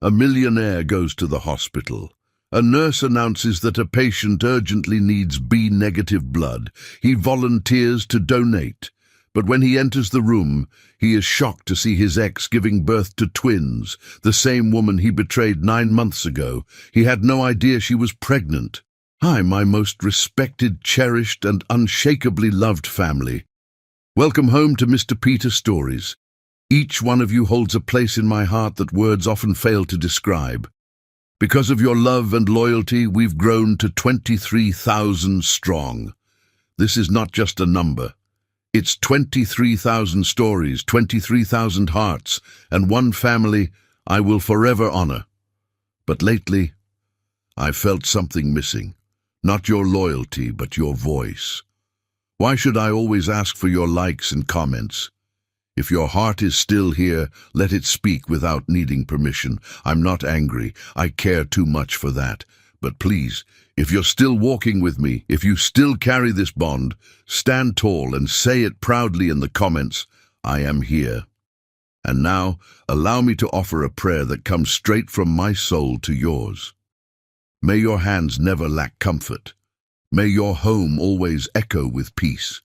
A millionaire goes to the hospital. A nurse announces that a patient urgently needs B-negative blood. He volunteers to donate. But when he enters the room, he is shocked to see his ex giving birth to twins, the same woman he betrayed 9 months ago. He had no idea she was pregnant. Hi, my most respected, cherished, and unshakably loved family. Welcome home to Mr. Peter Stories. Each one of you holds a place in my heart that words often fail to describe. Because of your love and loyalty, we've grown to 23,000 strong. This is not just a number. It's 23,000 stories, 23,000 hearts, and one family I will forever honor. But lately, I felt something missing. Not your loyalty, but your voice. Why should I always ask for your likes and comments? If your heart is still here, let it speak without needing permission. I'm not angry. I care too much for that. But please, if you're still walking with me, if you still carry this bond, stand tall and say it proudly in the comments, I am here. And now, allow me to offer a prayer that comes straight from my soul to yours. May your hands never lack comfort. May your home always echo with peace.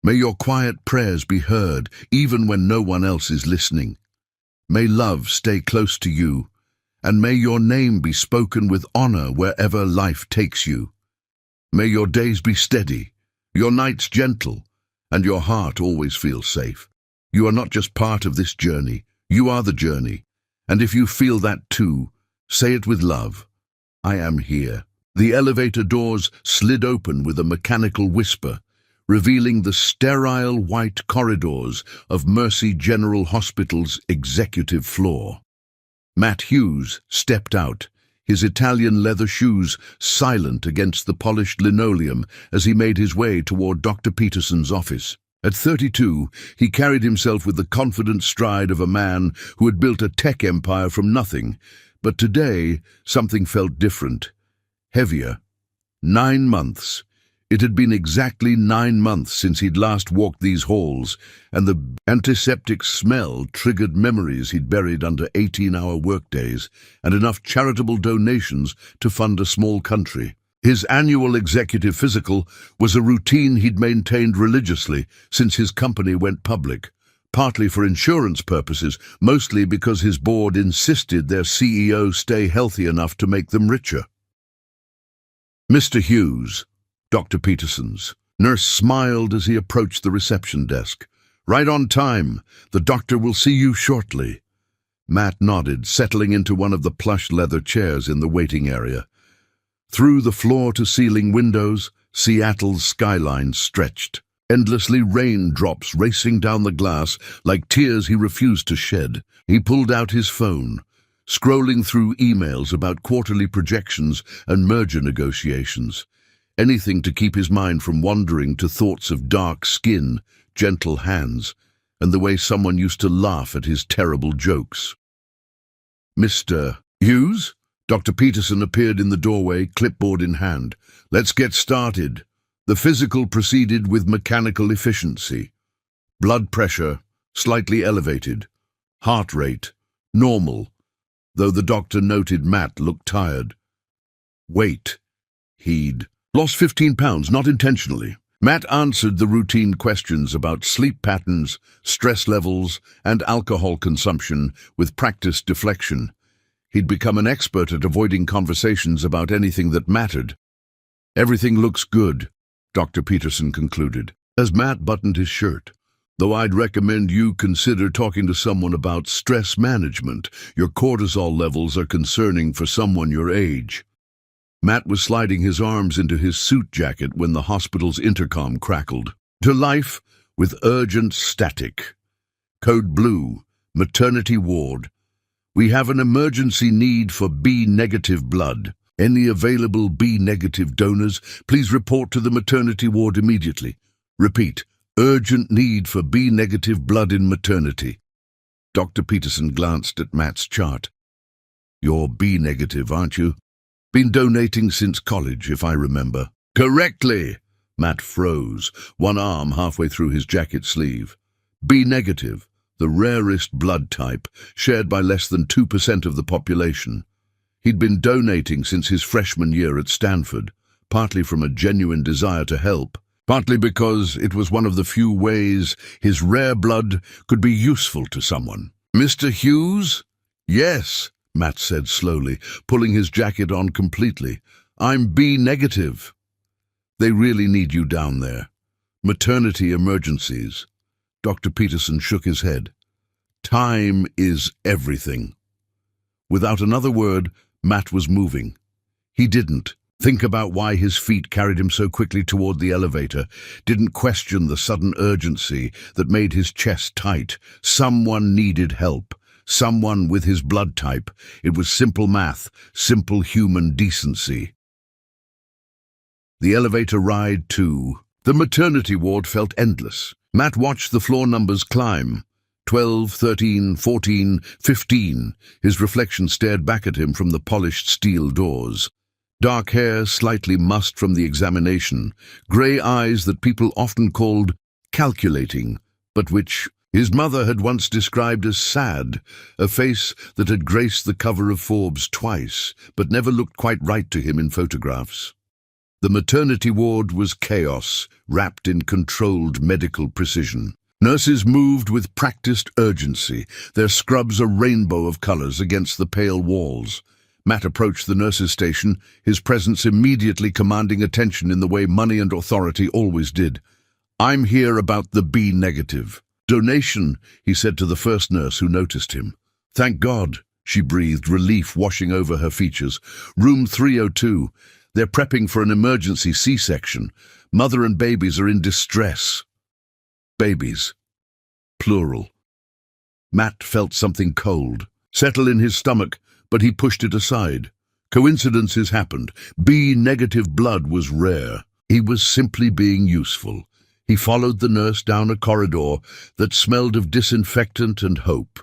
May your quiet prayers be heard even when no one else is listening. May love stay close to you, and may your name be spoken with honor wherever life takes you. May your days be steady, your nights gentle, and your heart always feel safe. You are not just part of this journey, you are the journey. And if you feel that too, say it with love. I am here. The elevator doors slid open with a mechanical whisper, revealing the sterile white corridors of Mercy General Hospital's executive floor. Matt Hughes stepped out, his Italian leather shoes silent against the polished linoleum as he made his way toward Dr. Peterson's office. At 32, he carried himself with the confident stride of a man who had built a tech empire from nothing. But today, something felt different, heavier. 9 months. It had been exactly 9 months since he'd last walked these halls, and the antiseptic smell triggered memories he'd buried under 18-hour workdays and enough charitable donations to fund a small country. His annual executive physical was a routine he'd maintained religiously since his company went public. Partly for insurance purposes, mostly because his board insisted their CEO stay healthy enough to make them richer. Mr. Hughes, Dr. Peterson's nurse smiled as he approached the reception desk. Right on time. The doctor will see you shortly. Matt nodded, settling into one of the plush leather chairs in the waiting area. Through the floor-to-ceiling windows, Seattle's skyline stretched. Endlessly raindrops racing down the glass like tears he refused to shed. He pulled out his phone, scrolling through emails about quarterly projections and merger negotiations. Anything to keep his mind from wandering to thoughts of dark skin, gentle hands, and the way someone used to laugh at his terrible jokes. Mr. Hughes? Dr. Peterson appeared in the doorway, clipboard in hand. Let's get started. The physical proceeded with mechanical efficiency. Blood pressure, slightly elevated. Heart rate, normal, though the doctor noted Matt looked tired. Weight, he'd lost 15 pounds, not intentionally. Matt answered the routine questions about sleep patterns, stress levels, and alcohol consumption with practiced deflection. He'd become an expert at avoiding conversations about anything that mattered. Everything looks good, Dr. Peterson concluded, as Matt buttoned his shirt. Though I'd recommend you consider talking to someone about stress management. Your cortisol levels are concerning for someone your age. Matt was sliding his arms into his suit jacket when the hospital's intercom crackled. To life with urgent static. Code Blue, maternity ward. We have an emergency need for B-negative blood. Any available B-negative donors, please report to the maternity ward immediately. Repeat, urgent need for B-negative blood in maternity. Dr. Peterson glanced at Matt's chart. You're B-negative, aren't you? Been donating since college, if I remember. Correctly! Matt froze, one arm halfway through his jacket sleeve. B-negative, the rarest blood type, shared by less than 2% of the population. He'd been donating since his freshman year at Stanford, partly from a genuine desire to help, partly because it was one of the few ways his rare blood could be useful to someone. "Mr. Hughes?" "Yes," Matt said slowly, pulling his jacket on completely. "I'm B negative. They really need you down there. Maternity emergencies." Dr. Peterson shook his head. "Time is everything." Without another word, Matt was moving. He didn't think about why his feet carried him so quickly toward the elevator, didn't question the sudden urgency that made his chest tight. Someone needed help. Someone with his blood type. It was simple math, simple human decency. The elevator ride to the maternity ward felt endless. Matt watched the floor numbers climb. 12, 13, 14, 15. His reflection stared back at him from the polished steel doors. Dark hair, slightly mussed from the examination. Grey eyes that people often called calculating, but which his mother had once described as sad. A face that had graced the cover of Forbes twice, but never looked quite right to him in photographs. The maternity ward was chaos, wrapped in controlled medical precision. Nurses moved with practiced urgency, their scrubs a rainbow of colors against the pale walls. Matt approached the nurses' station, his presence immediately commanding attention in the way money and authority always did. "I'm here about the B negative. Donation," he said to the first nurse who noticed him. "Thank God," she breathed, relief washing over her features. "Room 302. They're prepping for an emergency C-section. Mother and babies are in distress." Babies. Plural. Matt felt something cold settle in his stomach, but he pushed it aside. Coincidences happened. B negative blood was rare. He was simply being useful. He followed the nurse down a corridor that smelled of disinfectant and hope,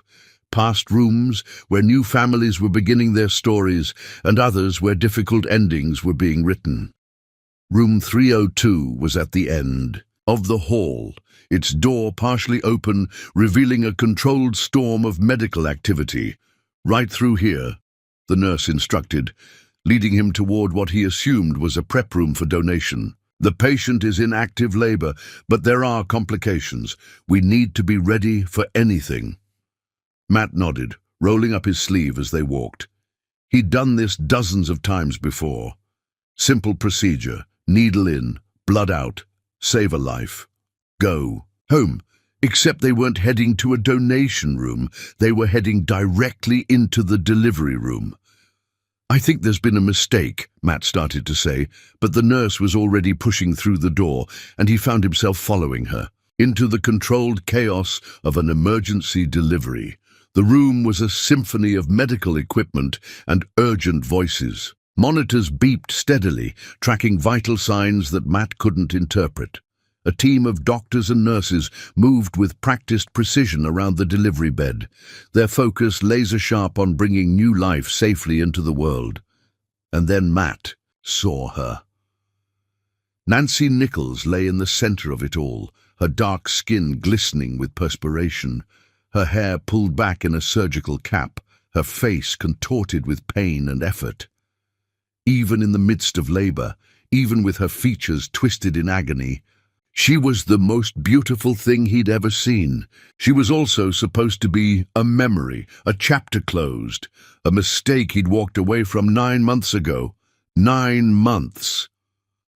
past rooms where new families were beginning their stories and others where difficult endings were being written. Room 302 was at the end of the hall, its door partially open, revealing a controlled storm of medical activity. "Right through here," the nurse instructed, leading him toward what he assumed was a prep room for donation. "The patient is in active labor, but there are complications. We need to be ready for anything." Matt nodded, rolling up his sleeve as they walked. He'd done this dozens of times before. Simple procedure, needle in, blood out, save a life. Go. Home. Except they weren't heading to a donation room, they were heading directly into the delivery room. "I think there's been a mistake," Matt started to say, but the nurse was already pushing through the door, and he found himself following her, into the controlled chaos of an emergency delivery. The room was a symphony of medical equipment and urgent voices. Monitors beeped steadily, tracking vital signs that Matt couldn't interpret. A team of doctors and nurses moved with practiced precision around the delivery bed, their focus laser-sharp on bringing new life safely into the world. And then Matt saw her. Nancy Nichols lay in the center of it all, her dark skin glistening with perspiration, her hair pulled back in a surgical cap, her face contorted with pain and effort. Even in the midst of labor, even with her features twisted in agony, she was the most beautiful thing he'd ever seen. She was also supposed to be a memory, a chapter closed, a mistake he'd walked away from 9 months ago. 9 months.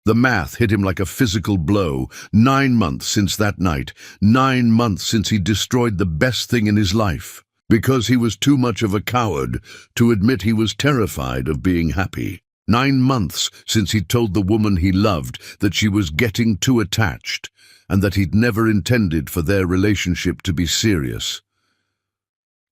The math hit him like a physical blow. 9 months since that night. 9 months since he'd destroyed the best thing in his life. Because he was too much of a coward to admit he was terrified of being happy. 9 months since he'd told the woman he loved that she was getting too attached and that he'd never intended for their relationship to be serious.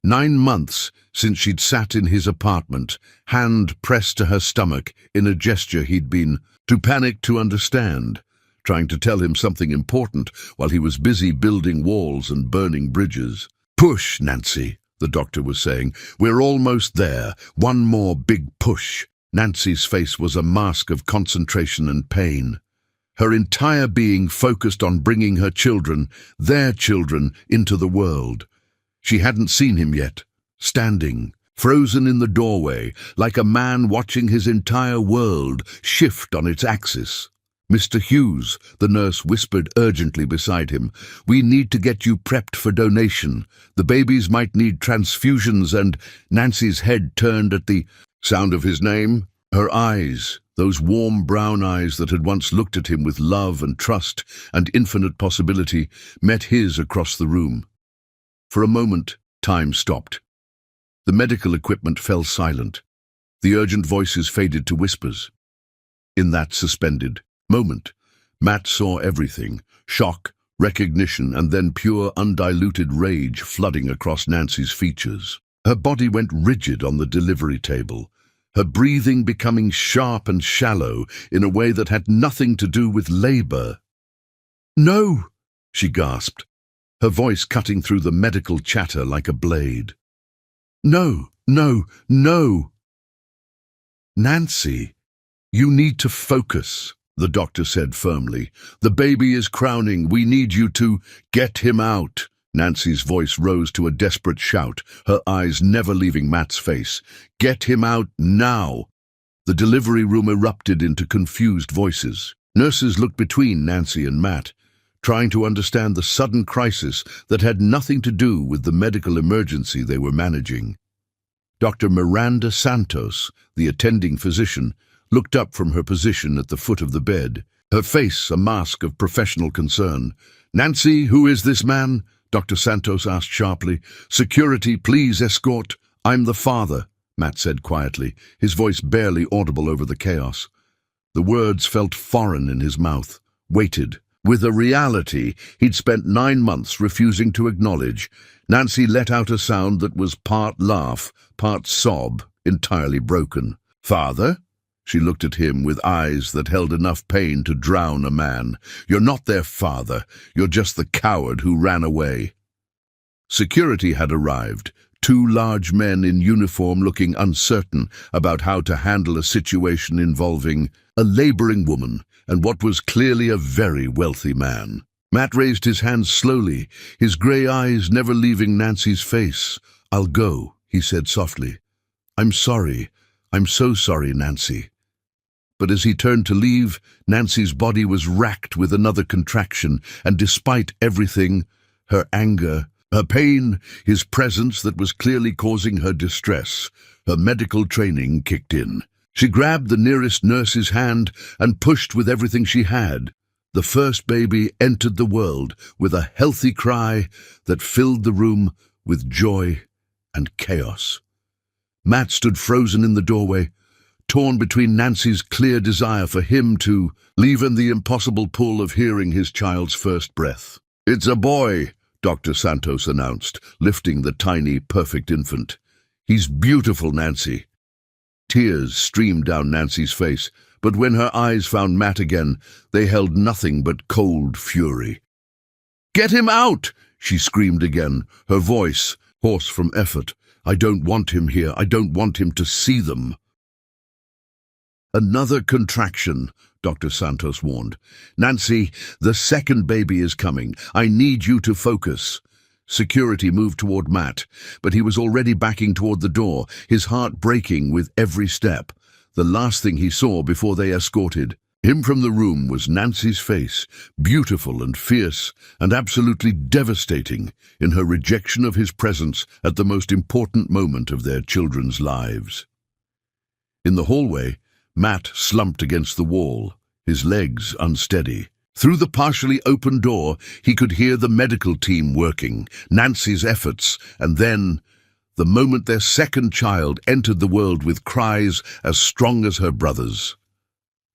9 months since she'd sat in his apartment, hand pressed to her stomach in a gesture he'd been too panicked to understand, trying to tell him something important while he was busy building walls and burning bridges. "Push, Nancy," the doctor was saying. "We're almost there. One more big push." Nancy's face was a mask of concentration and pain. Her entire being focused on bringing her children, their children, into the world. She hadn't seen him yet, standing, frozen in the doorway, like a man watching his entire world shift on its axis. "Mr. Hughes," the nurse whispered urgently beside him, "we need to get you prepped for donation. The babies might need transfusions," and Nancy's head turned at the sound of his name. Her eyes, those warm brown eyes that had once looked at him with love and trust and infinite possibility, met his across the room. For a moment, time stopped. The medical equipment fell silent. The urgent voices faded to whispers. In that suspended moment, Matt saw everything: shock, recognition, and then pure, undiluted rage flooding across Nancy's features. Her body went rigid on the delivery table, her breathing becoming sharp and shallow in a way that had nothing to do with labor. "No!" she gasped, her voice cutting through the medical chatter like a blade. "No, no, no!" "Nancy, you need to focus," the doctor said firmly. "The baby is crowning. We need you to get him out." Nancy's voice rose to a desperate shout, her eyes never leaving Matt's face. "Get him out now!" The delivery room erupted into confused voices. Nurses looked between Nancy and Matt, trying to understand the sudden crisis that had nothing to do with the medical emergency they were managing. Dr. Miranda Santos, the attending physician, looked up from her position at the foot of the bed, her face a mask of professional concern. "Nancy, who is this man?" Dr. Santos asked sharply. "Security, please escort." "I'm the father," Matt said quietly, his voice barely audible over the chaos. The words felt foreign in his mouth, weighted with a reality he'd spent 9 months refusing to acknowledge. Nancy let out a sound that was part laugh, part sob, entirely broken. "Father?" She looked at him with eyes that held enough pain to drown a man. "You're not their father. You're just the coward who ran away." Security had arrived, 2 large men in uniform looking uncertain about how to handle a situation involving a laboring woman and what was clearly a very wealthy man. Matt raised his hands slowly, his grey eyes never leaving Nancy's face. "I'll go," he said softly. "I'm sorry. I'm so sorry, Nancy." But as he turned to leave, Nancy's body was racked with another contraction, and despite everything, her anger, her pain, his presence that was clearly causing her distress, her medical training kicked in. She grabbed the nearest nurse's hand and pushed with everything she had. The first baby entered the world with a healthy cry that filled the room with joy and chaos. Matt stood frozen in the doorway, torn between Nancy's clear desire for him to leave and the impossible pull of hearing his child's first breath. "It's a boy," Dr. Santos announced, lifting the tiny, perfect infant. "He's beautiful, Nancy." Tears streamed down Nancy's face, but when her eyes found Matt again, they held nothing but cold fury. "Get him out!" she screamed again, her voice hoarse from effort. "I don't want him here. I don't want him to see them." "Another contraction," Dr. Santos warned. "Nancy, the second baby is coming. I need you to focus." Security moved toward Matt, but he was already backing toward the door, his heart breaking with every step. The last thing he saw before they escorted him from the room was Nancy's face, beautiful and fierce and absolutely devastating in her rejection of his presence at the most important moment of their children's lives. In the hallway, Matt slumped against the wall, his legs unsteady. Through the partially open door, he could hear the medical team working, Nancy's efforts, and then, the moment their second child entered the world with cries as strong as her brother's.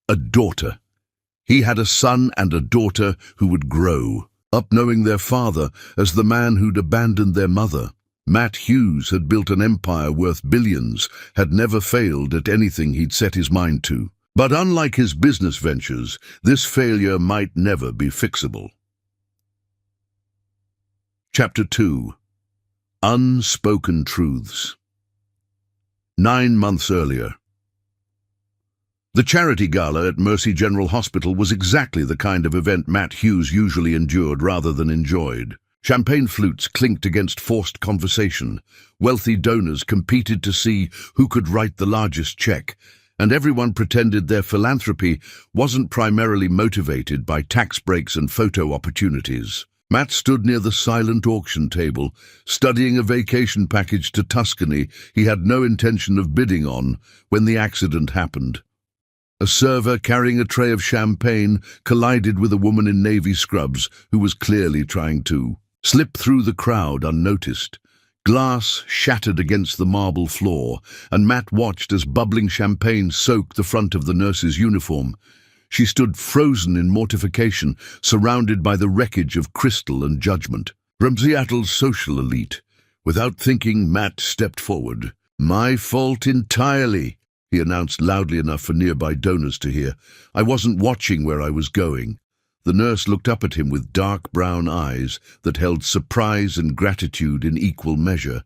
A daughter. He had a son and a daughter who would grow up knowing their father as the man who'd abandoned their mother. Matt Hughes had built an empire worth billions, had never failed at anything he'd set his mind to. But unlike his business ventures, this failure might never be fixable. Chapter 2. Unspoken Truths. 9 months earlier. The charity gala at Mercy General Hospital was exactly the kind of event Matt Hughes usually endured rather than enjoyed. Champagne flutes clinked against forced conversation. Wealthy donors competed to see who could write the largest check, and everyone pretended their philanthropy wasn't primarily motivated by tax breaks and photo opportunities. Matt stood near the silent auction table, studying a vacation package to Tuscany he had no intention of bidding on when the accident happened. A server carrying a tray of champagne collided with a woman in navy scrubs who was clearly trying to slip through the crowd unnoticed. Glass shattered against the marble floor, and Matt watched as bubbling champagne soaked the front of the nurse's uniform. She stood frozen in mortification, surrounded by the wreckage of crystal and judgment. From Seattle's social elite, without thinking, Matt stepped forward. "My fault entirely," he announced loudly enough for nearby donors to hear. "I wasn't watching where I was going." The nurse looked up at him with dark brown eyes that held surprise and gratitude in equal measure.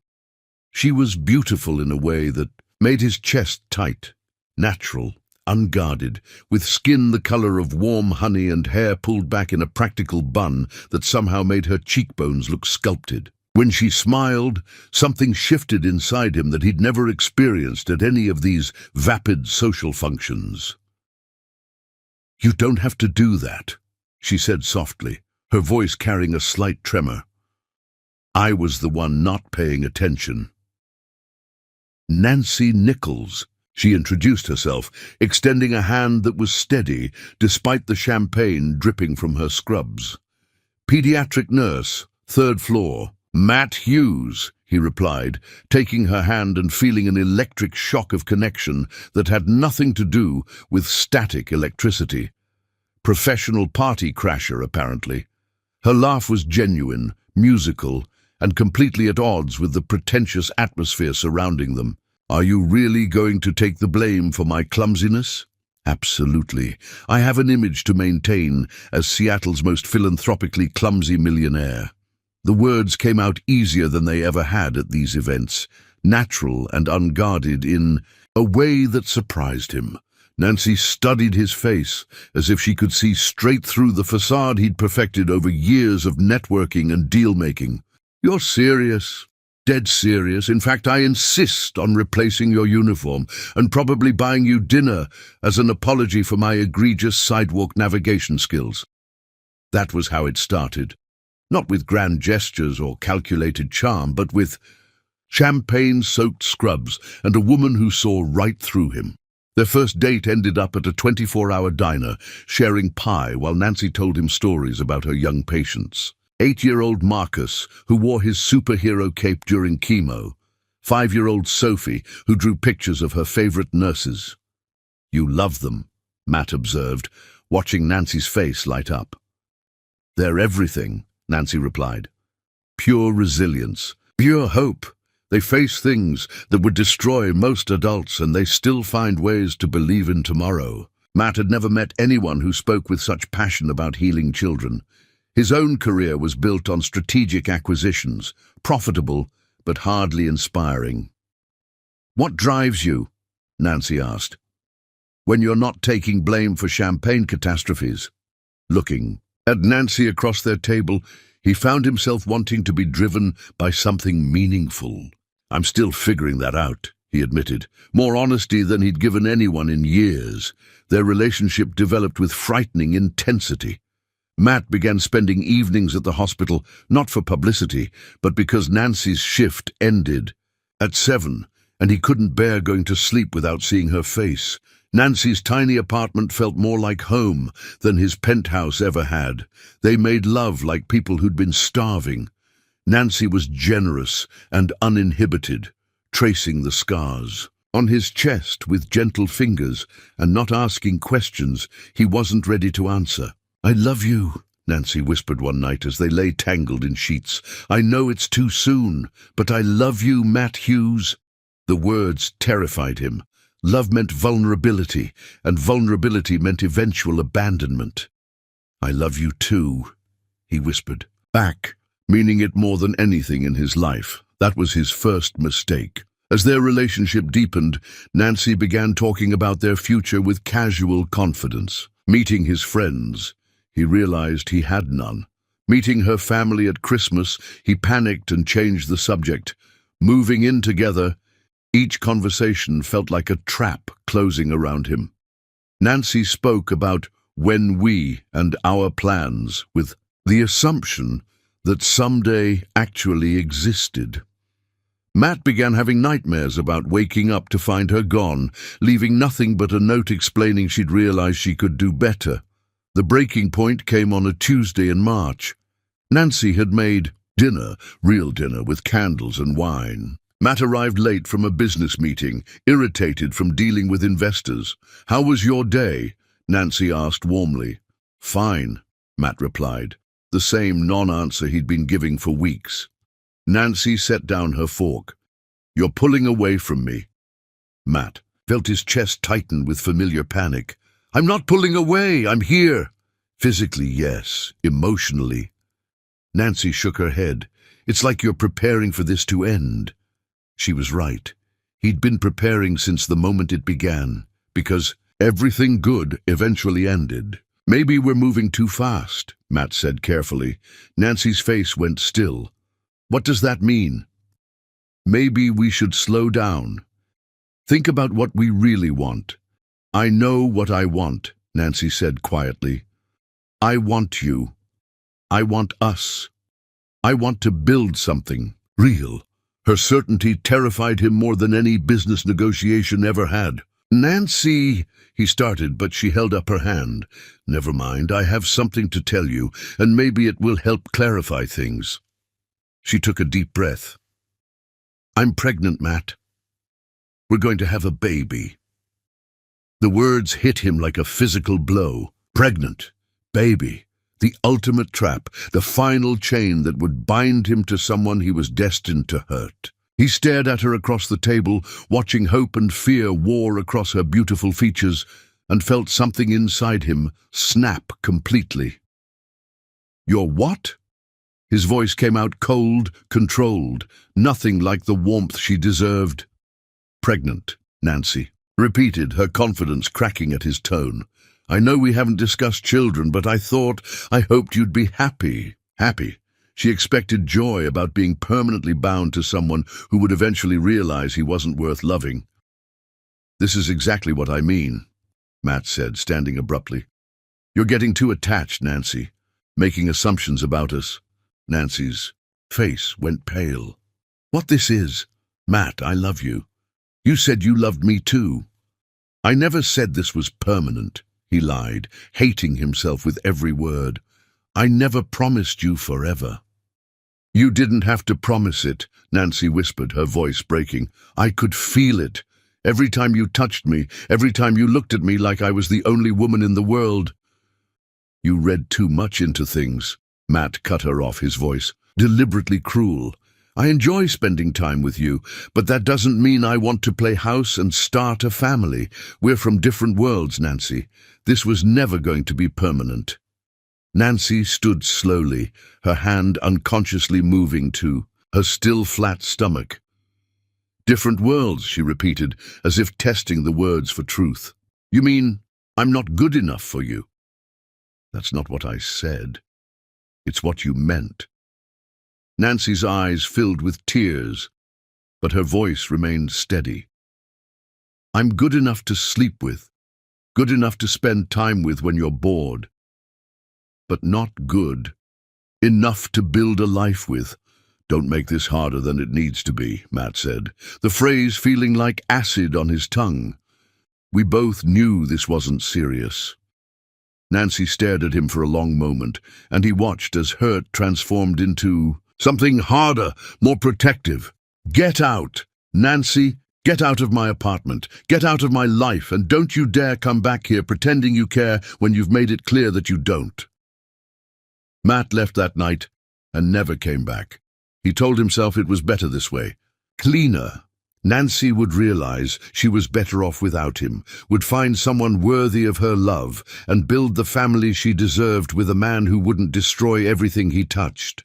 She was beautiful in a way that made his chest tight, natural, unguarded, with skin the color of warm honey and hair pulled back in a practical bun that somehow made her cheekbones look sculpted. When she smiled, something shifted inside him that he'd never experienced at any of these vapid social functions. "You don't have to do that," she said softly, her voice carrying a slight tremor. "I was the one not paying attention." "Nancy Nichols," she introduced herself, extending a hand that was steady despite the champagne dripping from her scrubs. "Pediatric nurse, 3rd floor. "Matt Hughes," he replied, taking her hand and feeling an electric shock of connection that had nothing to do with static electricity. Professional party crasher, apparently. Her laugh was genuine, musical, and completely at odds with the pretentious atmosphere surrounding them. "Are you really going to take the blame for my clumsiness?" "Absolutely. I have an image to maintain as Seattle's most philanthropically clumsy millionaire." The words came out easier than they ever had at these events, natural and unguarded in a way that surprised him. Nancy studied his face, as if she could see straight through the facade he'd perfected over years of networking and deal-making. "You're serious. Dead serious. In fact, I insist on replacing your uniform and probably buying you dinner as an apology for my egregious sidewalk navigation skills." That was how it started. Not with grand gestures or calculated charm, but with champagne-soaked scrubs and a woman who saw right through him. Their first date ended up at a 24-hour diner, sharing pie while Nancy told him stories about her young patients. 8-year-old Marcus, who wore his superhero cape during chemo. 5-year-old Sophie, who drew pictures of her favorite nurses. "You love them," Matt observed, watching Nancy's face light up. "They're everything," Nancy replied. "Pure resilience, pure hope. They face things that would destroy most adults, and they still find ways to believe in tomorrow." Matt had never met anyone who spoke with such passion about healing children. His own career was built on strategic acquisitions, profitable but hardly inspiring. "What drives you?" Nancy asked. "When you're not taking blame for champagne catastrophes?" Looking at Nancy across their table, he found himself wanting to be driven by something meaningful. "I'm still figuring that out," he admitted, more honesty than he'd given anyone in years. Their relationship developed with frightening intensity. Matt began spending evenings at the hospital, not for publicity, but because Nancy's shift ended at 7, and he couldn't bear going to sleep without seeing her face. Nancy's tiny apartment felt more like home than his penthouse ever had. They made love like people who'd been starving. Nancy was generous and uninhibited, tracing the scars on his chest with gentle fingers and not asking questions he wasn't ready to answer. "I love you," Nancy whispered one night as they lay tangled in sheets. "I know it's too soon, but I love you, Matt Hughes." The words terrified him. Love meant vulnerability, and vulnerability meant eventual abandonment. "I love you too," he whispered back, meaning it more than anything in his life. That was his first mistake. As their relationship deepened, Nancy began talking about their future with casual confidence. Meeting his friends, he realized he had none. Meeting her family at Christmas, he panicked and changed the subject. Moving in together, each conversation felt like a trap closing around him. Nancy spoke about when we and our plans, with the assumption that someday actually existed. Matt began having nightmares about waking up to find her gone, leaving nothing but a note explaining she'd realized she could do better. The breaking point came on a Tuesday in March. Nancy had made dinner, real dinner with candles and wine. Matt arrived late from a business meeting, irritated from dealing with investors. "How was your day?" Nancy asked warmly. "Fine," Matt replied, the same non-answer he'd been giving for weeks. Nancy set down her fork. "You're pulling away from me." Matt felt his chest tighten with familiar panic. "I'm not pulling away, I'm here." "Physically, yes. Emotionally." Nancy shook her head. "It's like you're preparing for this to end." She was right. He'd been preparing since the moment it began, because everything good eventually ended. "Maybe we're moving too fast," Matt said carefully. Nancy's face went still. "What does that mean?" "Maybe we should slow down. Think about what we really want." "I know what I want," Nancy said quietly. "I want you. I want us. I want to build something real." Her certainty terrified him more than any business negotiation ever had. "Nancy," he started, but she held up her hand. "Never mind, I have something to tell you, and maybe it will help clarify things." She took a deep breath. "I'm pregnant, Matt. We're going to have a baby." The words hit him like a physical blow. Pregnant, baby, the ultimate trap, the final chain that would bind him to someone he was destined to hurt. He stared at her across the table, watching hope and fear war across her beautiful features, and felt something inside him snap completely. "You're what?" His voice came out cold, controlled, nothing like the warmth she deserved. "Pregnant," Nancy repeated, her confidence cracking at his tone. "I know we haven't discussed children, but I hoped you'd be happy." Happy. She expected joy about being permanently bound to someone who would eventually realize he wasn't worth loving. "This is exactly what I mean," Matt said, standing abruptly. "You're getting too attached, Nancy, making assumptions about us." Nancy's face went pale. "What this is? Matt, I love you. You said you loved me too." "I never said this was permanent," he lied, hating himself with every word. "I never promised you forever." "You didn't have to promise it," Nancy whispered, her voice breaking. "I could feel it. Every time you touched me, every time you looked at me like I was the only woman in the world." "You read too much into things," Matt cut her off, his voice deliberately cruel. "I enjoy spending time with you, but that doesn't mean I want to play house and start a family. We're from different worlds, Nancy. This was never going to be permanent." Nancy stood slowly, her hand unconsciously moving to her still flat stomach. "Different worlds," she repeated, as if testing the words for truth. "You mean I'm not good enough for you?" "That's not what I said. It's what you meant." Nancy's eyes filled with tears, but her voice remained steady. "I'm good enough to sleep with, good enough to spend time with when you're bored, but not good enough to build a life with." "Don't make this harder than it needs to be," Matt said, the phrase feeling like acid on his tongue. We both knew this wasn't serious. Nancy stared at him for a long moment, and he watched as hurt transformed into something harder, more protective. "Get out, Nancy. Get out of my apartment. Get out of my life, and don't you dare come back here pretending you care when you've made it clear that you don't." Matt left that night and never came back. He told himself it was better this way. Cleaner. Nancy would realize she was better off without him, would find someone worthy of her love, and build the family she deserved with a man who wouldn't destroy everything he touched.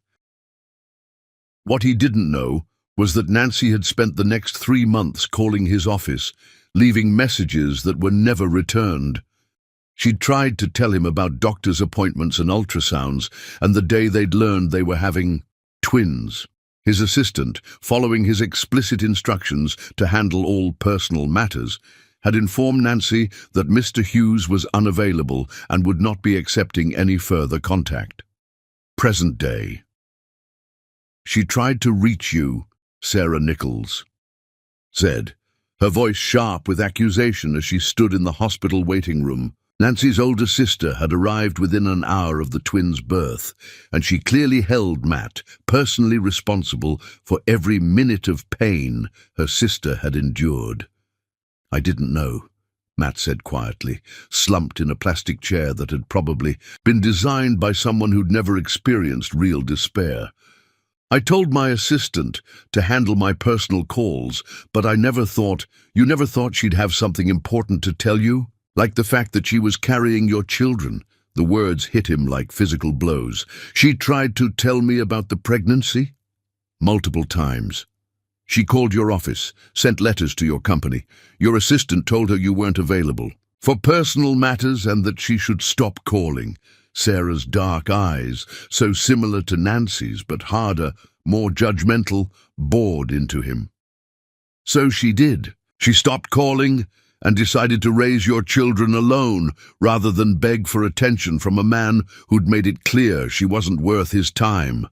What he didn't know was that Nancy had spent the next 3 months calling his office, leaving messages that were never returned. She'd tried to tell him about doctor's appointments and ultrasounds, and the day they'd learned they were having twins. His assistant, following his explicit instructions to handle all personal matters, had informed Nancy that Mr. Hughes was unavailable and would not be accepting any further contact. Present day. She tried to reach you, Sarah Nichols said, her voice sharp with accusation as she stood in the hospital waiting room. Nancy's older sister had arrived within an hour of the twins' birth, and she clearly held Matt personally responsible for every minute of pain her sister had endured. I didn't know, Matt said quietly, slumped in a plastic chair that had probably been designed by someone who'd never experienced real despair. I told my assistant to handle my personal calls, but you never thought she'd have something important to tell you? Like the fact that she was carrying your children. The words hit him like physical blows. She tried to tell me about the pregnancy? Multiple times. She called your office, sent letters to your company. Your assistant told her you weren't available for personal matters and that she should stop calling. Sarah's dark eyes, so similar to Nancy's but harder, more judgmental, bored into him. So she did. She stopped calling and decided to raise your children alone rather than beg for attention from a man who'd made it clear she wasn't worth his time.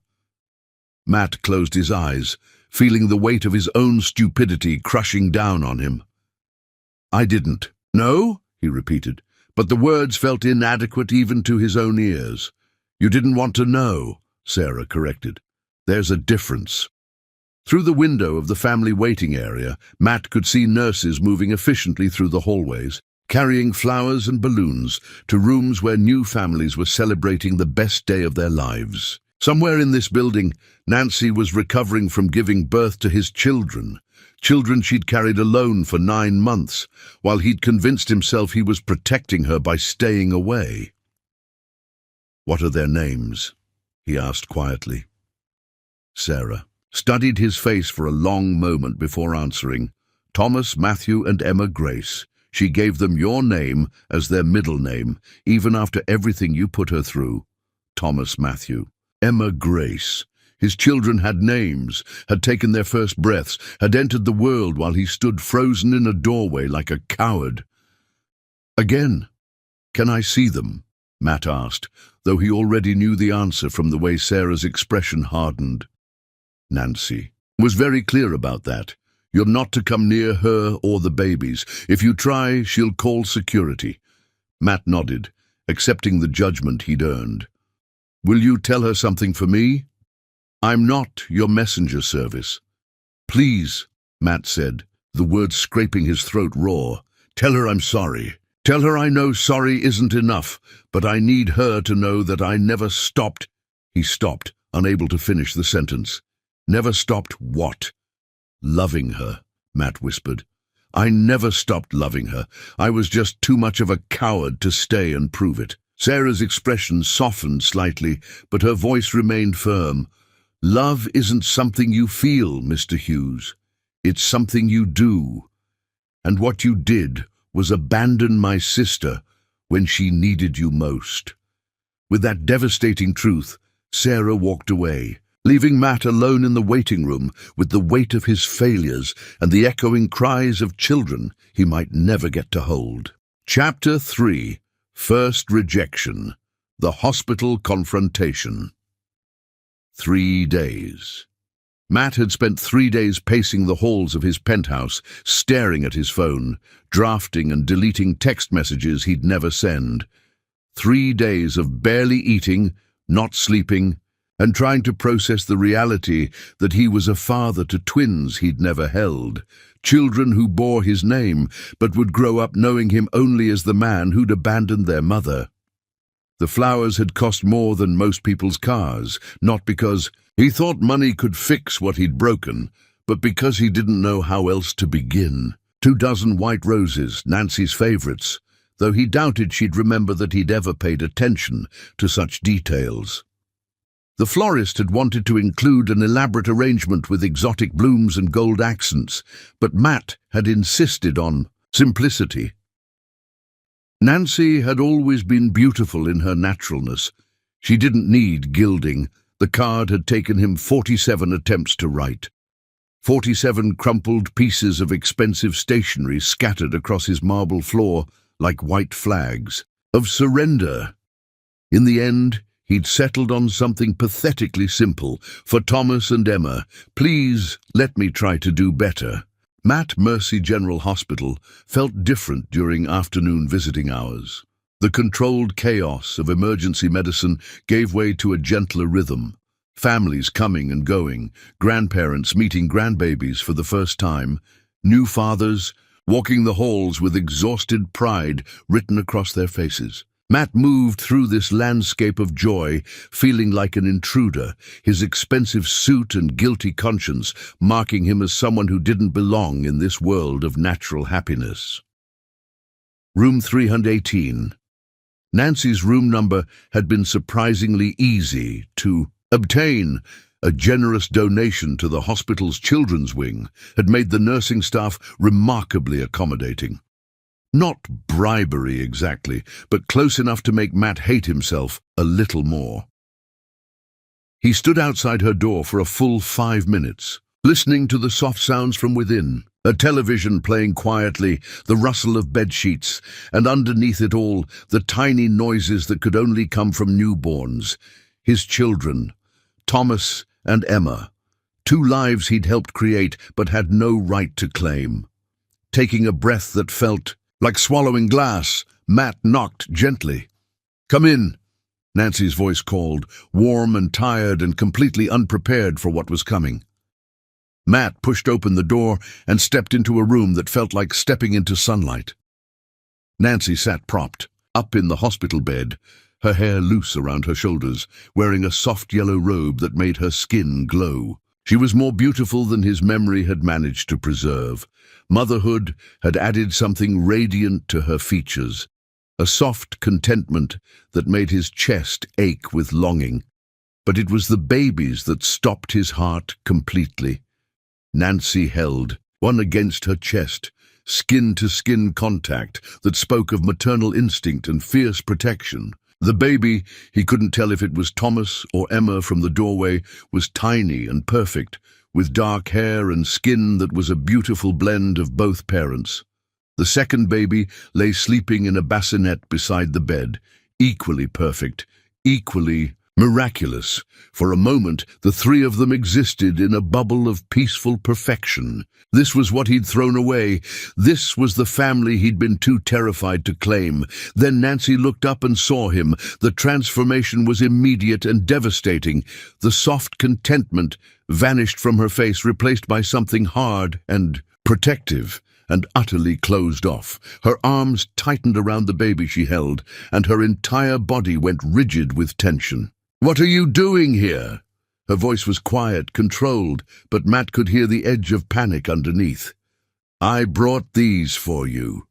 Matt closed his eyes, feeling the weight of his own stupidity crushing down on him. I didn't. No, he repeated, but the words felt inadequate even to his own ears. You didn't want to know, Sarah corrected. There's a difference. Through the window of the family waiting area, Matt could see nurses moving efficiently through the hallways, carrying flowers and balloons to rooms where new families were celebrating the best day of their lives. Somewhere in this building, Nancy was recovering from giving birth to his children she'd carried alone for 9 months, while he'd convinced himself he was protecting her by staying away. What are their names? He asked quietly. Sarah studied his face for a long moment before answering. Thomas, Matthew, and Emma Grace. She gave them your name as their middle name, even after everything you put her through. Thomas Matthew. Emma Grace. His children had names, had taken their first breaths, had entered the world while he stood frozen in a doorway like a coward. Again, can I see them? Matt asked, though he already knew the answer from the way Sarah's expression hardened. Nancy was very clear about that. You're not to come near her or the babies. If you try, she'll call security. Matt nodded, accepting the judgment he'd earned. Will you tell her something for me? I'm not your messenger service. Please, Matt said, the words scraping his throat raw. Tell her I'm sorry. Tell her I know sorry isn't enough, but I need her to know that I never stopped. He stopped, unable to finish the sentence. Never stopped what? Loving her, Matt whispered. I never stopped loving her. I was just too much of a coward to stay and prove it. Sarah's expression softened slightly, but her voice remained firm. Love isn't something you feel, Mr. Hughes. It's something you do. And what you did was abandon my sister when she needed you most. With that devastating truth, Sarah walked away, leaving Matt alone in the waiting room with the weight of his failures and the echoing cries of children he might never get to hold. Chapter 3. First Rejection. The Hospital Confrontation. 3 days. Matt had spent 3 days pacing the halls of his penthouse, staring at his phone, drafting and deleting text messages he'd never send. 3 days of barely eating, not sleeping, and trying to process the reality that he was a father to twins he'd never held, children who bore his name but would grow up knowing him only as the man who'd abandoned their mother. The flowers had cost more than most people's cars, not because he thought money could fix what he'd broken, but because he didn't know how else to begin. 24 white roses, Nancy's favorites, though he doubted she'd remember that he'd ever paid attention to such details. The florist had wanted to include an elaborate arrangement with exotic blooms and gold accents, but Matt had insisted on simplicity. Nancy had always been beautiful in her naturalness. She didn't need gilding. The card had taken him 47 attempts to write. 47 crumpled pieces of expensive stationery scattered across his marble floor like white flags of surrender. In the end, he'd settled on something pathetically simple. For Thomas and Emma, please let me try to do better. Matt Mercy General Hospital felt different during afternoon visiting hours. The controlled chaos of emergency medicine gave way to a gentler rhythm. Families coming and going, grandparents meeting grandbabies for the first time, new fathers walking the halls with exhausted pride written across their faces. Matt moved through this landscape of joy, feeling like an intruder, his expensive suit and guilty conscience marking him as someone who didn't belong in this world of natural happiness. Room 318. Nancy's room number had been surprisingly easy to obtain. A generous donation to the hospital's children's wing had made the nursing staff remarkably accommodating. Not bribery exactly, but close enough to make Matt hate himself a little more. He stood outside her door for a full 5 minutes, listening to the soft sounds from within, a television playing quietly, the rustle of bedsheets, and underneath it all, the tiny noises that could only come from newborns. His children, Thomas and Emma, 2 lives he'd helped create but had no right to claim. Taking a breath that felt like swallowing glass, Matt knocked gently. "Come in," Nancy's voice called, warm and tired and completely unprepared for what was coming. Matt pushed open the door and stepped into a room that felt like stepping into sunlight. Nancy sat propped, up in the hospital bed, her hair loose around her shoulders, wearing a soft yellow robe that made her skin glow. She was more beautiful than his memory had managed to preserve. Motherhood had added something radiant to her features, a soft contentment that made his chest ache with longing. But it was the babies that stopped his heart completely. Nancy held, one against her chest, skin-to-skin contact that spoke of maternal instinct and fierce protection. The baby, he couldn't tell if it was Thomas or Emma from the doorway, was tiny and perfect, with dark hair and skin that was a beautiful blend of both parents. The second baby lay sleeping in a bassinet beside the bed, equally perfect, equally miraculous. For a moment, the 3 of them existed in a bubble of peaceful perfection. This was what he'd thrown away. This was the family he'd been too terrified to claim. Then Nancy looked up and saw him. The transformation was immediate and devastating. The soft contentment vanished from her face, replaced by something hard and protective and utterly closed off. Her arms tightened around the baby she held, and her entire body went rigid with tension. "What are you doing here?" Her voice was quiet, controlled, but Matt could hear the edge of panic underneath. "I brought these for you,"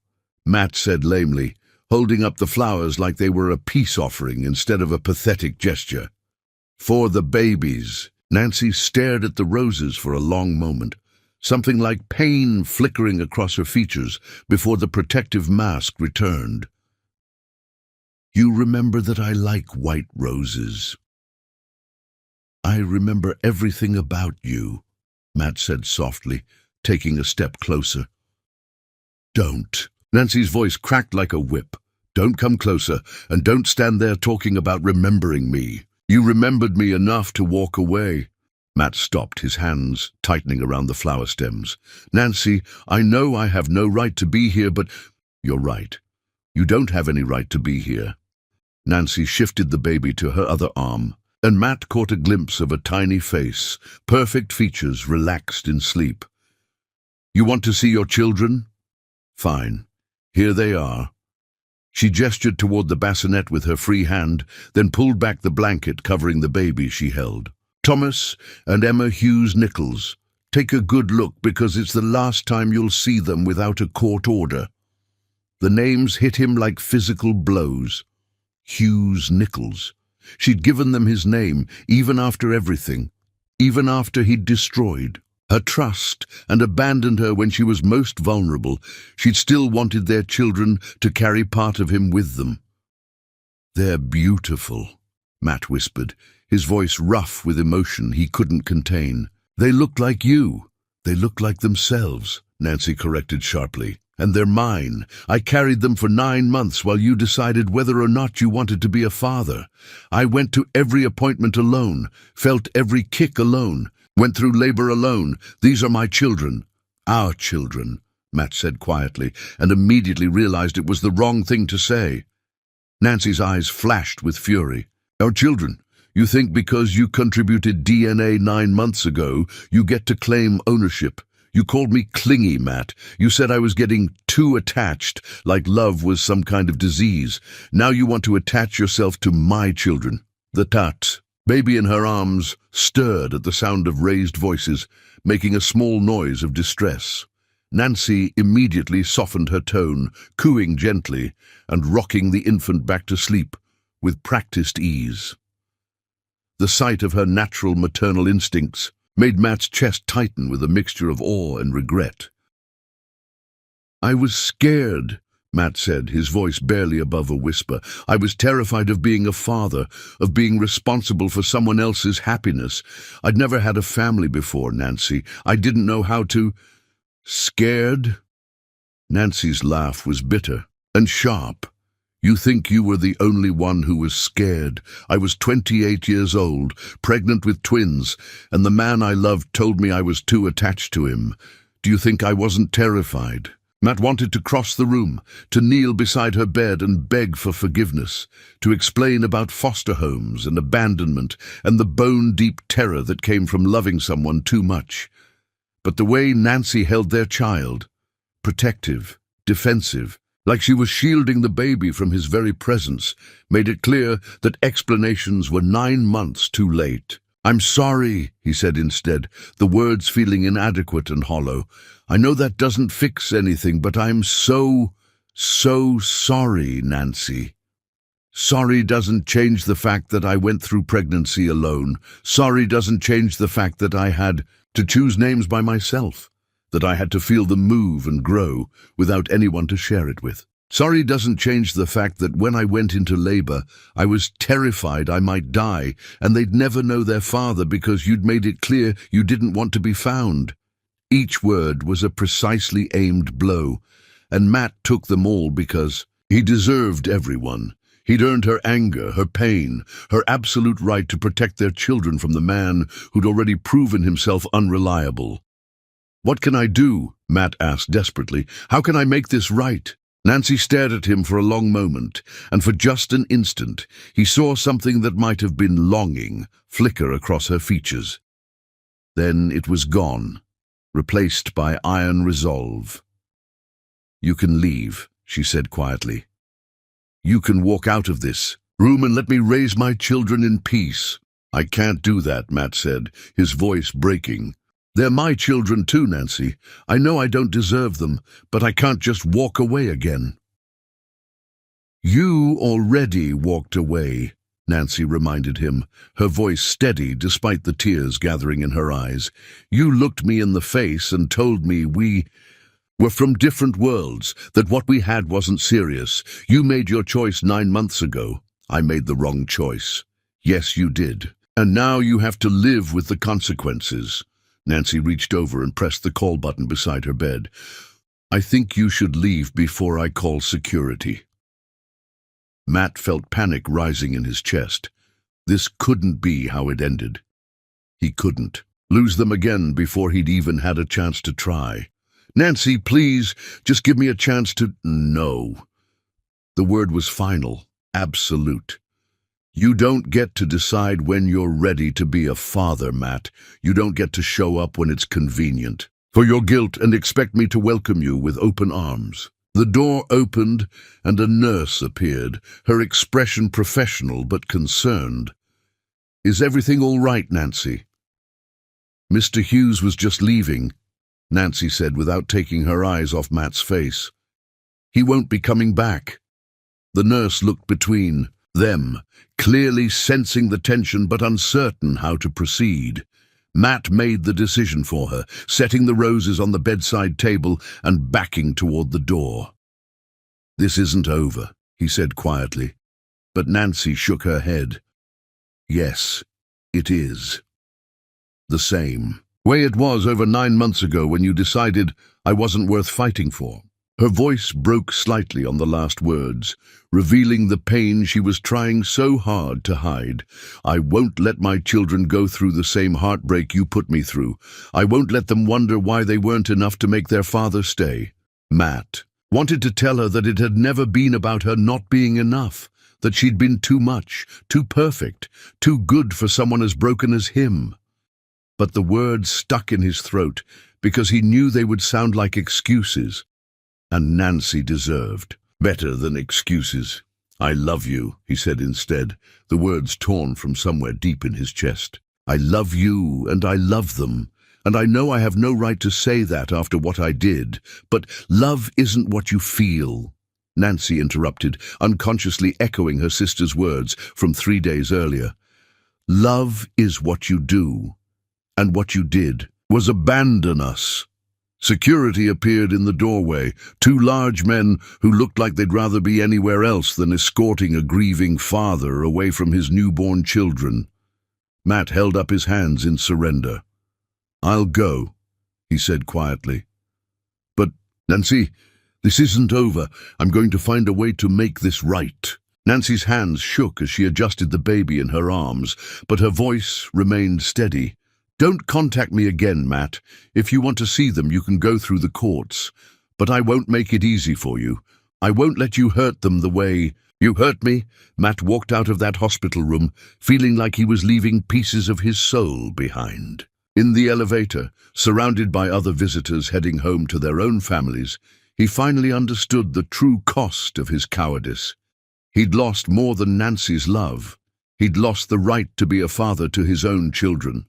Matt said lamely, holding up the flowers like they were a peace offering instead of a pathetic gesture. "For the babies." Nancy stared at the roses for a long moment, something like pain flickering across her features before the protective mask returned. "You remember that I like white roses." "I remember everything about you," Matt said softly, taking a step closer. "Don't." Nancy's voice cracked like a whip. "Don't come closer, and don't stand there talking about remembering me. You remembered me enough to walk away." Matt stopped, his hands tightening around the flower stems. "Nancy, I know I have no right to be here, but—" "You're right. You don't have any right to be here." Nancy shifted the baby to her other arm, and Matt caught a glimpse of a tiny face, perfect features relaxed in sleep. "You want to see your children? Fine. Here they are." She gestured toward the bassinet with her free hand, then pulled back the blanket covering the baby she held. "Thomas and Emma Hughes Nichols. Take a good look, because it's the last time you'll see them without a court order." The names hit him like physical blows. Hughes Nichols. She'd given them his name, even after everything, even after he'd destroyed Her trust, and abandoned her when she was most vulnerable. She'd still wanted their children to carry part of him with them. "They're beautiful," Matt whispered, his voice rough with emotion he couldn't contain. "They look like you. They look like themselves," Nancy corrected sharply. "And they're mine. I carried them for 9 months while you decided whether or not you wanted to be a father. I went to every appointment alone, felt every kick alone, went through labor alone. These are my children. Our children," Matt said quietly, and immediately realized it was the wrong thing to say. Nancy's eyes flashed with fury. "Our children? You think because you contributed DNA 9 months ago, you get to claim ownership? You called me clingy, Matt. You said I was getting too attached, like love was some kind of disease. Now you want to attach yourself to my children." The tat, baby in her arms, stirred at the sound of raised voices, making a small noise of distress. Nancy immediately softened her tone, cooing gently and rocking the infant back to sleep with practiced ease. The sight of her natural maternal instincts made Matt's chest tighten with a mixture of awe and regret. "I was scared," Matt said, his voice barely above a whisper. "I was terrified of being a father, of being responsible for someone else's happiness. I'd never had a family before, Nancy. I didn't know how to—" "Scared?" Nancy's laugh was bitter and sharp. "You think you were the only one who was scared. I was 28 years old, pregnant with twins, and the man I loved told me I was too attached to him. Do you think I wasn't terrified?" Matt wanted to cross the room, to kneel beside her bed and beg for forgiveness, to explain about foster homes and abandonment and the bone-deep terror that came from loving someone too much. But the way Nancy held their child, protective, defensive, like she was shielding the baby from his very presence, made it clear that explanations were 9 months too late. "I'm sorry," he said instead, the words feeling inadequate and hollow. "I know that doesn't fix anything, but I'm so sorry, Nancy. Sorry doesn't change the fact that I went through pregnancy alone. Sorry doesn't change the fact that I had to choose names by myself, that I had to feel them move and grow without anyone to share it with. Sorry doesn't change the fact that when I went into labor, I was terrified I might die, and they'd never know their father because you'd made it clear you didn't want to be found." Each word was a precisely aimed blow, and Matt took them all because he deserved everyone. He'd earned her anger, her pain, her absolute right to protect their children from the man who'd already proven himself unreliable. "What can I do?" Matt asked desperately. "How can I make this right?" Nancy stared at him for a long moment, and for just an instant he saw something that might have been longing flicker across her features. Then it was gone, replaced by iron resolve. "You can leave," she said quietly. "You can walk out of this room and let me raise my children in peace." "I can't do that," Matt said, his voice breaking. "They're my children too, Nancy. I know I don't deserve them, but I can't just walk away again." "You already walked away," Nancy reminded him, her voice steady despite the tears gathering in her eyes. "You looked me in the face and told me we were from different worlds, that what we had wasn't serious. You made your choice 9 months ago. I made the wrong choice. Yes, you did. And now you have to live with the consequences." Nancy reached over and pressed the call button beside her bed. "I think you should leave before I call security." Matt felt panic rising in his chest. This couldn't be how it ended. He couldn't lose them again before he'd even had a chance to try. "Nancy, please, just give me a chance to—" "No." The word was final, absolute. "You don't get to decide when you're ready to be a father, Matt. You don't get to show up when it's convenient for your guilt and expect me to welcome you with open arms." The door opened and a nurse appeared, her expression professional but concerned. "Is everything all right, Nancy?" "Mr. Hughes was just leaving," Nancy said without taking her eyes off Matt's face. "He won't be coming back." The nurse looked between them, clearly sensing the tension but uncertain how to proceed. Matt made the decision for her, setting the roses on the bedside table and backing toward the door. "This isn't over," he said quietly, but Nancy shook her head. "Yes, it is. The same way it was over 9 months ago when you decided I wasn't worth fighting for." Her voice broke slightly on the last words, revealing the pain she was trying so hard to hide. "I won't let my children go through the same heartbreak you put me through. I won't let them wonder why they weren't enough to make their father stay." Matt wanted to tell her that it had never been about her not being enough, that she'd been too much, too perfect, too good for someone as broken as him. But the words stuck in his throat because he knew they would sound like excuses. And Nancy deserved better than excuses. "I love you," he said instead, the words torn from somewhere deep in his chest. "I love you, and I love them. And I know I have no right to say that after what I did, but love isn't what you feel." Nancy interrupted, unconsciously echoing her sister's words from 3 days earlier. "Love is what you do, and what you did was abandon us." Security appeared in the doorway, 2 large men who looked like they'd rather be anywhere else than escorting a grieving father away from his newborn children. Matt held up his hands in surrender. "I'll go," he said quietly. "But, Nancy, this isn't over. I'm going to find a way to make this right." Nancy's hands shook as she adjusted the baby in her arms, but her voice remained steady. "Don't contact me again, Matt. If you want to see them, you can go through the courts. But I won't make it easy for you. I won't let you hurt them the way you hurt me." Matt walked out of that hospital room, feeling like he was leaving pieces of his soul behind. In the elevator, surrounded by other visitors heading home to their own families, he finally understood the true cost of his cowardice. He'd lost more than Nancy's love. He'd lost the right to be a father to his own children.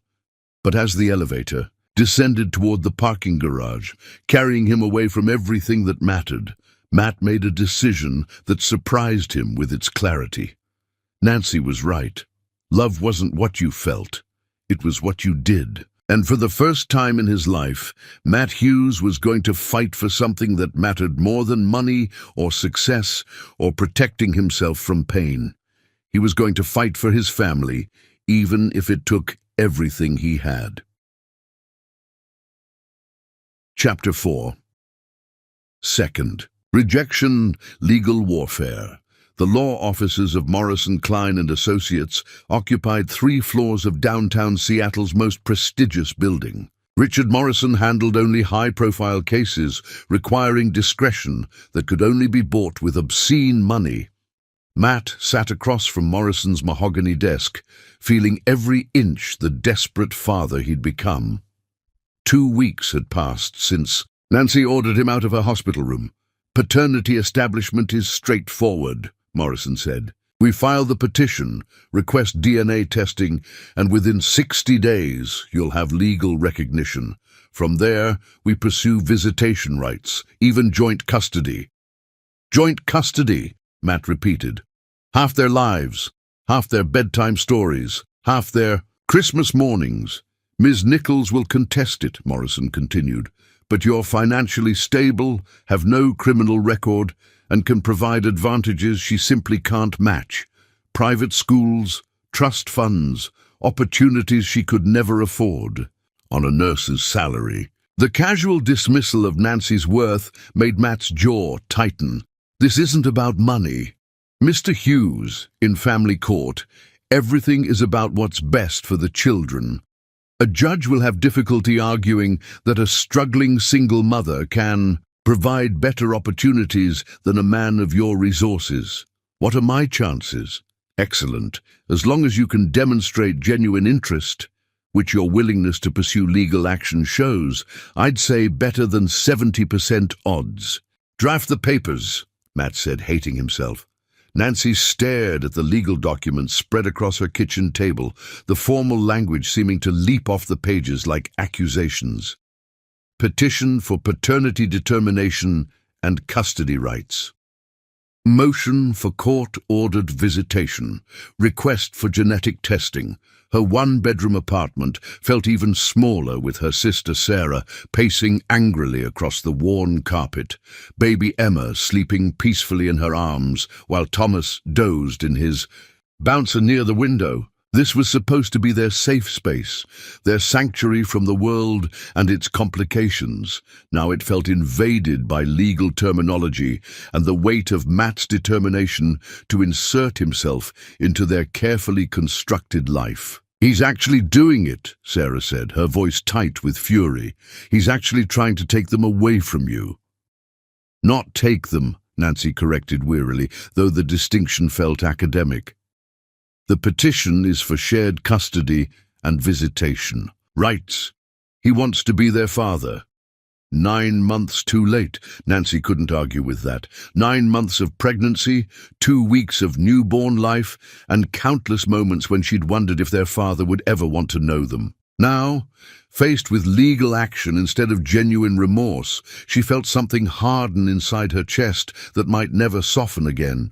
But as the elevator descended toward the parking garage, carrying him away from everything that mattered, Matt made a decision that surprised him with its clarity. Nancy was right. Love wasn't what you felt. It was what you did. And for the first time in his life, Matt Hughes was going to fight for something that mattered more than money or success or protecting himself from pain. He was going to fight for his family, even if it took everything he had. Chapter 4. Second, rejection, legal warfare. The law offices of Morrison, Klein & Associates occupied 3 floors of downtown Seattle's most prestigious building. Richard Morrison handled only high-profile cases requiring discretion that could only be bought with obscene money. Matt sat across from Morrison's mahogany desk, feeling every inch the desperate father he'd become. 2 weeks had passed since Nancy ordered him out of her hospital room. "Paternity establishment is straightforward," Morrison said. "We file the petition, request DNA testing, and within 60 days you'll have legal recognition. From there, we pursue visitation rights, even joint custody." "Joint custody," Matt repeated. "Half their lives, half their bedtime stories, half their Christmas mornings. Ms. Nichols will contest it," Morrison continued, "but you're financially stable, have no criminal record, and can provide advantages she simply can't match. Private schools, trust funds, opportunities she could never afford on a nurse's salary." The casual dismissal of Nancy's worth made Matt's jaw tighten. "This isn't about money. Mr. Hughes, in family court, everything is about what's best for the children. A judge will have difficulty arguing that a struggling single mother can provide better opportunities than a man of your resources. What are my chances? Excellent, as long as you can demonstrate genuine interest, which your willingness to pursue legal action shows. I'd say better than 70% odds." "Draft the papers," Matt said, hating himself. Nancy stared at the legal documents spread across her kitchen table, the formal language seeming to leap off the pages like accusations. Petition for paternity determination and custody rights. Motion for court-ordered visitation. Request for genetic testing. Her one-bedroom apartment felt even smaller with her sister Sarah pacing angrily across the worn carpet, baby Emma sleeping peacefully in her arms while Thomas dozed in his bouncer near the window. This was supposed to be their safe space, their sanctuary from the world and its complications. Now it felt invaded by legal terminology and the weight of Matt's determination to insert himself into their carefully constructed life. "He's actually doing it," Sarah said, her voice tight with fury. "He's actually trying to take them away from you." "Not take them," Nancy corrected wearily, though the distinction felt academic. "The petition is for shared custody and visitation. Rights. He wants to be their father." 9 months too late. Nancy couldn't argue with that. 9 months of pregnancy, 2 weeks of newborn life, and countless moments when she'd wondered if their father would ever want to know them. Now, faced with legal action instead of genuine remorse, she felt something harden inside her chest that might never soften again.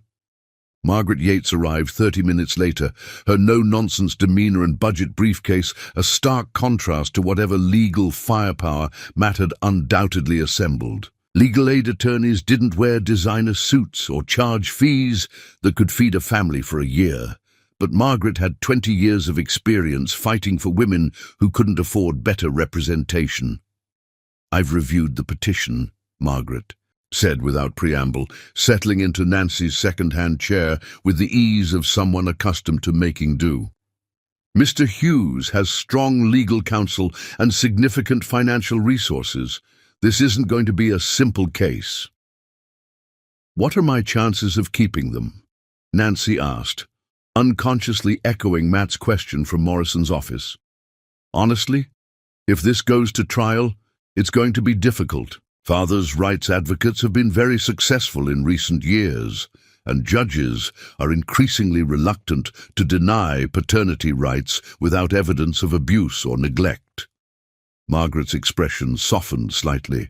Margaret Yates arrived 30 minutes later, her no-nonsense demeanor and budget briefcase a stark contrast to whatever legal firepower Matt had undoubtedly assembled. Legal aid attorneys didn't wear designer suits or charge fees that could feed a family for a year. But Margaret had 20 years of experience fighting for women who couldn't afford better representation. "I've reviewed the petition," Margaret said without preamble, settling into Nancy's second-hand chair with the ease of someone accustomed to making do. "Mr. Hughes has strong legal counsel and significant financial resources. This isn't going to be a simple case." "What are my chances of keeping them?" Nancy asked, unconsciously echoing Matt's question from Morrison's office. "Honestly, if this goes to trial, it's going to be difficult. Fathers' rights advocates have been very successful in recent years, and judges are increasingly reluctant to deny paternity rights without evidence of abuse or neglect." Margaret's expression softened slightly.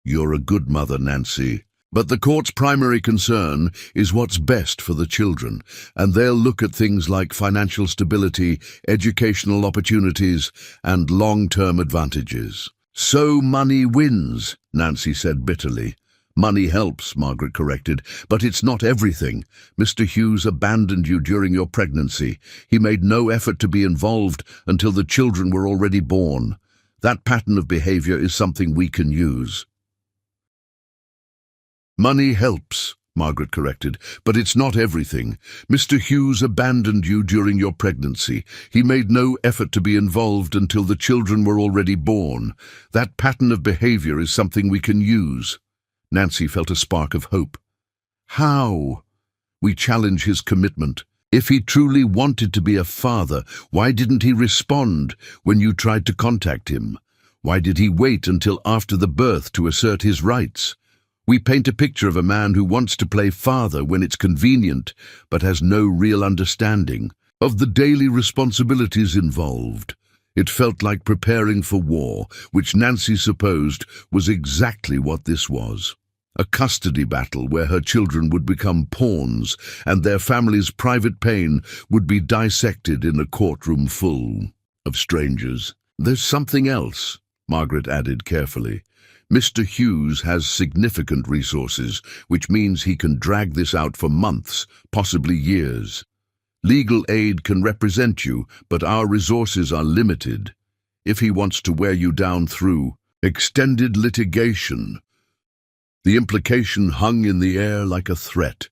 "You're a good mother, Nancy, but the court's primary concern is what's best for the children, and they'll look at things like financial stability, educational opportunities, and long-term advantages." "So money wins," Nancy said bitterly. "Money helps," Margaret corrected, "but it's not everything. Mr. Hughes abandoned you during your pregnancy. He made no effort to be involved until the children were already born. That pattern of behavior is something we can use." "Money helps," Margaret corrected, "but it's not everything. Mr. Hughes abandoned you during your pregnancy. He made no effort to be involved until the children were already born. That pattern of behavior is something we can use." Nancy felt a spark of hope. "How?" "We challenge his commitment. If he truly wanted to be a father, why didn't he respond when you tried to contact him? Why did he wait until after the birth to assert his rights? We paint a picture of a man who wants to play father when it's convenient, but has no real understanding of the daily responsibilities involved." It felt like preparing for war, which Nancy supposed was exactly what this was. A custody battle where her children would become pawns and their family's private pain would be dissected in a courtroom full of strangers. "There's something else," Margaret added carefully. "Mr. Hughes has significant resources, which means he can drag this out for months, possibly years. Legal aid can represent you, but our resources are limited. If he wants to wear you down through extended litigation..." The implication hung in the air like a threat.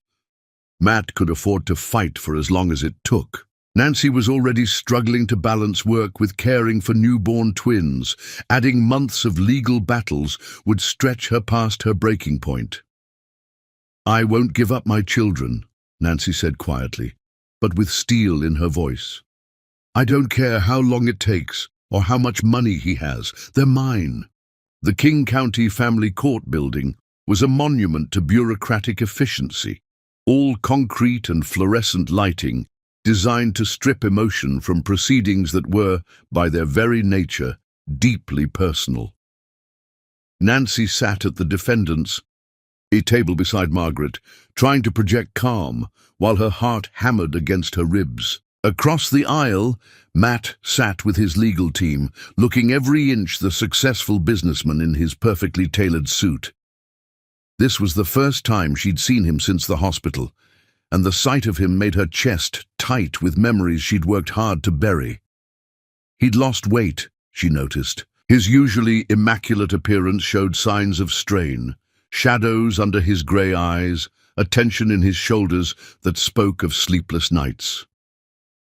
Matt could afford to fight for as long as it took. Nancy was already struggling to balance work with caring for newborn twins. Adding months of legal battles would stretch her past her breaking point. "I won't give up my children," Nancy said quietly, but with steel in her voice. "I don't care how long it takes or how much money he has. They're mine." The King County Family Court building was a monument to bureaucratic efficiency, all concrete and fluorescent lighting, designed to strip emotion from proceedings that were, by their very nature, deeply personal. Nancy sat at the defendant's a table beside Margaret, trying to project calm while her heart hammered against her ribs. Across the aisle, Matt sat with his legal team, looking every inch the successful businessman in his perfectly tailored suit. This was the first time she'd seen him since the hospital, and the sight of him made her chest tight with memories she'd worked hard to bury. He'd lost weight, she noticed. His usually immaculate appearance showed signs of strain, shadows under his grey eyes, a tension in his shoulders that spoke of sleepless nights.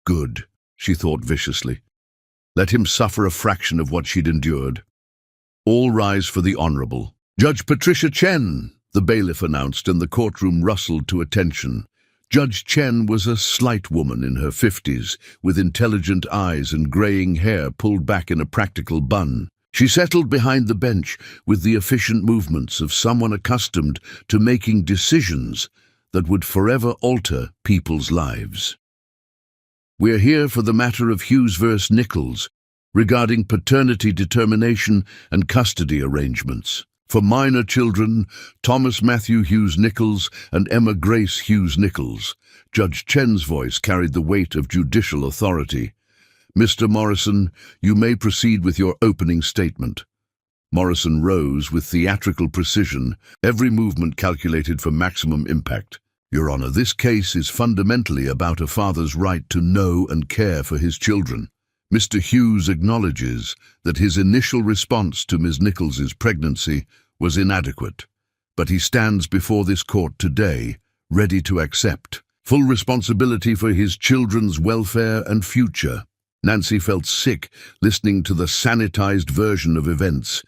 Good, she thought viciously. Let him suffer a fraction of what she'd endured. All rise for the Honourable. Judge Patricia Chen, the bailiff announced, and the courtroom rustled to attention. Judge Chen was a slight woman in her 50s, with intelligent eyes and greying hair pulled back in a practical bun. She settled behind the bench with the efficient movements of someone accustomed to making decisions that would forever alter people's lives. We're here for the matter of Hughes vs. Nichols, regarding paternity determination and custody arrangements. For minor children, Thomas Matthew Hughes Nichols and Emma Grace Hughes Nichols. Judge Chen's voice carried the weight of judicial authority. Mr. Morrison, you may proceed with your opening statement. Morrison rose with theatrical precision, every movement calculated for maximum impact. Your Honor, this case is fundamentally about a father's right to know and care for his children. Mr. Hughes acknowledges that his initial response to Ms. Nichols's pregnancy was inadequate, but he stands before this court today, ready to accept full responsibility for his children's welfare and future. Nancy felt sick listening to the sanitized version of events.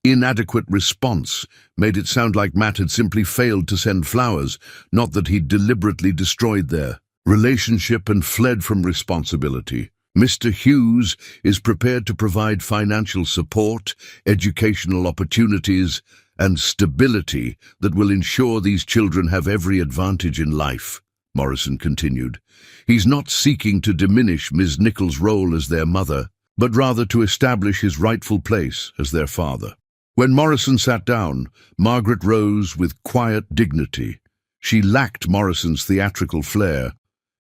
Inadequate response made it sound like Matt had simply failed to send flowers, not that he'd deliberately destroyed their relationship and fled from responsibility. Mr. Hughes is prepared to provide financial support, educational opportunities, and stability that will ensure these children have every advantage in life, Morrison continued. He's not seeking to diminish Ms. Nichols' role as their mother, but rather to establish his rightful place as their father. When Morrison sat down, Margaret rose with quiet dignity. She lacked Morrison's theatrical flair,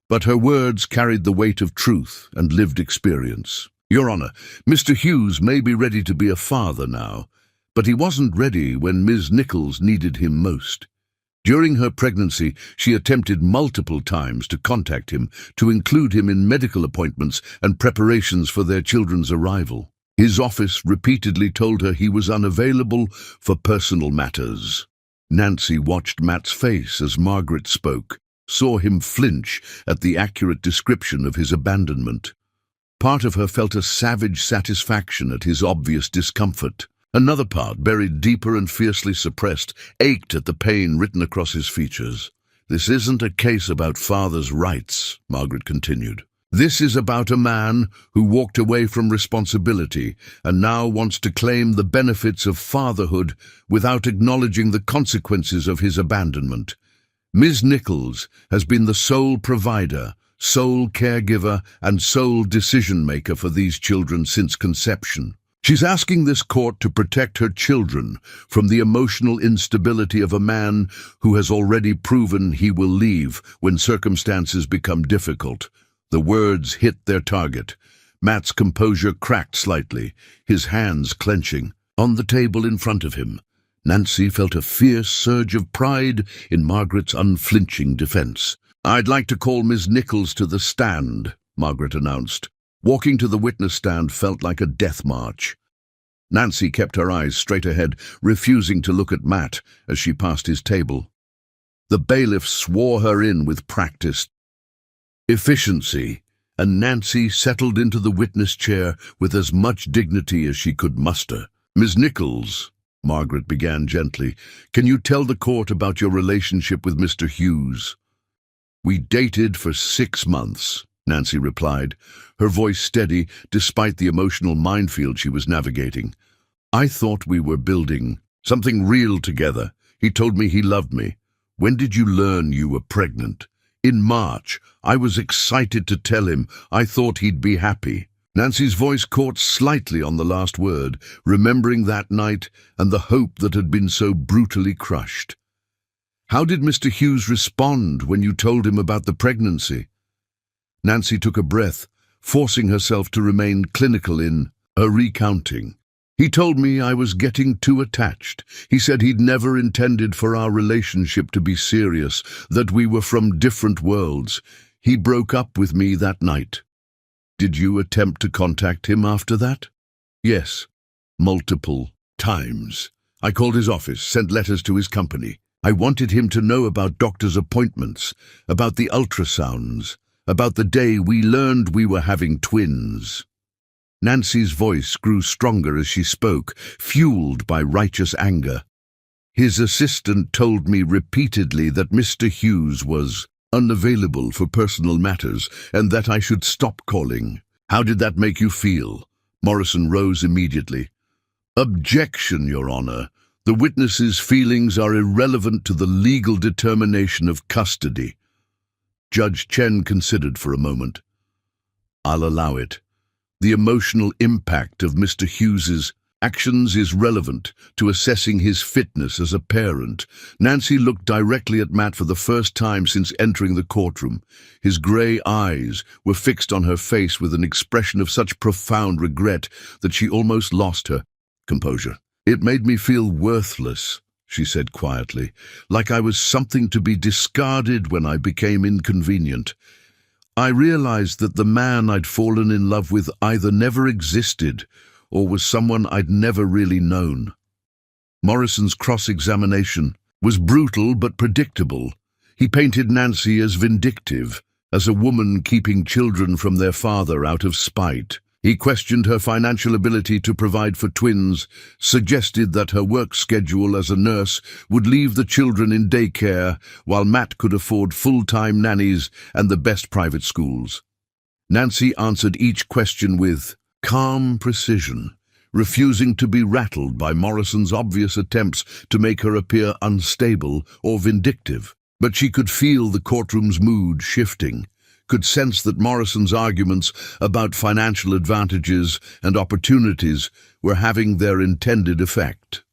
but her words carried the weight of truth and lived experience. Your Honor, Mr. Hughes may be ready to be a father now, but he wasn't ready when Ms. Nichols needed him most. During her pregnancy, she attempted multiple times to contact him, to include him in medical appointments and preparations for their children's arrival. His office repeatedly told her he was unavailable for personal matters. Nancy watched Matt's face as Margaret spoke, saw him flinch at the accurate description of his abandonment. Part of her felt a savage satisfaction at his obvious discomfort. Another part, buried deeper and fiercely suppressed, ached at the pain written across his features. This isn't a case about father's rights, Margaret continued. This is about a man who walked away from responsibility and now wants to claim the benefits of fatherhood without acknowledging the consequences of his abandonment. Ms. Nichols has been the sole provider, sole caregiver, and sole decision-maker for these children since conception. She's asking this court to protect her children from the emotional instability of a man who has already proven he will leave when circumstances become difficult. The words hit their target. Matt's composure cracked slightly, his hands clenching. On the table in front of him, Nancy felt a fierce surge of pride in Margaret's unflinching defense. I'd like to call Ms. Nichols to the stand, Margaret announced. Walking to the witness stand felt like a death march. Nancy kept her eyes straight ahead, refusing to look at Matt as she passed his table. The bailiff swore her in with practiced efficiency, and Nancy settled into the witness chair with as much dignity as she could muster. Ms. Nichols, Margaret began gently, can you tell the court about your relationship with Mr. Hughes? We dated for 6 months, Nancy replied, her voice steady despite the emotional minefield she was navigating. I thought we were building something real together. He told me he loved me. When did you learn you were pregnant? In March. I was excited to tell him. I thought he'd be happy. Nancy's voice caught slightly on the last word, remembering that night and the hope that had been so brutally crushed. How did Mr. Hughes respond when you told him about the pregnancy? Nancy took a breath, forcing herself to remain clinical in her recounting. He told me I was getting too attached. He said he'd never intended for our relationship to be serious, that we were from different worlds. He broke up with me that night. Did you attempt to contact him after that? Yes, multiple times. I called his office, sent letters to his company. I wanted him to know about doctor's appointments, about the ultrasounds, about the day we learned we were having twins. Nancy's voice grew stronger as she spoke, fueled by righteous anger. His assistant told me repeatedly that Mr. Hughes was unavailable for personal matters and that I should stop calling. How did that make you feel? Morrison rose immediately. Objection, Your Honor. The witness's feelings are irrelevant to the legal determination of custody. Judge Chen considered for a moment. I'll allow it. The emotional impact of Mr. Hughes's actions is relevant to assessing his fitness as a parent. Nancy looked directly at Matt for the first time since entering the courtroom. His grey eyes were fixed on her face with an expression of such profound regret that she almost lost her composure. It made me feel worthless, she said quietly, like I was something to be discarded when I became inconvenient. I realized that the man I'd fallen in love with either never existed or was someone I'd never really known. Morrison's cross-examination was brutal but predictable. He painted Nancy as vindictive, as a woman keeping children from their father out of spite. He questioned her financial ability to provide for twins, suggested that her work schedule as a nurse would leave the children in daycare while Matt could afford full-time nannies and the best private schools. Nancy answered each question with calm precision, refusing to be rattled by Morrison's obvious attempts to make her appear unstable or vindictive. But she could feel the courtroom's mood shifting, could sense that Morrison's arguments about financial advantages and opportunities were having their intended effect.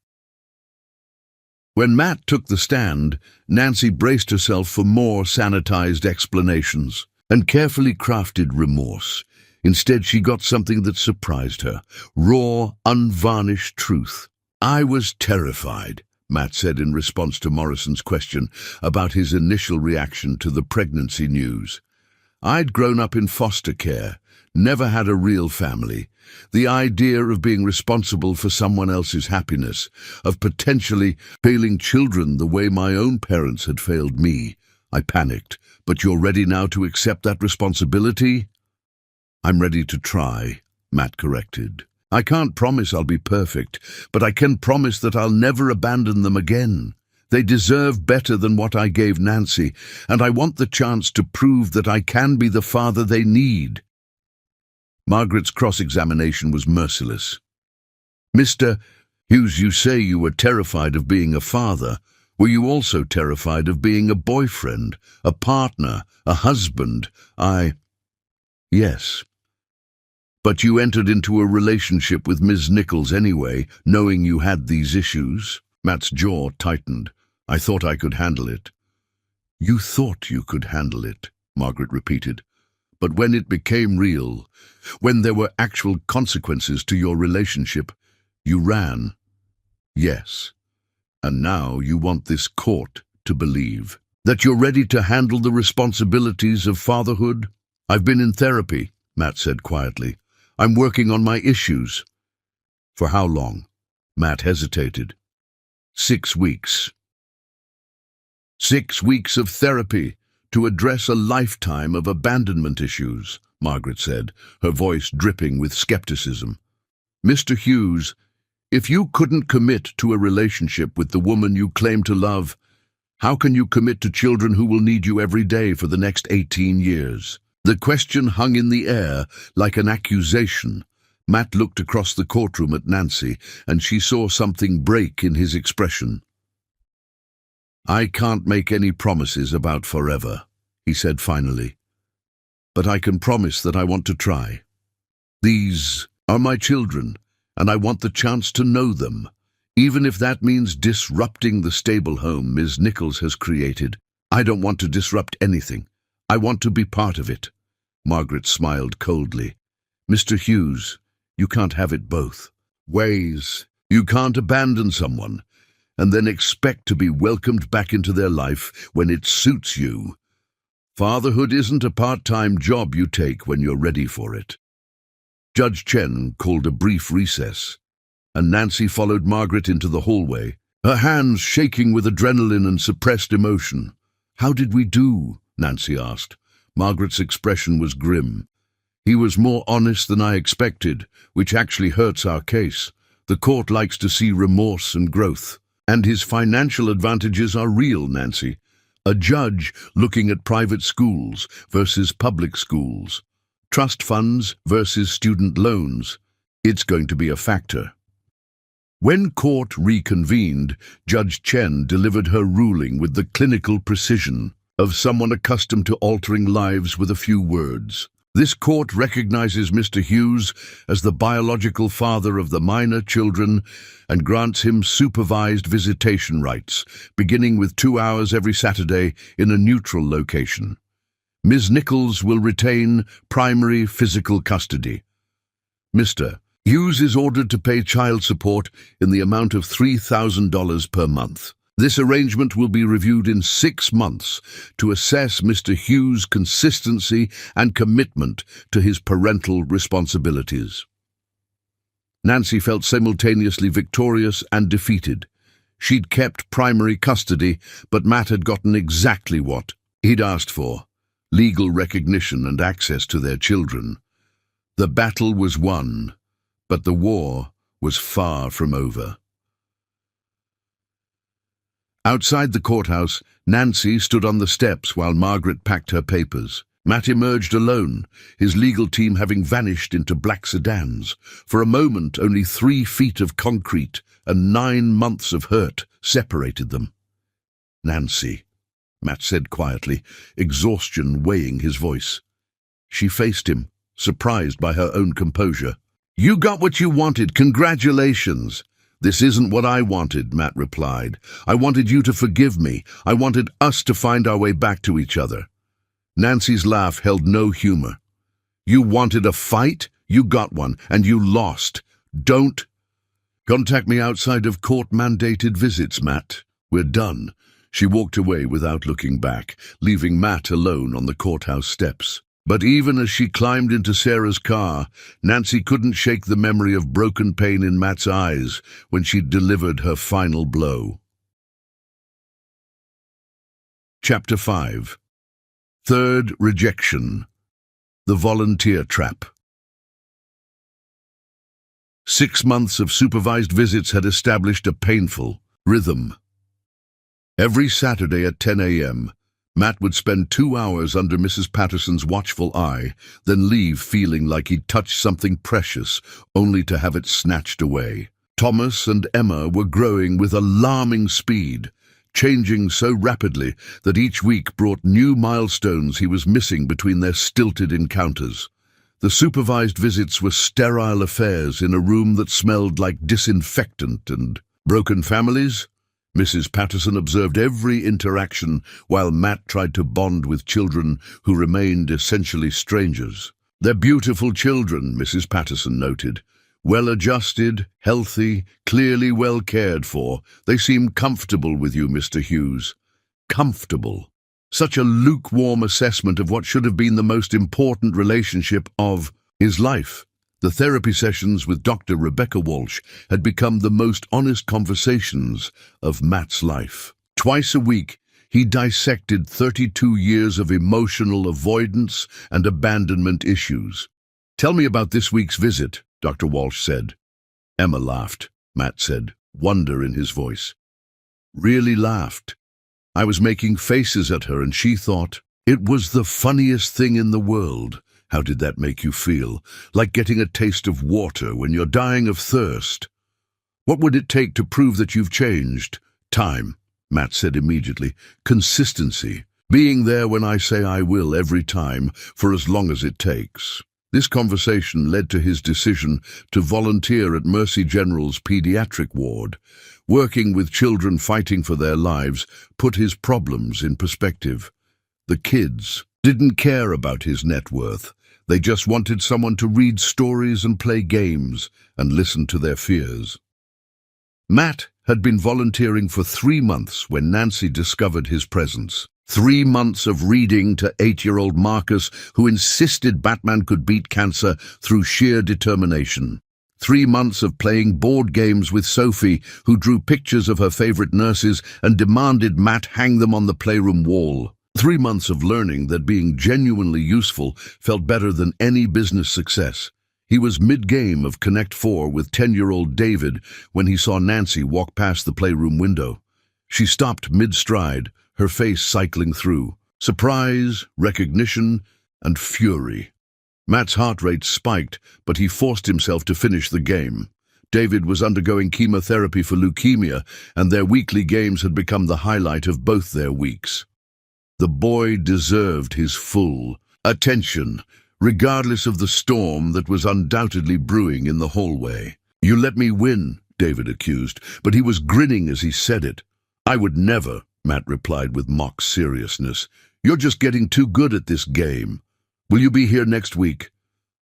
When Matt took the stand, Nancy braced herself for more sanitized explanations and carefully crafted remorse. Instead, she got something that surprised her, raw, unvarnished truth. I was terrified, Matt said in response to Morrison's question about his initial reaction to the pregnancy news. I'd grown up in foster care, never had a real family. The idea of being responsible for someone else's happiness, of potentially failing children the way my own parents had failed me. I panicked. But you're ready now to accept that responsibility? I'm ready to try, Matt corrected. I can't promise I'll be perfect, but I can promise that I'll never abandon them again. They deserve better than what I gave Nancy, and I want the chance to prove that I can be the father they need. Margaret's cross-examination was merciless. Mr. Hughes, you say you were terrified of being a father. Were you also terrified of being a boyfriend, a partner, a husband? Yes. But you entered into a relationship with Ms. Nichols anyway, knowing you had these issues? Matt's jaw tightened. I thought I could handle it. You thought you could handle it, Margaret repeated. But when it became real, when there were actual consequences to your relationship, you ran. Yes. And now you want this court to believe that you're ready to handle the responsibilities of fatherhood? I've been in therapy, Matt said quietly. I'm working on my issues. For how long? Matt hesitated. 6 weeks. 6 weeks of therapy to address a lifetime of abandonment issues, Margaret said, her voice dripping with skepticism. Mr. Hughes, if you couldn't commit to a relationship with the woman you claim to love, how can you commit to children who will need you every day for the next 18 years? The question hung in the air like an accusation. Matt looked across the courtroom at Nancy, and she saw something break in his expression. I can't make any promises about forever, he said finally. But I can promise that I want to try. These are my children, and I want the chance to know them, even if that means disrupting the stable home Ms. Nichols has created. I don't want to disrupt anything. I want to be part of it." Margaret smiled coldly. "Mr. Hughes, you can't have it both ways. You can't abandon someone and then expect to be welcomed back into their life when it suits you. Fatherhood isn't a part-time job you take when you're ready for it." Judge Chen called a brief recess, and Nancy followed Margaret into the hallway, her hands shaking with adrenaline and suppressed emotion. "How did we do?" Nancy asked. Margaret's expression was grim. "He was more honest than I expected, which actually hurts our case. The court likes to see remorse and growth. And his financial advantages are real, Nancy. A judge looking at private schools versus public schools, trust funds versus student loans. It's going to be a factor." When court reconvened, Judge Chen delivered her ruling with the clinical precision of someone accustomed to altering lives with a few words. This court recognizes Mr. Hughes as the biological father of the minor children and grants him supervised visitation rights, beginning with 2 hours every Saturday in a neutral location. Ms. Nichols will retain primary physical custody. Mr. Hughes is ordered to pay child support in the amount of $3,000 per month. This arrangement will be reviewed in 6 months to assess Mr. Hughes' consistency and commitment to his parental responsibilities. Nancy felt simultaneously victorious and defeated. She'd kept primary custody, but Matt had gotten exactly what he'd asked for: legal recognition and access to their children. The battle was won, but the war was far from over. Outside the courthouse, Nancy stood on the steps while Margaret packed her papers. Matt emerged alone, his legal team having vanished into black sedans. For a moment, only 3 feet of concrete and 9 months of hurt separated them. "Nancy," Matt said quietly, exhaustion weighing his voice. She faced him, surprised by her own composure. "You got what you wanted. Congratulations." "This isn't what I wanted," Matt replied. "I wanted you to forgive me. I wanted us to find our way back to each other." Nancy's laugh held no humor. "You wanted a fight? You got one, and you lost. Don't contact me outside of court-mandated visits, Matt. We're done." She walked away without looking back, leaving Matt alone on the courthouse steps. But even as she climbed into Sarah's car, Nancy couldn't shake the memory of broken pain in Matt's eyes when she'd delivered her final blow. Chapter 5. Third Rejection. The Volunteer Trap. 6 months of supervised visits had established a painful rhythm. Every Saturday at 10 a.m., Matt would spend 2 hours under Mrs. Patterson's watchful eye, then leave feeling like he'd touched something precious, only to have it snatched away. Thomas and Emma were growing with alarming speed, changing so rapidly that each week brought new milestones he was missing between their stilted encounters. The supervised visits were sterile affairs in a room that smelled like disinfectant and broken families. Mrs. Patterson observed every interaction while Matt tried to bond with children who remained essentially strangers. "They're beautiful children," Mrs. Patterson noted. "Well-adjusted, healthy, clearly well cared for. They seem comfortable with you, Mr. Hughes." Comfortable. Such a lukewarm assessment of what should have been the most important relationship of his life. The therapy sessions with Dr. Rebecca Walsh had become the most honest conversations of Matt's life. Twice a week, he dissected 32 years of emotional avoidance and abandonment issues. "Tell me about this week's visit," Dr. Walsh said. Emma laughed, Matt said, wonder in his voice. Really laughed. I was making faces at her and she thought it was the funniest thing in the world. How did that make you feel? Like getting a taste of water when you're dying of thirst. What would it take to prove that you've changed? Time, Matt said immediately. Consistency. Being there when I say I will every time, for as long as it takes. This conversation led to his decision to volunteer at Mercy General's pediatric ward. Working with children fighting for their lives put his problems in perspective. The kids didn't care about his net worth. They just wanted someone to read stories and play games and listen to their fears. Matt had been volunteering for 3 months when Nancy discovered his presence. 3 months of reading to 8-year-old Marcus, who insisted Batman could beat cancer through sheer determination. 3 months of playing board games with Sophie, who drew pictures of her favorite nurses and demanded Matt hang them on the playroom wall. 3 months of learning that being genuinely useful felt better than any business success. He was mid-game of Connect 4 with 10-year-old David when he saw Nancy walk past the playroom window. She stopped mid-stride, her face cycling through surprise, recognition, and fury. Matt's heart rate spiked, but he forced himself to finish the game. David was undergoing chemotherapy for leukemia, and their weekly games had become the highlight of both their weeks. The boy deserved his full attention, regardless of the storm that was undoubtedly brewing in the hallway. "You let me win," David accused, but he was grinning as he said it. "I would never," Matt replied with mock seriousness. "You're just getting too good at this game. Will you be here next week?"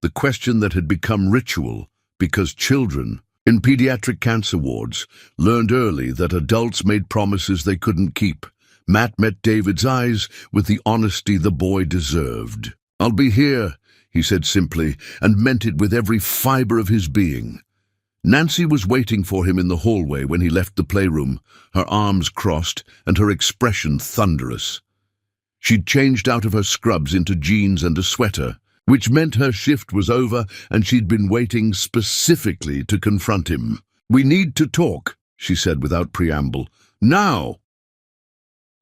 The question that had become ritual, because children in pediatric cancer wards learned early that adults made promises they couldn't keep. Matt met David's eyes with the honesty the boy deserved. "I'll be here," he said simply, and meant it with every fiber of his being. Nancy was waiting for him in the hallway when he left the playroom, her arms crossed and her expression thunderous. She'd changed out of her scrubs into jeans and a sweater, which meant her shift was over and she'd been waiting specifically to confront him. "We need to talk," she said without preamble. "Now!"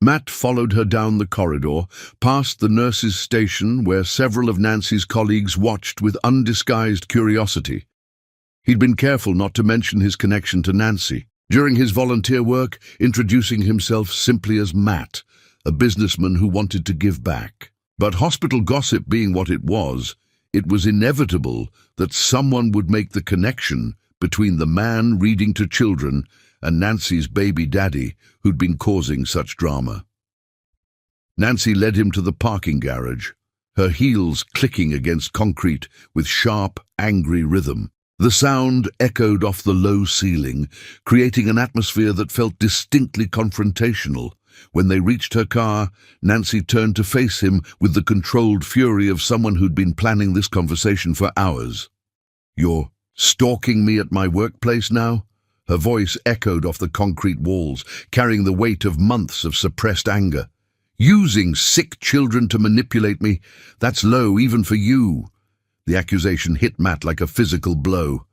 Matt followed her down the corridor, past the nurses' station where several of Nancy's colleagues watched with undisguised curiosity. He'd been careful not to mention his connection to Nancy during his volunteer work, introducing himself simply as Matt, a businessman who wanted to give back. But hospital gossip being what it was inevitable that someone would make the connection between the man reading to children and Nancy's baby daddy who'd been causing such drama. Nancy led him to the parking garage, her heels clicking against concrete with sharp, angry rhythm. The sound echoed off the low ceiling, creating an atmosphere that felt distinctly confrontational. When they reached her car, Nancy turned to face him with the controlled fury of someone who'd been planning this conversation for hours. "You're stalking me at my workplace now?" Her voice echoed off the concrete walls, carrying the weight of months of suppressed anger. "Using sick children to manipulate me? That's low even for you." The accusation hit Matt like a physical blow.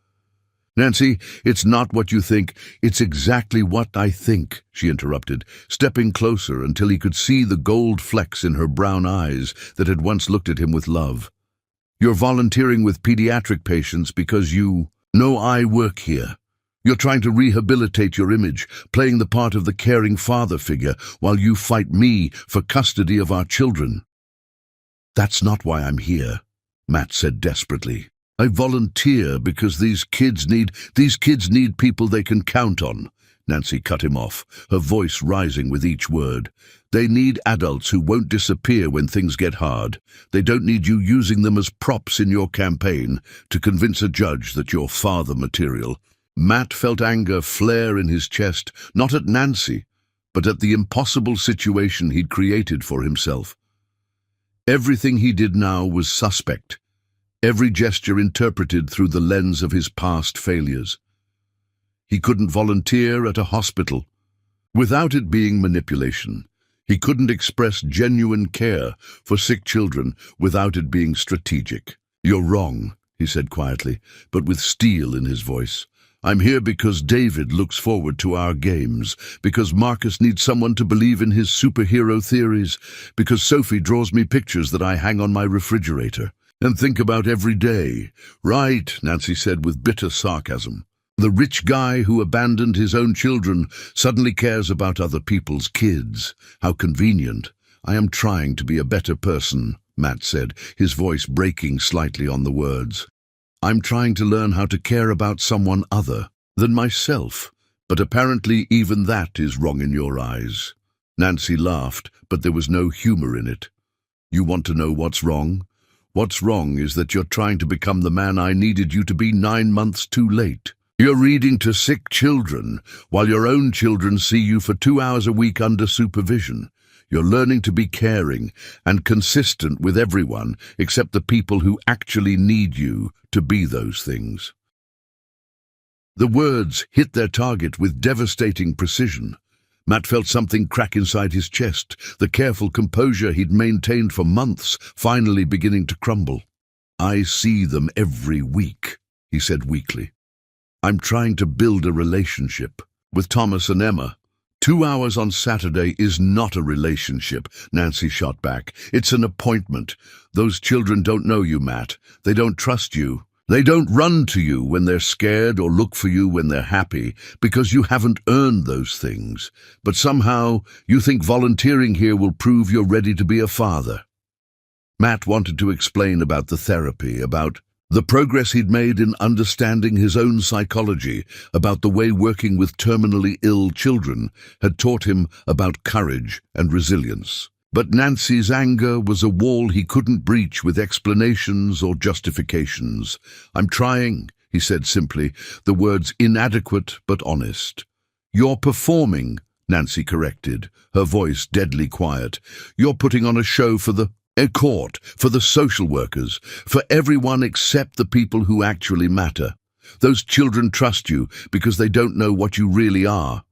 "Nancy, it's not what you think. It's exactly what I think," she interrupted, stepping closer until he could see the gold flecks in her brown eyes that had once looked at him with love. "You're volunteering with pediatric patients because you know I work here. You're trying to rehabilitate your image, playing the part of the caring father figure while you fight me for custody of our children." "That's not why I'm here," Matt said desperately. "I volunteer because these kids need people they can count on." Nancy cut him off, her voice rising with each word. "They need adults who won't disappear when things get hard. They don't need you using them as props in your campaign to convince a judge that you're father material." Matt felt anger flare in his chest, not at Nancy, but at the impossible situation he'd created for himself. Everything he did now was suspect, every gesture interpreted through the lens of his past failures. He couldn't volunteer at a hospital without it being manipulation. He couldn't express genuine care for sick children without it being strategic. "You're wrong," he said quietly, but with steel in his voice. "I'm here because David looks forward to our games, because Marcus needs someone to believe in his superhero theories, because Sophie draws me pictures that I hang on my refrigerator and think about every day." "Right," Nancy said with bitter sarcasm. "The rich guy who abandoned his own children suddenly cares about other people's kids. How convenient. I am trying to be a better person." Matt said, his voice breaking slightly on the words. I'm trying to learn how to care about someone other than myself, but apparently even that is wrong in your eyes. Nancy laughed, but there was no humor in it. You want to know what's wrong? What's wrong is that you're trying to become the man I needed you to be 9 months too late. You're reading to sick children, while your own children see you for 2 hours a week under supervision. You're learning to be caring and consistent with everyone except the people who actually need you to be those things. The words hit their target with devastating precision. Matt felt something crack inside his chest, the careful composure he'd maintained for months finally beginning to crumble. I see them every week, he said weakly. I'm trying to build a relationship with Thomas and Emma. 2 hours on Saturday is not a relationship, Nancy shot back. It's an appointment. Those children don't know you, Matt. They don't trust you. They don't run to you when they're scared or look for you when they're happy, because you haven't earned those things. But somehow you think volunteering here will prove you're ready to be a father. Matt wanted to explain about the therapy, about the progress he'd made in understanding his own psychology, about the way working with terminally ill children had taught him about courage and resilience. But Nancy's anger was a wall he couldn't breach with explanations or justifications. I'm trying, he said simply, the words inadequate but honest. You're performing, Nancy corrected, her voice deadly quiet. You're putting on a show for the court, for the social workers, for everyone except the people who actually matter. Those children trust you because they don't know what you really are.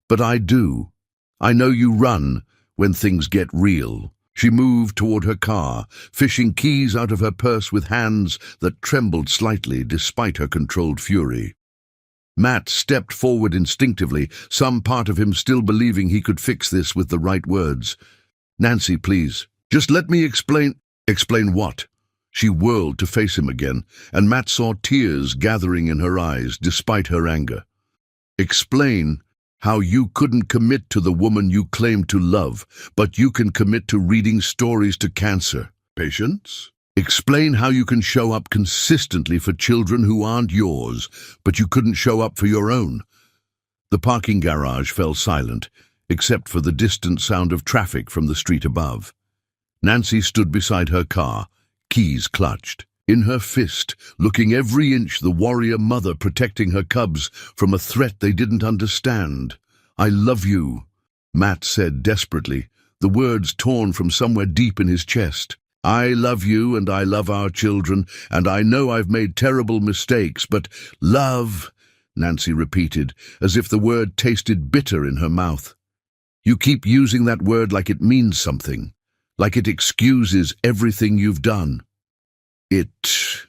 But I do. I know you run when things get real. She moved toward her car, fishing keys out of her purse with hands that trembled slightly despite her controlled fury. Matt stepped forward instinctively, some part of him still believing he could fix this with the right words. Nancy, please, just let me explain. Explain what? She whirled to face him again, and Matt saw tears gathering in her eyes despite her anger. Explain how you couldn't commit to the woman you claimed to love, but you can commit to reading stories to cancer patients? Explain how you can show up consistently for children who aren't yours, but you couldn't show up for your own. The parking garage fell silent, except for the distant sound of traffic from the street above. Nancy stood beside her car, keys clutched. In her fist, looking every inch the warrior mother protecting her cubs from a threat they didn't understand. I love you, Matt said desperately, the words torn from somewhere deep in his chest. I love you and I love our children, and I know I've made terrible mistakes, but love, Nancy repeated, as if the word tasted bitter in her mouth. You keep using that word like it means something, like it excuses everything you've done. It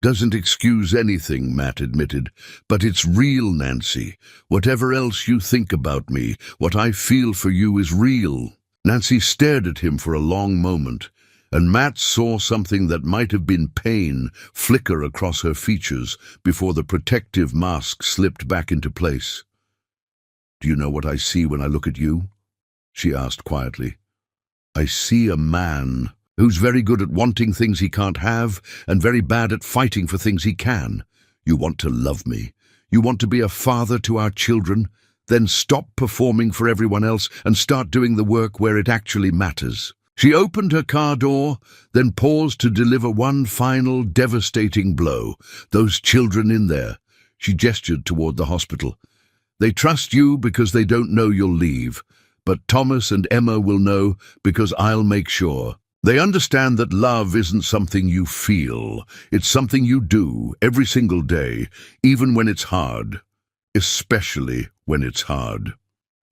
doesn't excuse anything, Matt admitted, but it's real, Nancy. Whatever else you think about me, what I feel for you is real. Nancy stared at him for a long moment, and Matt saw something that might have been pain flicker across her features before the protective mask slipped back into place. Do you know what I see when I look at you? She asked quietly. I see a man who's very good at wanting things he can't have and very bad at fighting for things he can. You want to love me. You want to be a father to our children. Then stop performing for everyone else and start doing the work where it actually matters. She opened her car door, then paused to deliver one final devastating blow. Those children in there. She gestured toward the hospital. They trust you because they don't know you'll leave. But Thomas and Emma will know because I'll make sure. They understand that love isn't something you feel. It's something you do every single day, even when it's hard. Especially when it's hard.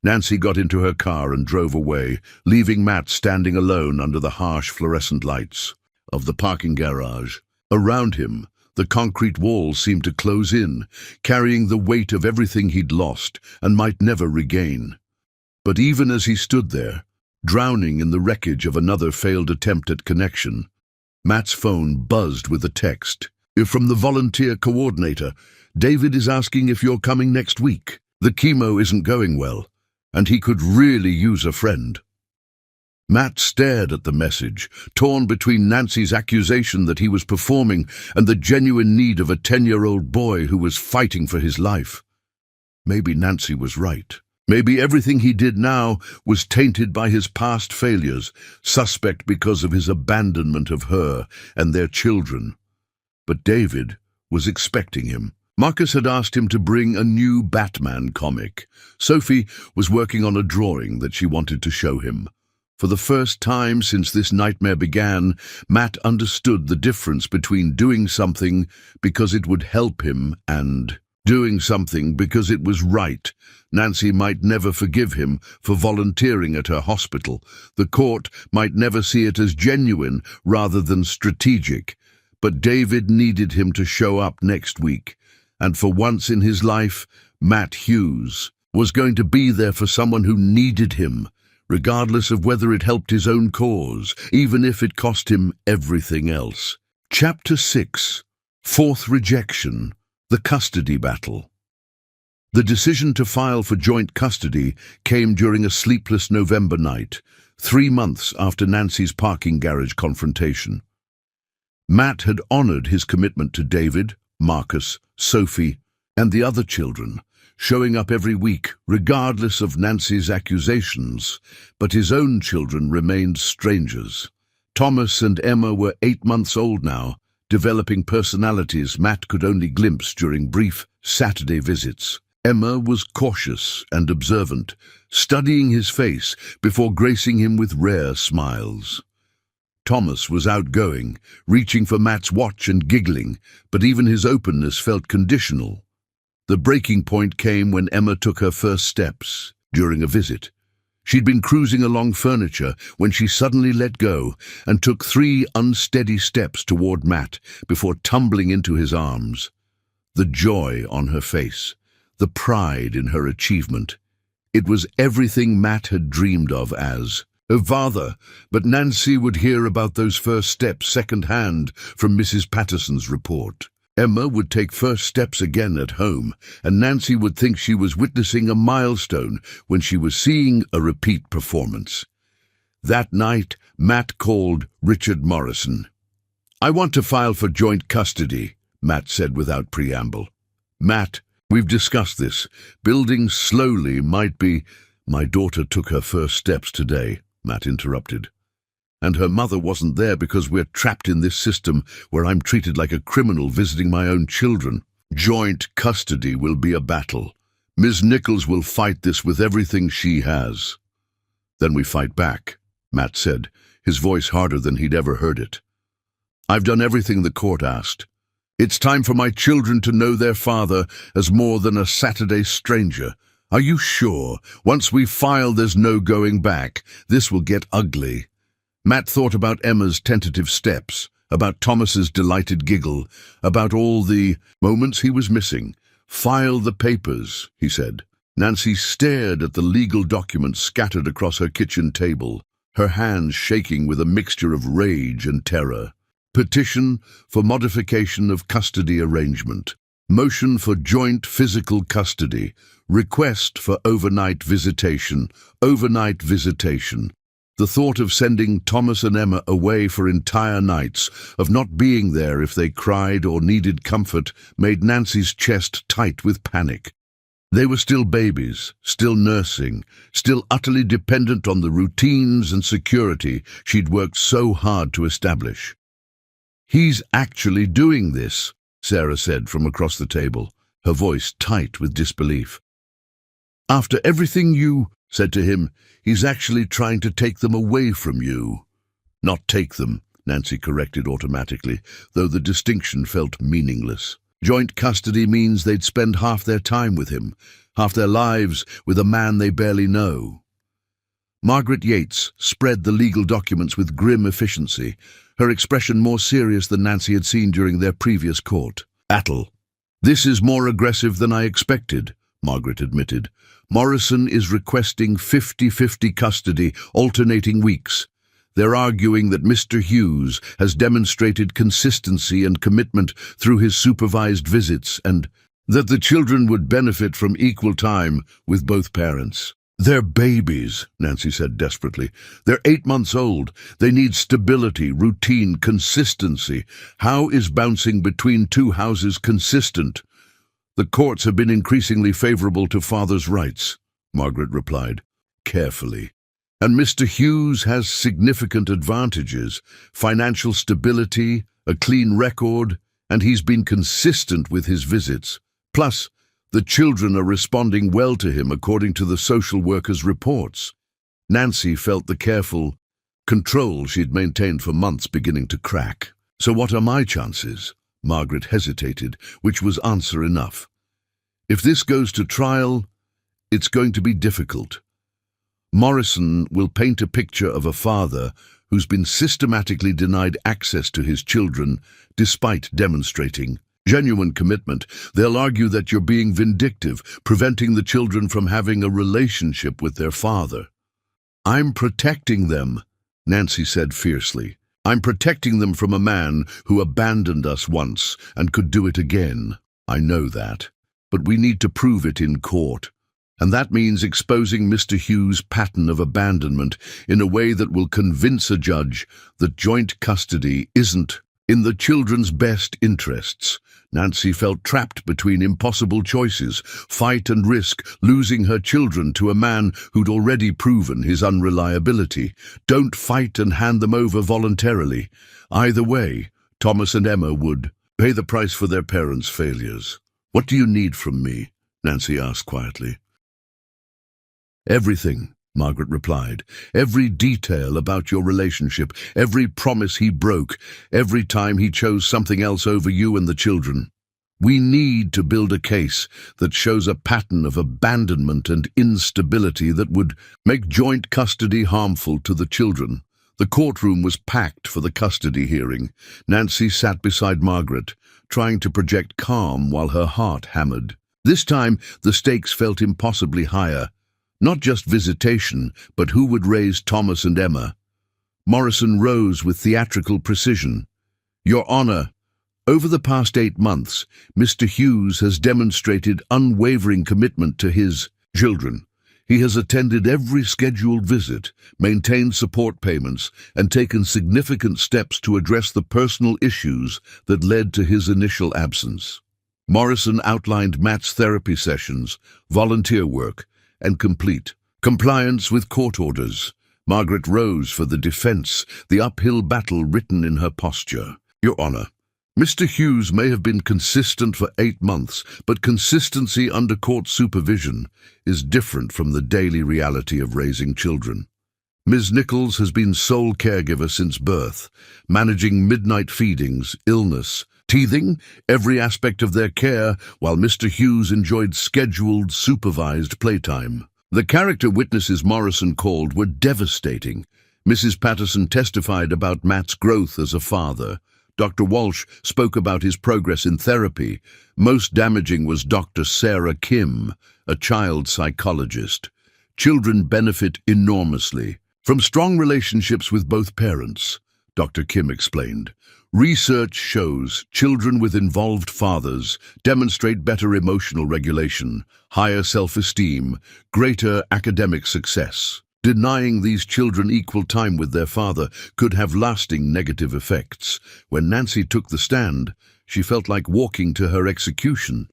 Nancy got into her car and drove away, leaving Matt standing alone under the harsh fluorescent lights of the parking garage. Around him, the concrete walls seemed to close in, carrying the weight of everything he'd lost and might never regain. But even as he stood there, drowning in the wreckage of another failed attempt at connection, Matt's phone buzzed with a text. From the volunteer coordinator, David is asking if you're coming next week. The chemo isn't going well, and he could really use a friend. Matt stared at the message, torn between Nancy's accusation that he was performing and the genuine need of a 10-year-old boy who was fighting for his life. Maybe Nancy was right. Maybe everything he did now was tainted by his past failures, suspect because of his abandonment of her and their children. But David was expecting him. Marcus had asked him to bring a new Batman comic. Sophie was working on a drawing that she wanted to show him. For the first time since this nightmare began, Matt understood the difference between doing something because it would help him and doing something because it was right. Nancy might never forgive him for volunteering at her hospital. The court might never see it as genuine rather than strategic. But David needed him to show up next week. And for once in his life, Matt Hughes was going to be there for someone who needed him, regardless of whether it helped his own cause, even if it cost him everything else. Chapter 6. Fourth Rejection. The Custody Battle. The decision to file for joint custody came during a sleepless November night, 3 months after Nancy's parking garage confrontation. Matt had honored his commitment to David, Marcus, Sophie, and the other children, showing up every week, regardless of Nancy's accusations, but his own children remained strangers. Thomas and Emma were 8 months old now, developing personalities Matt could only glimpse during brief Saturday visits. Emma was cautious and observant, studying his face before gracing him with rare smiles. Thomas was outgoing, reaching for Matt's watch and giggling, but even his openness felt conditional. The breaking point came when Emma took her first steps during a visit. She'd been cruising along furniture when she suddenly let go and took 3 unsteady steps toward Matt before tumbling into his arms. The joy on her face, the pride in her achievement. It was everything Matt had dreamed of as a father, but Nancy would hear about those first steps secondhand from Mrs. Patterson's report. Emma would take first steps again at home, and Nancy would think she was witnessing a milestone when she was seeing a repeat performance. That night, Matt called Richard Morrison. "I want to file for joint custody," Matt said without preamble. "Matt, we've discussed this. Building slowly might be—" "My daughter took her first steps today," Matt interrupted. "And her mother wasn't there because we're trapped in this system where I'm treated like a criminal visiting my own children. Joint custody will be a battle. Ms. Nichols will fight this with everything she has." "Then we fight back," Matt said, his voice harder than he'd ever heard it. "I've done everything the court asked. It's time for my children to know their father as more than a Saturday stranger. Are you sure? Once we file, there's no going back. This will get ugly." Matt thought about Emma's tentative steps, about Thomas's delighted giggle, about all the moments he was missing. "File the papers," he said. Nancy stared at the legal documents scattered across her kitchen table, her hands shaking with a mixture of rage and terror. Petition for modification of custody arrangement. Motion for joint physical custody. Request for overnight visitation. Overnight visitation. The thought of sending Thomas and Emma away for entire nights, of not being there if they cried or needed comfort, made Nancy's chest tight with panic. They were still babies, still nursing, still utterly dependent on the routines and security she'd worked so hard to establish. "He's actually doing this," Sarah said from across the table, her voice tight with disbelief. "After everything you said to him, he's actually trying to take them away from you." "Not take them," Nancy corrected automatically, though the distinction felt meaningless. Joint custody means they'd spend half their time with him, half their lives with a man they barely know. Margaret Yates spread the legal documents with grim efficiency, her expression more serious than Nancy had seen during their previous court battle. "This is more aggressive than I expected," Margaret admitted. "Morrison is requesting 50-50 custody, alternating weeks. They're arguing that Mr. Hughes has demonstrated consistency and commitment through his supervised visits and that the children would benefit from equal time with both parents." They're babies, Nancy said desperately. They're 8 months old. They need stability, routine, consistency. How is bouncing between two houses consistent? The courts have been increasingly favorable to fathers' rights, Margaret replied, carefully. And Mr. Hughes has significant advantages, financial stability, a clean record, and he's been consistent with his visits. Plus, the children are responding well to him according to the social worker's reports. Nancy felt the careful control she'd maintained for months beginning to crack. So what are my chances? Margaret hesitated, which was answer enough. If this goes to trial, it's going to be difficult. Morrison will paint a picture of a father who's been systematically denied access to his children despite demonstrating genuine commitment. They'll argue that you're being vindictive, preventing the children from having a relationship with their father. I'm protecting them, Nancy said fiercely. I'm protecting them from a man who abandoned us once and could do it again. I know that. But we need to prove it in court. And that means exposing Mr. Hughes' pattern of abandonment in a way that will convince a judge that joint custody isn't in the children's best interests. Nancy felt trapped between impossible choices, fight and risk losing her children to a man who'd already proven his unreliability. Don't fight and hand them over voluntarily. Either way, Thomas and Emma would pay the price for their parents' failures. What do you need from me? Nancy asked quietly. Everything, Margaret replied. Every detail about your relationship, every promise he broke, every time he chose something else over you and the children. We need to build a case that shows a pattern of abandonment and instability that would make joint custody harmful to the children. The courtroom was packed for the custody hearing. Nancy sat beside Margaret, trying to project calm while her heart hammered. This time, the stakes felt impossibly higher. Not just visitation, but who would raise Thomas and Emma. Morrison rose with theatrical precision. Your Honor, over the past 8 months, Mr. Hughes has demonstrated unwavering commitment to his children. He has attended every scheduled visit, maintained support payments, and taken significant steps to address the personal issues that led to his initial absence. Morrison outlined Matt's therapy sessions, volunteer work, and complete compliance with court orders. Margaret rose for the defense, the uphill battle written in her posture. Your Honor, Mr. Hughes may have been consistent for 8 months, but consistency under court supervision is different from the daily reality of raising children. Ms. Nichols has been sole caregiver since birth, managing midnight feedings, illness, teething, every aspect of their care, while Mr. Hughes enjoyed scheduled, supervised playtime. The character witnesses Morrison called were devastating. Mrs. Patterson testified about Matt's growth as a father. Dr. Walsh spoke about his progress in therapy. Most damaging was Dr. Sarah Kim, a child psychologist. Children benefit enormously from strong relationships with both parents, Dr. Kim explained. Research shows children with involved fathers demonstrate better emotional regulation, higher self-esteem, greater academic success. Denying these children equal time with their father could have lasting negative effects. When Nancy took the stand, she felt like walking to her execution.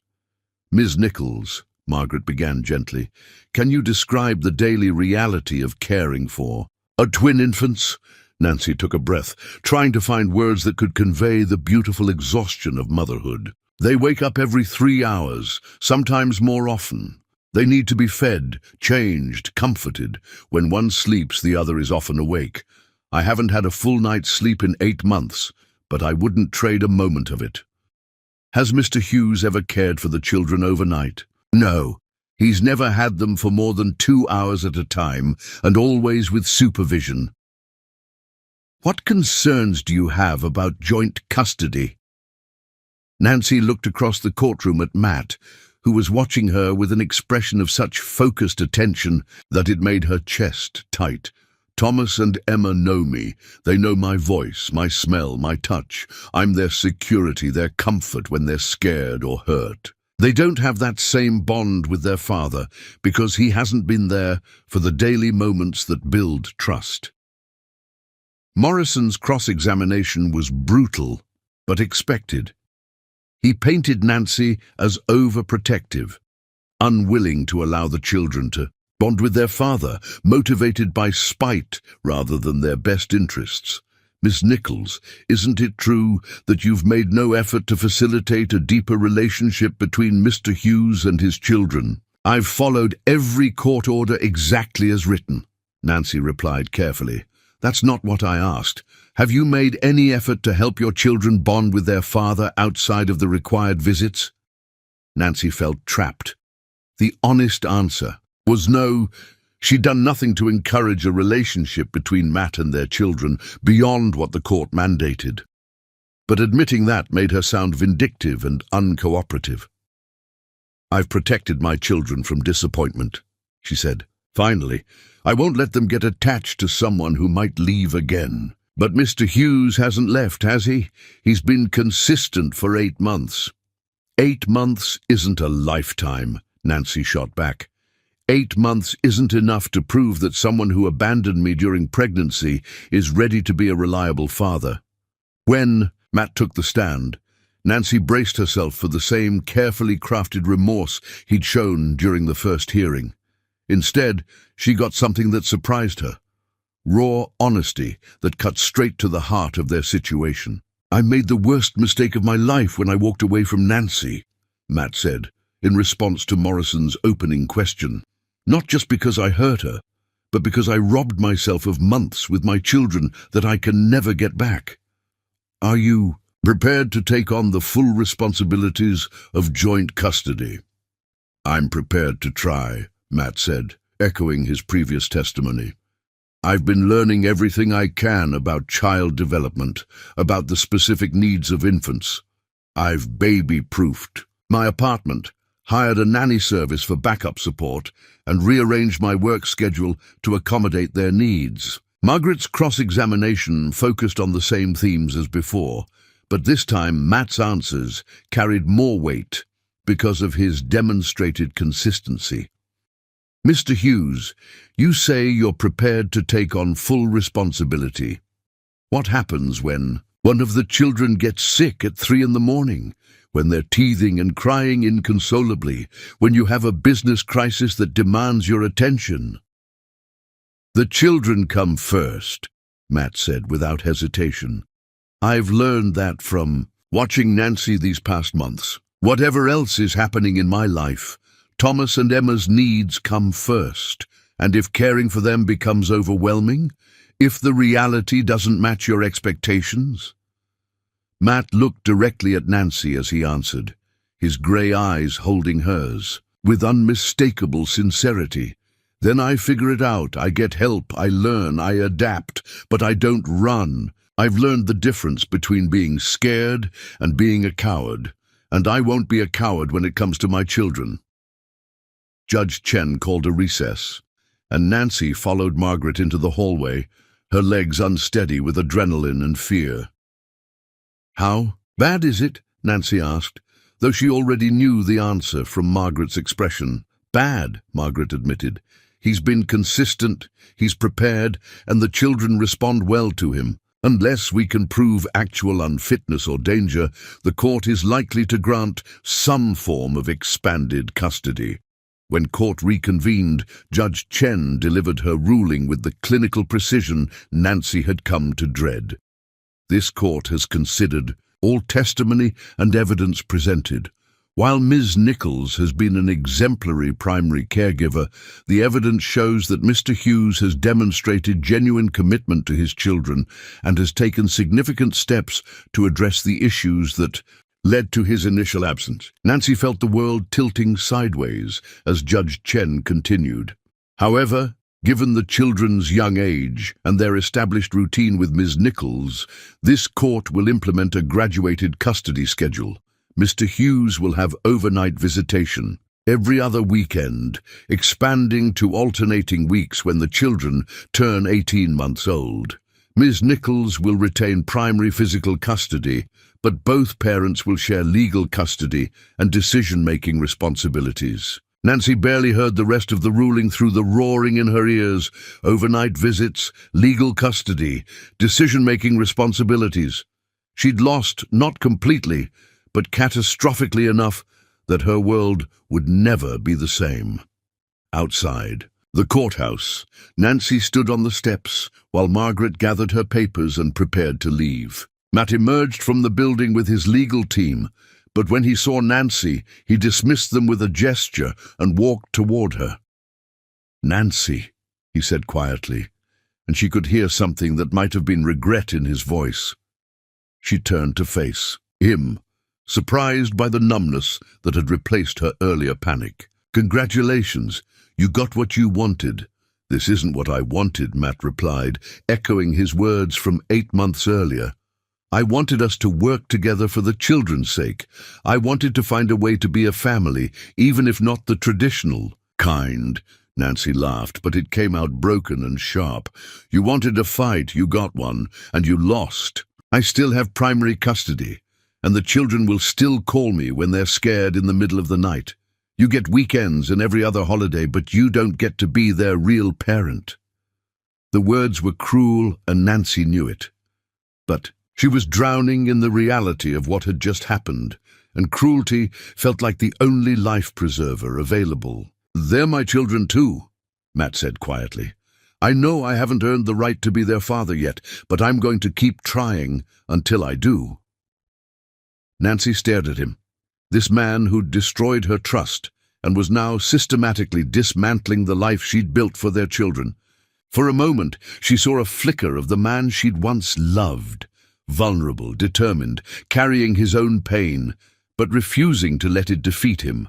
Ms. Nichols, Margaret began gently, can you describe the daily reality of caring for twin infants? Nancy took a breath, trying to find words that could convey the beautiful exhaustion of motherhood. They wake up every 3 hours, sometimes more often. They need to be fed, changed, comforted. When one sleeps, the other is often awake. I haven't had a full night's sleep in 8 months, but I wouldn't trade a moment of it. Has Mr. Hughes ever cared for the children overnight? No. He's never had them for more than 2 hours at a time, and always with supervision. What concerns do you have about joint custody? Nancy looked across the courtroom at Matt, who was watching her with an expression of such focused attention that it made her chest tight. Thomas and Emma know me. They know my voice, my smell, my touch. I'm their security, their comfort when they're scared or hurt. They don't have that same bond with their father because he hasn't been there for the daily moments that build trust. Morrison's cross-examination was brutal, but expected. He painted Nancy as overprotective, unwilling to allow the children to bond with their father, motivated by spite rather than their best interests. Miss Nichols, isn't it true that you've made no effort to facilitate a deeper relationship between Mr. Hughes and his children? I've followed every court order exactly as written, Nancy replied carefully. That's not what I asked. Have you made any effort to help your children bond with their father outside of the required visits? Nancy felt trapped. The honest answer was no. She'd done nothing to encourage a relationship between Matt and their children beyond what the court mandated. But admitting that made her sound vindictive and uncooperative. I've protected my children from disappointment, she said. Finally, I won't let them get attached to someone who might leave again. But Mr. Hughes hasn't left, has he? He's been consistent for 8 months. 8 months isn't a lifetime, Nancy shot back. 8 months isn't enough to prove that someone who abandoned me during pregnancy is ready to be a reliable father. When Matt took the stand, Nancy braced herself for the same carefully crafted remorse he'd shown during the first hearing. Instead, she got something that surprised her. Raw honesty that cut straight to the heart of their situation. I made the worst mistake of my life when I walked away from Nancy, Matt said, in response to Morrison's opening question. Not just because I hurt her, but because I robbed myself of months with my children that I can never get back. Are you prepared to take on the full responsibilities of joint custody? I'm prepared to try, Matt said, echoing his previous testimony. I've been learning everything I can about child development, about the specific needs of infants. I've baby-proofed my apartment, hired a nanny service for backup support, and rearranged my work schedule to accommodate their needs. Margaret's cross-examination focused on the same themes as before, but this time Matt's answers carried more weight because of his demonstrated consistency. Mr. Hughes, you say you're prepared to take on full responsibility. What happens when one of the children gets sick at 3 a.m, when they're teething and crying inconsolably, when you have a business crisis that demands your attention? The children come first, Matt said without hesitation. I've learned that from watching Nancy these past months. Whatever else is happening in my life, Thomas and Emma's needs come first, and if caring for them becomes overwhelming, if the reality doesn't match your expectations? Matt looked directly at Nancy as he answered, his grey eyes holding hers, with unmistakable sincerity. Then I figure it out. I get help, I learn, I adapt, but I don't run. I've learned the difference between being scared and being a coward, and I won't be a coward when it comes to my children. Judge Chen called a recess, and Nancy followed Margaret into the hallway, her legs unsteady with adrenaline and fear. How bad is it? Nancy asked, though she already knew the answer from Margaret's expression. Bad, Margaret admitted. He's been consistent, he's prepared, and the children respond well to him. Unless we can prove actual unfitness or danger, the court is likely to grant some form of expanded custody. When court reconvened, Judge Chen delivered her ruling with the clinical precision Nancy had come to dread. This court has considered all testimony and evidence presented. While Ms. Nichols has been an exemplary primary caregiver, the evidence shows that Mr. Hughes has demonstrated genuine commitment to his children and has taken significant steps to address the issues that led to his initial absence. Nancy felt the world tilting sideways as Judge Chen continued. However, given the children's young age and their established routine with Ms. Nichols, this court will implement a graduated custody schedule. Mr. Hughes will have overnight visitation every other weekend, expanding to alternating weeks when the children turn 18 months old. Ms. Nichols will retain primary physical custody, but both parents will share legal custody and decision-making responsibilities. Nancy barely heard the rest of the ruling through the roaring in her ears. Overnight visits, legal custody, decision-making responsibilities. She'd lost, not completely, but catastrophically enough that her world would never be the same. Outside the courthouse, Nancy stood on the steps while Margaret gathered her papers and prepared to leave. Matt emerged from the building with his legal team, but when he saw Nancy, he dismissed them with a gesture and walked toward her. "Nancy," he said quietly, and she could hear something that might have been regret in his voice. She turned to face him, surprised by the numbness that had replaced her earlier panic. "Congratulations, you got what you wanted." "This isn't what I wanted," Matt replied, echoing his words from 8 months earlier. "I wanted us to work together for the children's sake. I wanted to find a way to be a family, even if not the traditional kind." Nancy laughed, but it came out broken and sharp. "You wanted a fight, you got one, and you lost. I still have primary custody, and the children will still call me when they're scared in the middle of the night. You get weekends and every other holiday, but you don't get to be their real parent." The words were cruel, and Nancy knew it. But she was drowning in the reality of what had just happened, and cruelty felt like the only life preserver available. "They're my children too," Matt said quietly. "I know I haven't earned the right to be their father yet, but I'm going to keep trying until I do." Nancy stared at him, this man who'd destroyed her trust and was now systematically dismantling the life she'd built for their children. For a moment, she saw a flicker of the man she'd once loved. Vulnerable, determined, carrying his own pain, but refusing to let it defeat him.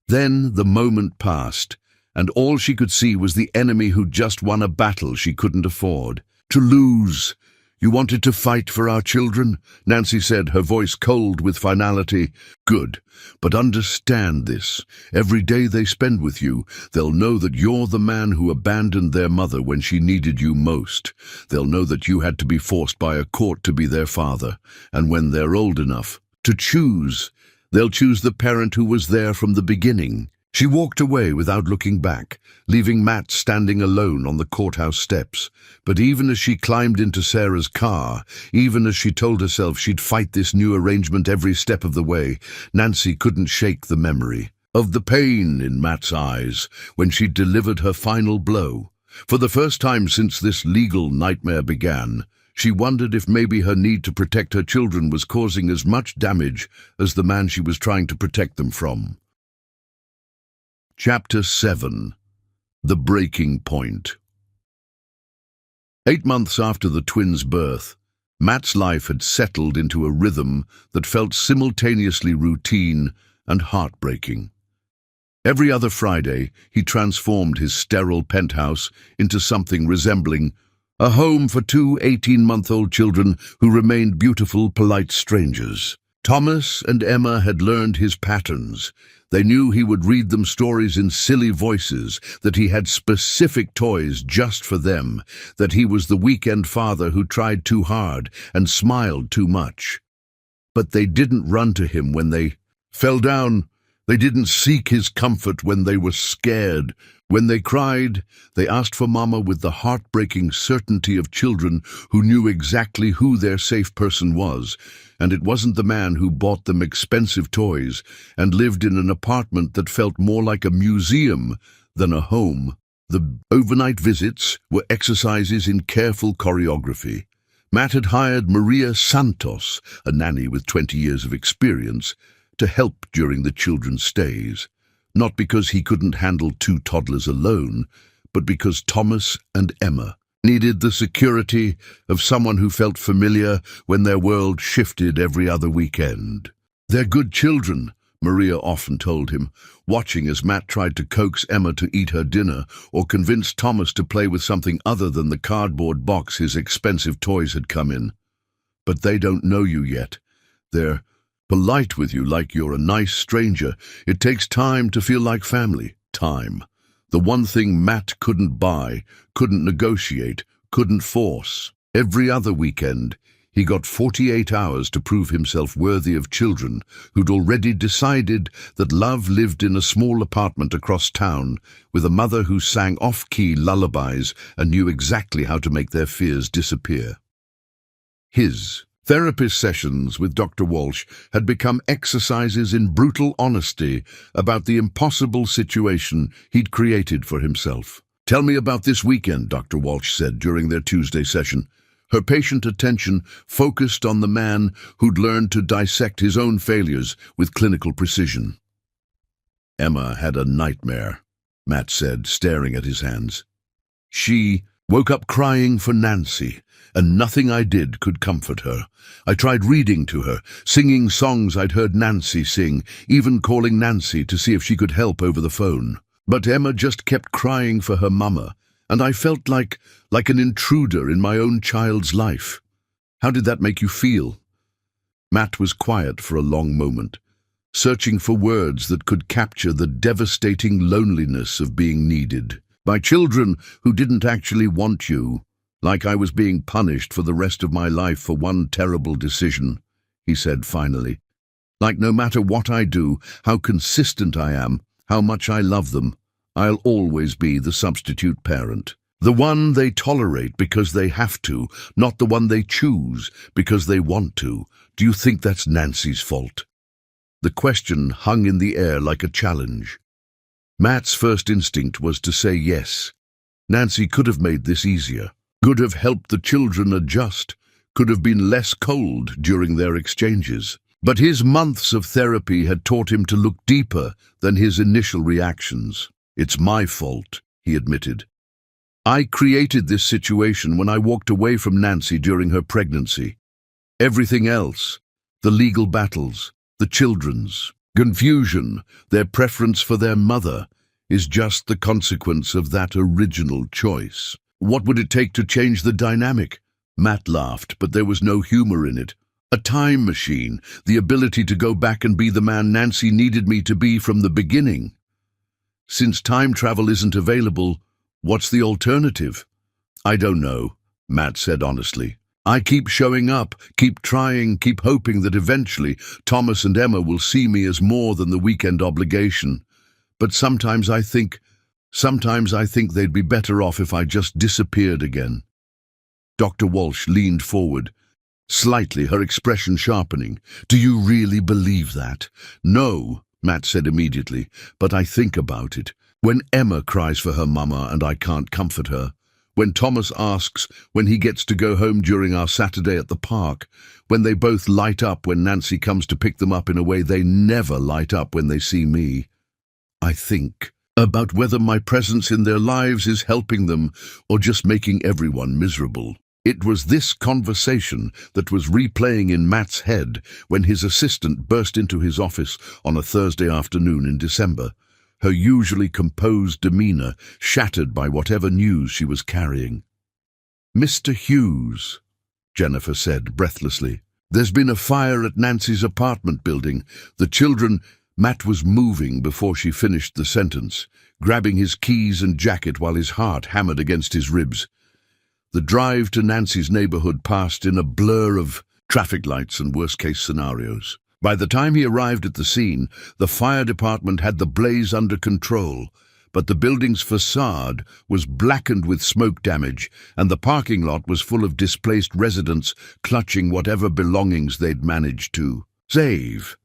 Then the moment passed, and all she could see was the enemy who'd just won a battle she couldn't afford to lose. "You wanted to fight for our children?" Nancy said, her voice cold with finality. "Good, but understand this. Every day they spend with you, they'll know that you're the man who abandoned their mother when she needed you most. They'll know that you had to be forced by a court to be their father, and when they're old enough to choose, they'll choose the parent who was there from the beginning." She walked away without looking back, leaving Matt standing alone on the courthouse steps. But even as she climbed into Sarah's car, even as she told herself she'd fight this new arrangement every step of the way, Nancy couldn't shake the memory of the pain in Matt's eyes when she delivered her final blow. For the first time since this legal nightmare began, she wondered if maybe her need to protect her children was causing as much damage as the man she was trying to protect them from. Chapter 7. The Breaking Point. 8 months after the twins' birth, Matt's life had settled into a rhythm that felt simultaneously routine and heartbreaking. Every other Friday, he transformed his sterile penthouse into something resembling a home for 2 18-month-old children who remained beautiful, polite strangers. Thomas and Emma had learned his patterns. They knew he would read them stories in silly voices, that he had specific toys just for them, that he was the weekend father who tried too hard and smiled too much. But they didn't run to him when they fell down. They didn't seek his comfort when they were scared. When they cried, they asked for Mama with the heartbreaking certainty of children who knew exactly who their safe person was. And it wasn't the man who bought them expensive toys and lived in an apartment that felt more like a museum than a home. The overnight visits were exercises in careful choreography. Matt had hired Maria Santos, a nanny with 20 years of experience, to help during the children's stays. Not because he couldn't handle 2 toddlers alone, but because Thomas and Emma needed the security of someone who felt familiar when their world shifted every other weekend. "They're good children," Maria often told him, watching as Matt tried to coax Emma to eat her dinner or convince Thomas to play with something other than the cardboard box his expensive toys had come in. "But they don't know you yet. They're polite with you like you're a nice stranger. It takes time to feel like family." Time. The one thing Matt couldn't buy, couldn't negotiate, couldn't force. Every other weekend, he got 48 hours to prove himself worthy of children who'd already decided that love lived in a small apartment across town with a mother who sang off-key lullabies and knew exactly how to make their fears disappear. His therapist sessions with Dr. Walsh had become exercises in brutal honesty about the impossible situation he'd created for himself. "Tell me about this weekend," Dr. Walsh said during their Tuesday session. Her patient attention focused on the man who'd learned to dissect his own failures with clinical precision. "Emma had a nightmare," Matt said, staring at his hands. "She woke up crying for Nancy, and nothing I did could comfort her. I tried reading to her, singing songs I'd heard Nancy sing, even calling Nancy to see if she could help over the phone. But Emma just kept crying for her mama, and I felt like an intruder in my own child's life. How did that make you feel?" Matt was quiet for a long moment, searching for words that could capture the devastating loneliness of being needed by children who didn't actually want you, like I was being punished for the rest of my life for one terrible decision, he said finally. "Like no matter what I do, how consistent I am, how much I love them, I'll always be the substitute parent. The one they tolerate because they have to, not the one they choose because they want to. Do you think that's Nancy's fault?" The question hung in the air like a challenge. Matt's first instinct was to say yes. Nancy could have made this easier, could have helped the children adjust, could have been less cold during their exchanges. But his months of therapy had taught him to look deeper than his initial reactions. "It's my fault," he admitted. "I created this situation when I walked away from Nancy during her pregnancy. Everything else, the legal battles, the children's confusion, their preference for their mother, is just the consequence of that original choice. What would it take to change the dynamic?" Matt laughed, but there was no humor in it. "A time machine, the ability to go back and be the man Nancy needed me to be from the beginning. Since time travel isn't available, what's the alternative?" "I don't know," Matt said honestly. "I keep showing up, keep trying, keep hoping that eventually Thomas and Emma will see me as more than the weekend obligation. But sometimes I think they'd be better off if I just disappeared again." Dr. Walsh leaned forward, slightly, her expression sharpening. "Do you really believe that?" "No," Matt said immediately, "but I think about it. When Emma cries for her mama and I can't comfort her. When Thomas asks when he gets to go home during our Saturday at the park. When they both light up when Nancy comes to pick them up in a way they never light up when they see me. I think about whether my presence in their lives is helping them or just making everyone miserable." It was this conversation that was replaying in Matt's head when his assistant burst into his office on a Thursday afternoon in December, her usually composed demeanor shattered by whatever news she was carrying. "Mr. Hughes," Jennifer said breathlessly, "there's been a fire at Nancy's apartment building. The children—" Matt was moving before she finished the sentence, grabbing his keys and jacket while his heart hammered against his ribs. The drive to Nancy's neighborhood passed in a blur of traffic lights and worst-case scenarios. By the time he arrived at the scene, the fire department had the blaze under control, but the building's facade was blackened with smoke damage, and the parking lot was full of displaced residents clutching whatever belongings they'd managed to save.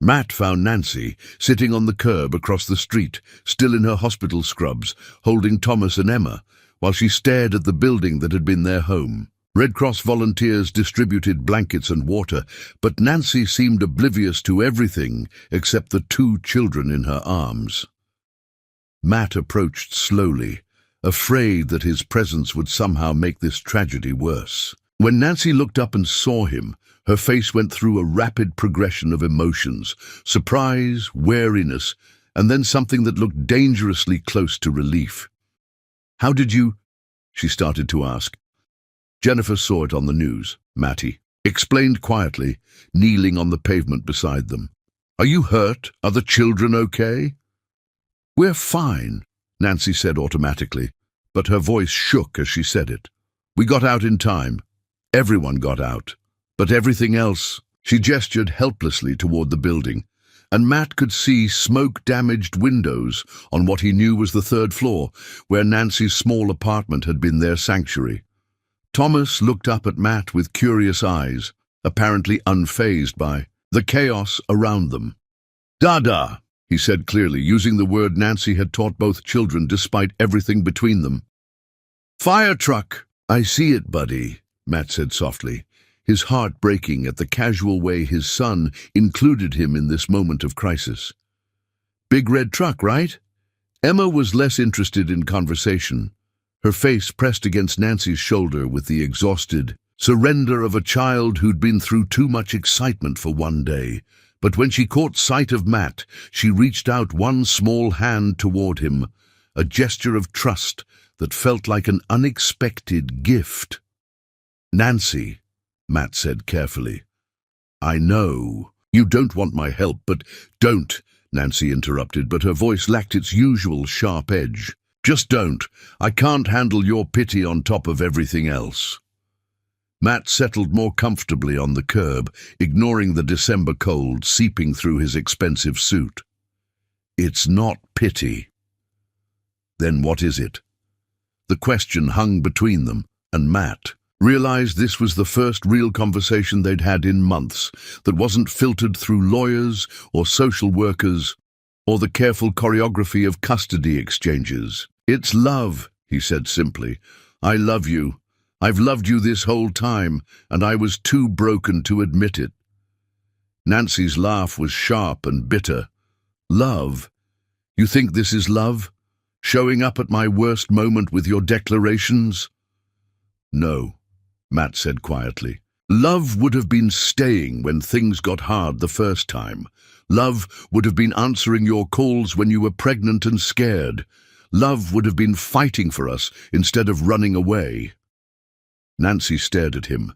Matt found Nancy sitting on the curb across the street, still in her hospital scrubs, holding Thomas and Emma, while she stared at the building that had been their home. Red Cross volunteers distributed blankets and water, but Nancy seemed oblivious to everything except the two children in her arms. Matt approached slowly, afraid that his presence would somehow make this tragedy worse. When Nancy looked up and saw him, her face went through a rapid progression of emotions: surprise, wariness, and then something that looked dangerously close to relief. "How did you—" she started to ask. Jennifer saw it on the news, Matty explained quietly, kneeling on the pavement beside them. "Are you hurt? Are the children okay?" "We're fine," Nancy said automatically, but her voice shook as she said it. We got out in time. Everyone got out. But everything else, she gestured helplessly toward the building, and Matt could see smoke-damaged windows on what he knew was the third floor, where Nancy's small apartment had been their sanctuary. Thomas looked up at Matt with curious eyes, apparently unfazed by the chaos around them. "Dada," he said clearly, using the word Nancy had taught both children despite everything between them. "Fire truck." "I see it, buddy," Matt said softly, his heart breaking at the casual way his son included him in this moment of crisis. "Big red truck, right?" Emma was less interested in conversation, her face pressed against Nancy's shoulder with the exhausted surrender of a child who'd been through too much excitement for one day. But when she caught sight of Matt, she reached out one small hand toward him, a gesture of trust that felt like an unexpected gift. "Nancy," Matt said carefully. "I know you don't want my help, but don't," Nancy interrupted, but her voice lacked its usual sharp edge. "Just don't. I can't handle your pity on top of everything else." Matt settled more comfortably on the curb, ignoring the December cold seeping through his expensive suit. "It's not pity." "Then what is it?" The question hung between them, and Matt realized this was the first real conversation they'd had in months that wasn't filtered through lawyers or social workers or the careful choreography of custody exchanges. "It's love," he said simply. "I love you. I've loved you this whole time, and I was too broken to admit it." Nancy's laugh was sharp and bitter. "Love? You think this is love? Showing up at my worst moment with your declarations?" "No," Matt said quietly. "Love would have been staying when things got hard the first time. Love would have been answering your calls when you were pregnant and scared. Love would have been fighting for us instead of running away." Nancy stared at him,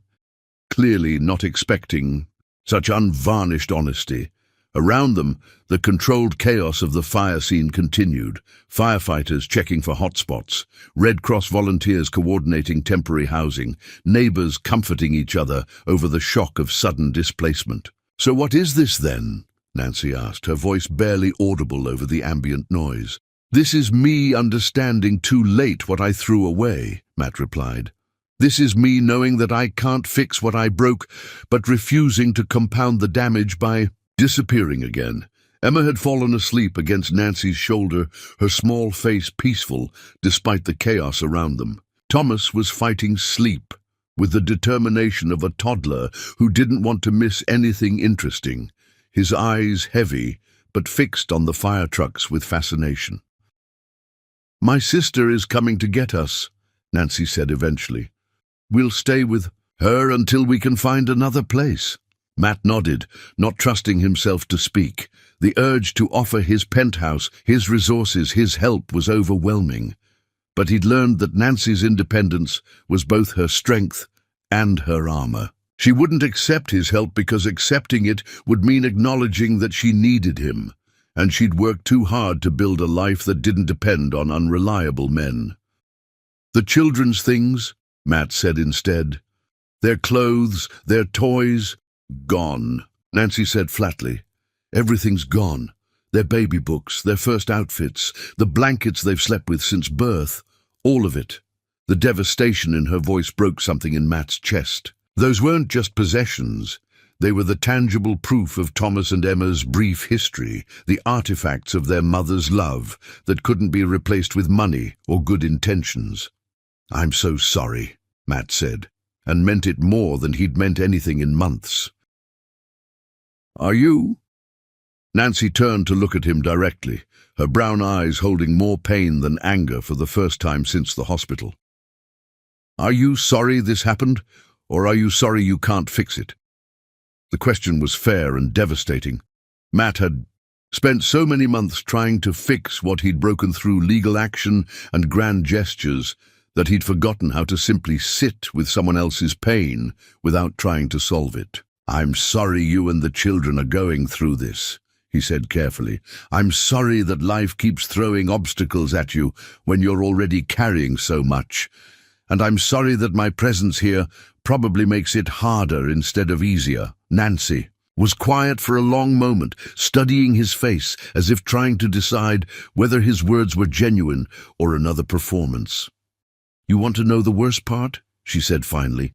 clearly not expecting such unvarnished honesty. Around them, the controlled chaos of the fire scene continued, firefighters checking for hotspots, Red Cross volunteers coordinating temporary housing, neighbors comforting each other over the shock of sudden displacement. "So what is this then?" Nancy asked, her voice barely audible over the ambient noise. "This is me understanding too late what I threw away," Matt replied. "This is me knowing that I can't fix what I broke, but refusing to compound the damage by disappearing again." Emma had fallen asleep against Nancy's shoulder, her small face peaceful despite the chaos around them. Thomas was fighting sleep with the determination of a toddler who didn't want to miss anything interesting, his eyes heavy but fixed on the fire trucks with fascination. "My sister is coming to get us," Nancy said eventually. "We'll stay with her until we can find another place." Matt nodded, not trusting himself to speak. The urge to offer his penthouse, his resources, his help was overwhelming. But he'd learned that Nancy's independence was both her strength and her armor. She wouldn't accept his help because accepting it would mean acknowledging that she needed him, and she'd worked too hard to build a life that didn't depend on unreliable men. "The children's things," Matt said instead. "Their clothes, their toys, gone," Nancy said flatly. "Everything's gone. Their baby books, their first outfits, the blankets they've slept with since birth, all of it." The devastation in her voice broke something in Matt's chest. Those weren't just possessions. They were the tangible proof of Thomas and Emma's brief history, the artifacts of their mother's love that couldn't be replaced with money or good intentions. "I'm so sorry," Matt said, and meant it more than he'd meant anything in months. "Are you?" Nancy turned to look at him directly, her brown eyes holding more pain than anger for the first time since the hospital. "Are you sorry this happened, or are you sorry you can't fix it?" The question was fair and devastating. Matt had spent so many months trying to fix what he'd broken through legal action and grand gestures that he'd forgotten how to simply sit with someone else's pain without trying to solve it. "I'm sorry you and the children are going through this," he said carefully. "I'm sorry that life keeps throwing obstacles at you when you're already carrying so much. And I'm sorry that my presence here probably makes it harder instead of easier. Nancy was quiet for a long moment, studying his face as if trying to decide whether his words were genuine or another performance. "You want to know the worst part?" she said finally.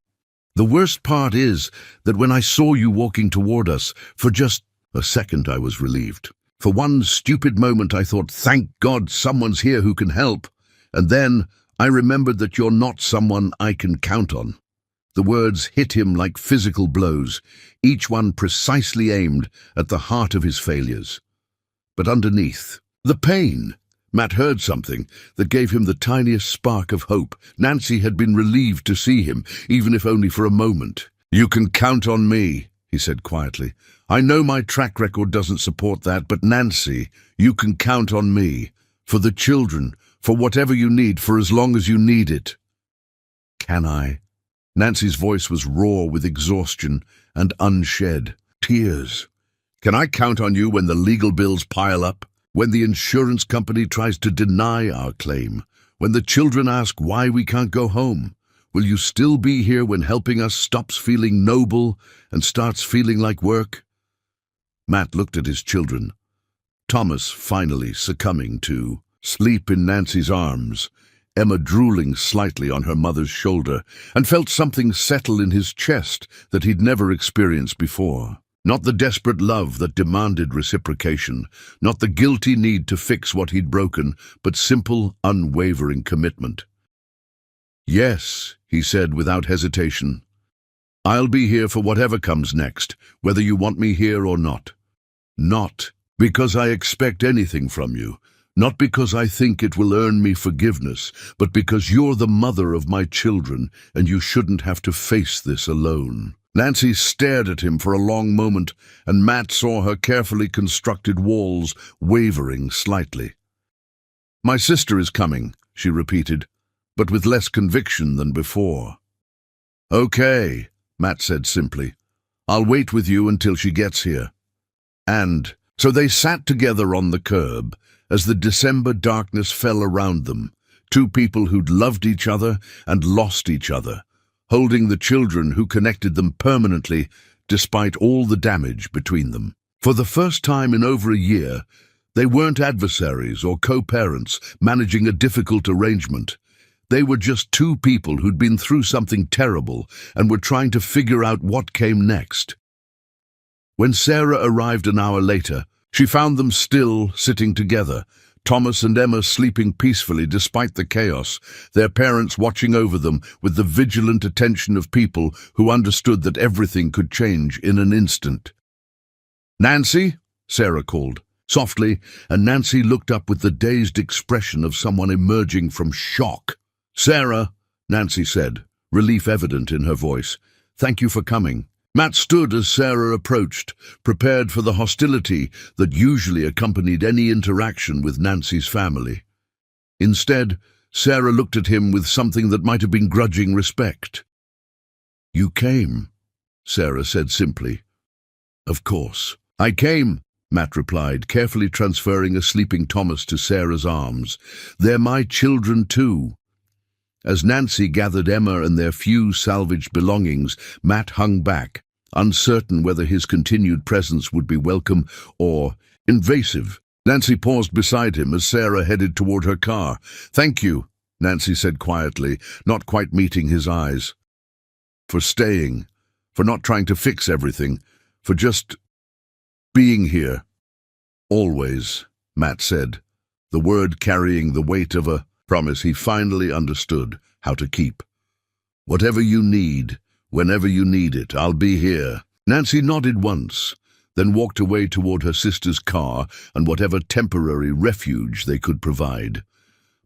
"The worst part is that when I saw you walking toward us, for just a second I was relieved. For one stupid moment I thought, thank God someone's here who can help. And then I remembered that you're not someone I can count on." The words hit him like physical blows, each one precisely aimed at the heart of his failures. But underneath, the pain. Matt heard something that gave him the tiniest spark of hope. Nancy had been relieved to see him, even if only for a moment. "You can count on me," he said quietly. "I know my track record doesn't support that, but Nancy, you can count on me. For the children, for whatever you need, for as long as you need it." "Can I?" Nancy's voice was raw with exhaustion and unshed tears. "Can I count on you when the legal bills pile up? When the insurance company tries to deny our claim? When the children ask why we can't go home? Will you still be here when helping us stops feeling noble and starts feeling like work?" Matt looked at his children. Thomas finally succumbing to sleep in Nancy's arms, Emma drooling slightly on her mother's shoulder, and felt something settle in his chest that he'd never experienced before. Not the desperate love that demanded reciprocation, not the guilty need to fix what he'd broken, but simple, unwavering commitment. "Yes," he said without hesitation. "I'll be here for whatever comes next, whether you want me here or not. Not because I expect anything from you, not because I think it will earn me forgiveness, but because you're the mother of my children, and you shouldn't have to face this alone." Nancy stared at him for a long moment, and Matt saw her carefully constructed walls wavering slightly. "My sister is coming," she repeated, but with less conviction than before. "Okay," Matt said simply. "I'll wait with you until she gets here." And so they sat together on the curb as the December darkness fell around them, two people who'd loved each other and lost each other, holding the children who connected them permanently despite all the damage between them. For the first time in over a year, they weren't adversaries or co-parents managing a difficult arrangement. They were just two people who'd been through something terrible and were trying to figure out what came next. When Sarah arrived an hour later, she found them still sitting together, Thomas and Emma sleeping peacefully despite the chaos, their parents watching over them with the vigilant attention of people who understood that everything could change in an instant. "Nancy?" Sarah called, softly, and Nancy looked up with the dazed expression of someone emerging from shock. "Sarah," Nancy said, relief evident in her voice. "Thank you for coming." Matt stood as Sarah approached, prepared for the hostility that usually accompanied any interaction with Nancy's family. Instead, Sarah looked at him with something that might have been grudging respect. "You came," Sarah said simply. "Of course." "I came," Matt replied, carefully transferring a sleeping Thomas to Sarah's arms. "They're my children too." As Nancy gathered Emma and their few salvaged belongings, Matt hung back, uncertain whether his continued presence would be welcome or invasive. Nancy paused beside him as Sarah headed toward her car. "Thank you," Nancy said quietly, not quite meeting his eyes. "For staying, for not trying to fix everything, for just being here." "Always," Matt said, the word carrying the weight of a promise he finally understood how to keep. "Whatever you need, whenever you need it, I'll be here." Nancy nodded once, then walked away toward her sister's car and whatever temporary refuge they could provide.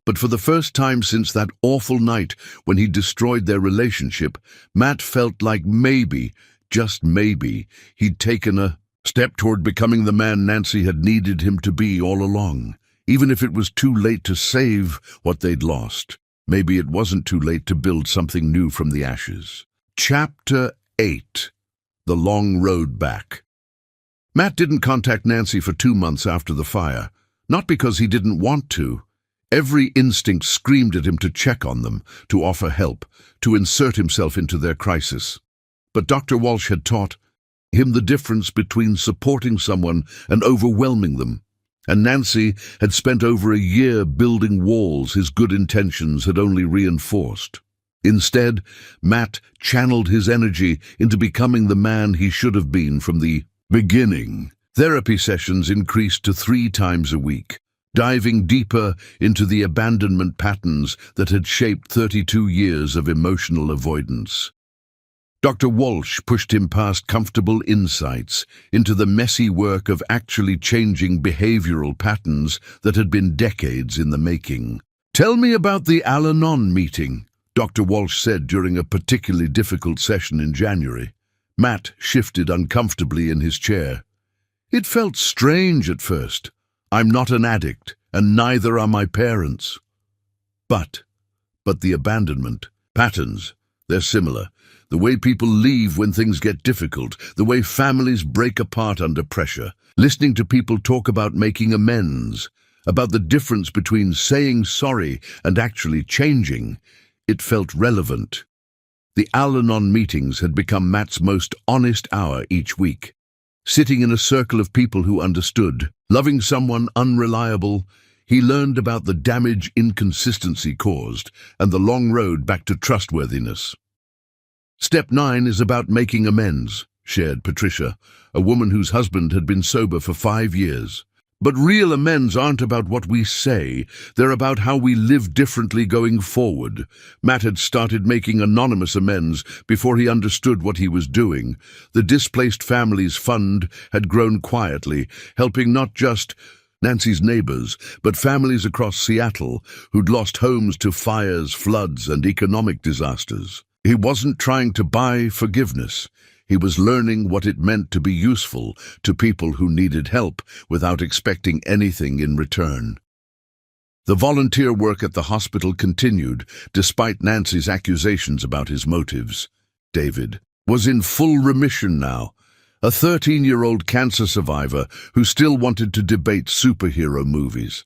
But for the first time since that awful night when he destroyed their relationship, Matt felt like maybe, just maybe, he'd taken a step toward becoming the man Nancy had needed him to be all along. Even if it was too late to save what they'd lost, maybe it wasn't too late to build something new from the ashes. Chapter 8. The Long Road Back. Matt didn't contact Nancy for 2 months after the fire, not because he didn't want to. Every instinct screamed at him to check on them, to offer help, to insert himself into their crisis. But Dr. Walsh had taught him the difference between supporting someone and overwhelming them. And Nancy had spent over a year building walls his good intentions had only reinforced. Instead, Matt channeled his energy into becoming the man he should have been from the beginning. Therapy sessions increased to 3 times a week, diving deeper into the abandonment patterns that had shaped 32 years of emotional avoidance. Dr. Walsh pushed him past comfortable insights into the messy work of actually changing behavioral patterns that had been decades in the making. "Tell me about the Al-Anon meeting," Dr. Walsh said during a particularly difficult session in January. Matt shifted uncomfortably in his chair. "It felt strange at first. I'm not an addict, and neither are my parents." But the abandonment patterns, they're similar. The way people leave when things get difficult, the way families break apart under pressure, listening to people talk about making amends, about the difference between saying sorry and actually changing, it felt relevant. The Al-Anon meetings had become Matt's most honest hour each week. Sitting in a circle of people who understood, loving someone unreliable, he learned about the damage inconsistency caused and the long road back to trustworthiness. "Step 9 is about making amends," shared Patricia, a woman whose husband had been sober for 5 years. "But real amends aren't about what we say, they're about how we live differently going forward." Matt had started making anonymous amends before he understood what he was doing. The Displaced Families Fund had grown quietly, helping not just Nancy's neighbors, but families across Seattle who'd lost homes to fires, floods, and economic disasters. He wasn't trying to buy forgiveness. He was learning what it meant to be useful to people who needed help without expecting anything in return. The volunteer work at the hospital continued, despite Nancy's accusations about his motives. David was in full remission now, a 13-year-old cancer survivor who still wanted to debate superhero movies.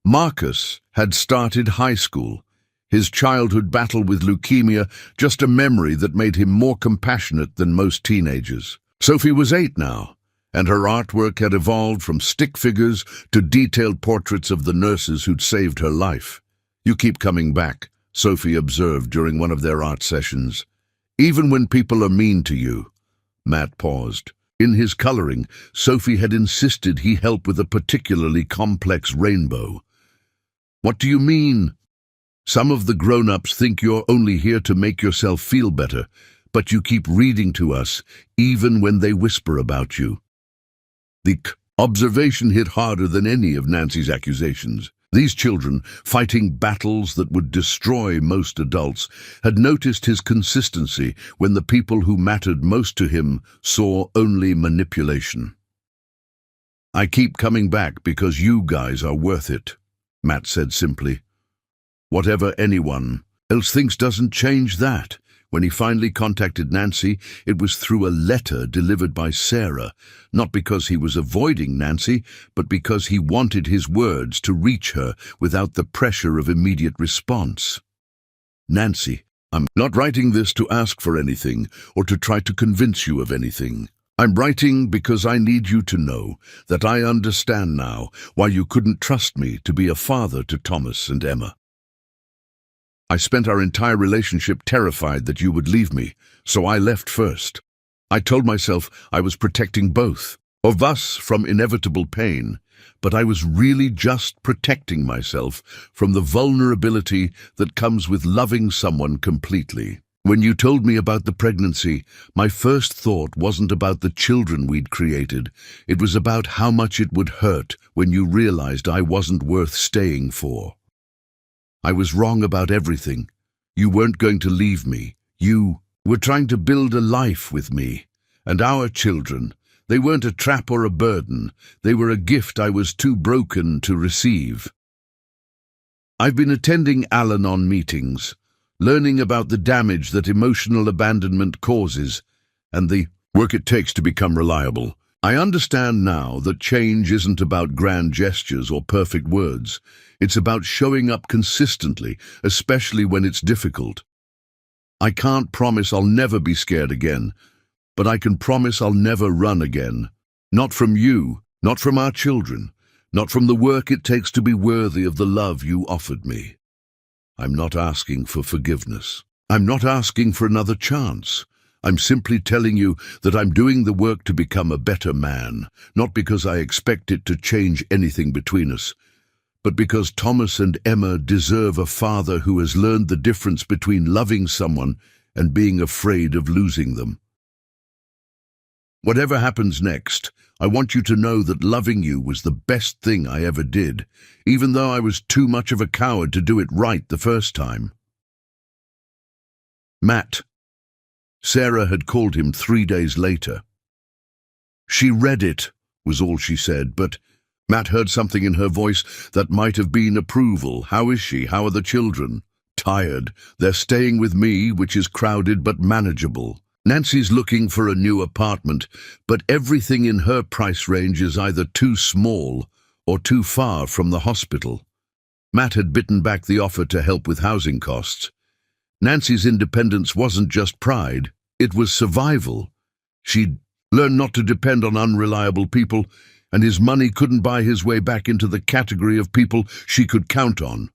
Marcus had started high school, his childhood battle with leukemia just a memory that made him more compassionate than most teenagers. Sophie was 8 now, and her artwork had evolved from stick figures to detailed portraits of the nurses who'd saved her life. "You keep coming back," Sophie observed during one of their art sessions. "Even when people are mean to you." Matt paused. In his coloring, Sophie had insisted he help with a particularly complex rainbow. "What do you mean?" "Some of the grown-ups think you're only here to make yourself feel better, but you keep reading to us, even when they whisper about you." The observation hit harder than any of Nancy's accusations. These children, fighting battles that would destroy most adults, had noticed his consistency when the people who mattered most to him saw only manipulation. "I keep coming back because you guys are worth it," Matt said simply. "Whatever anyone else thinks doesn't change that." When he finally contacted Nancy, it was through a letter delivered by Sarah, not because he was avoiding Nancy, but because he wanted his words to reach her without the pressure of immediate response. "Nancy, I'm not writing this to ask for anything or to try to convince you of anything. I'm writing because I need you to know that I understand now why you couldn't trust me to be a father to Thomas and Emma. I spent our entire relationship terrified that you would leave me, so I left first. I told myself I was protecting both of us from inevitable pain, but I was really just protecting myself from the vulnerability that comes with loving someone completely. When you told me about the pregnancy, my first thought wasn't about the children we'd created. It was about how much it would hurt when you realized I wasn't worth staying for. I was wrong about everything. You weren't going to leave me. You were trying to build a life with me. And our children, they weren't a trap or a burden. They were a gift I was too broken to receive. I've been attending Al-Anon meetings, learning about the damage that emotional abandonment causes and the work it takes to become reliable. I understand now that change isn't about grand gestures or perfect words. It's about showing up consistently, especially when it's difficult. I can't promise I'll never be scared again, but I can promise I'll never run again. Not from you, not from our children, not from the work it takes to be worthy of the love you offered me. I'm not asking for forgiveness. I'm not asking for another chance. I'm simply telling you that I'm doing the work to become a better man, not because I expect it to change anything between us, but because Thomas and Emma deserve a father who has learned the difference between loving someone and being afraid of losing them. Whatever happens next, I want you to know that loving you was the best thing I ever did, even though I was too much of a coward to do it right the first time. Matt. Sarah had called him 3 days later. She read it, was all she said, but Matt heard something in her voice that might have been approval. How is she? How are the children? Tired. They're staying with me, which is crowded but manageable. Nancy's looking for a new apartment, but everything in her price range is either too small or too far from the hospital. Matt had bitten back the offer to help with housing costs. Nancy's independence wasn't just pride, it was survival. She'd learned not to depend on unreliable people, and his money couldn't buy his way back into the category of people she could count on.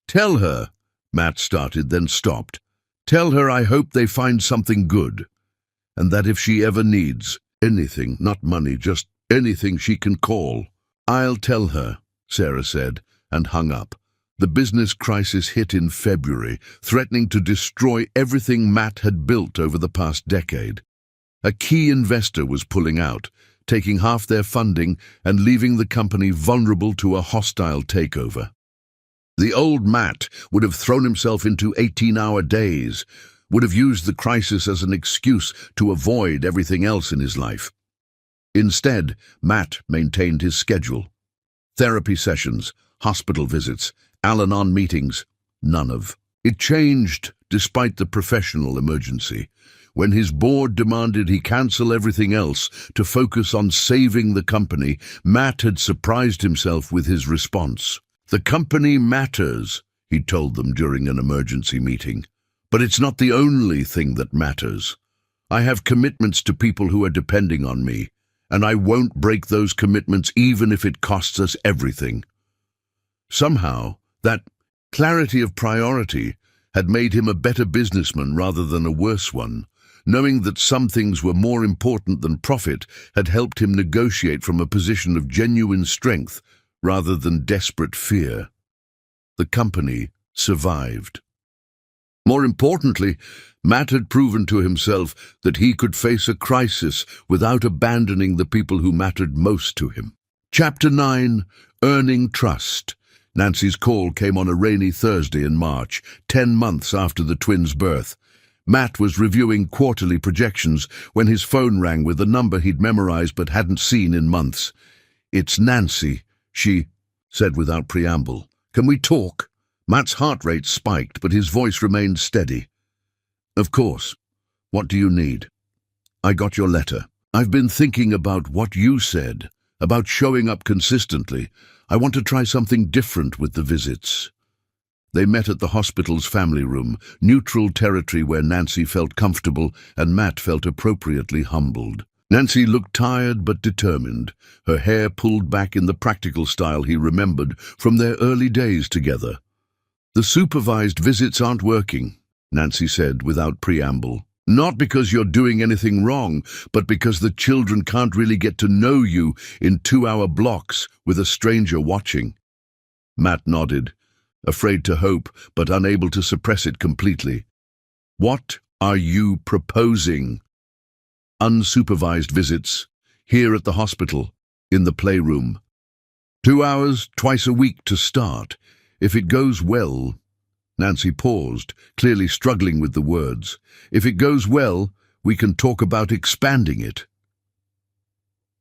"Tell her," Matt started, then stopped. "Tell her I hope they find something good, and that if she ever needs anything, not money, just anything, she can call." "I'll tell her," Sarah said, and hung up. The business crisis hit in February, threatening to destroy everything Matt had built over the past decade. A key investor was pulling out, taking half their funding and leaving the company vulnerable to a hostile takeover. The old Matt would have thrown himself into 18-hour days, would have used the crisis as an excuse to avoid everything else in his life. Instead, Matt maintained his schedule. Therapy sessions, hospital visits, Al-Anon meetings, none of. It changed despite the professional emergency. When his board demanded he cancel everything else to focus on saving the company, Matt had surprised himself with his response. "The company matters," he told them during an emergency meeting. "But it's not the only thing that matters. I have commitments to people who are depending on me, and I won't break those commitments even if it costs us everything." Somehow, that clarity of priority had made him a better businessman rather than a worse one. Knowing that some things were more important than profit had helped him negotiate from a position of genuine strength rather than desperate fear. The company survived. More importantly, Matt had proven to himself that he could face a crisis without abandoning the people who mattered most to him. Chapter 9. Earning Trust. Nancy's call came on a rainy Thursday in March, 10 months after the twins' birth. Matt was reviewing quarterly projections when his phone rang with a number he'd memorized but hadn't seen in months. "It's Nancy," she said without preamble. "Can we talk?" Matt's heart rate spiked, but his voice remained steady. "Of course. What do you need?" "I got your letter. I've been thinking about what you said, about showing up consistently. I want to try something different with the visits." They met at the hospital's family room, neutral territory where Nancy felt comfortable and Matt felt appropriately humbled. Nancy looked tired but determined, her hair pulled back in the practical style he remembered from their early days together. "The supervised visits aren't working," Nancy said without preamble. "Not because you're doing anything wrong, but because the children can't really get to know you in 2-hour blocks with a stranger watching." Matt nodded, afraid to hope, but unable to suppress it completely. "What are you proposing?" "Unsupervised visits, here at the hospital, in the playroom. 2 hours, twice a week to start. If it goes well—" Nancy paused, clearly struggling with the words. "If it goes well, we can talk about expanding it."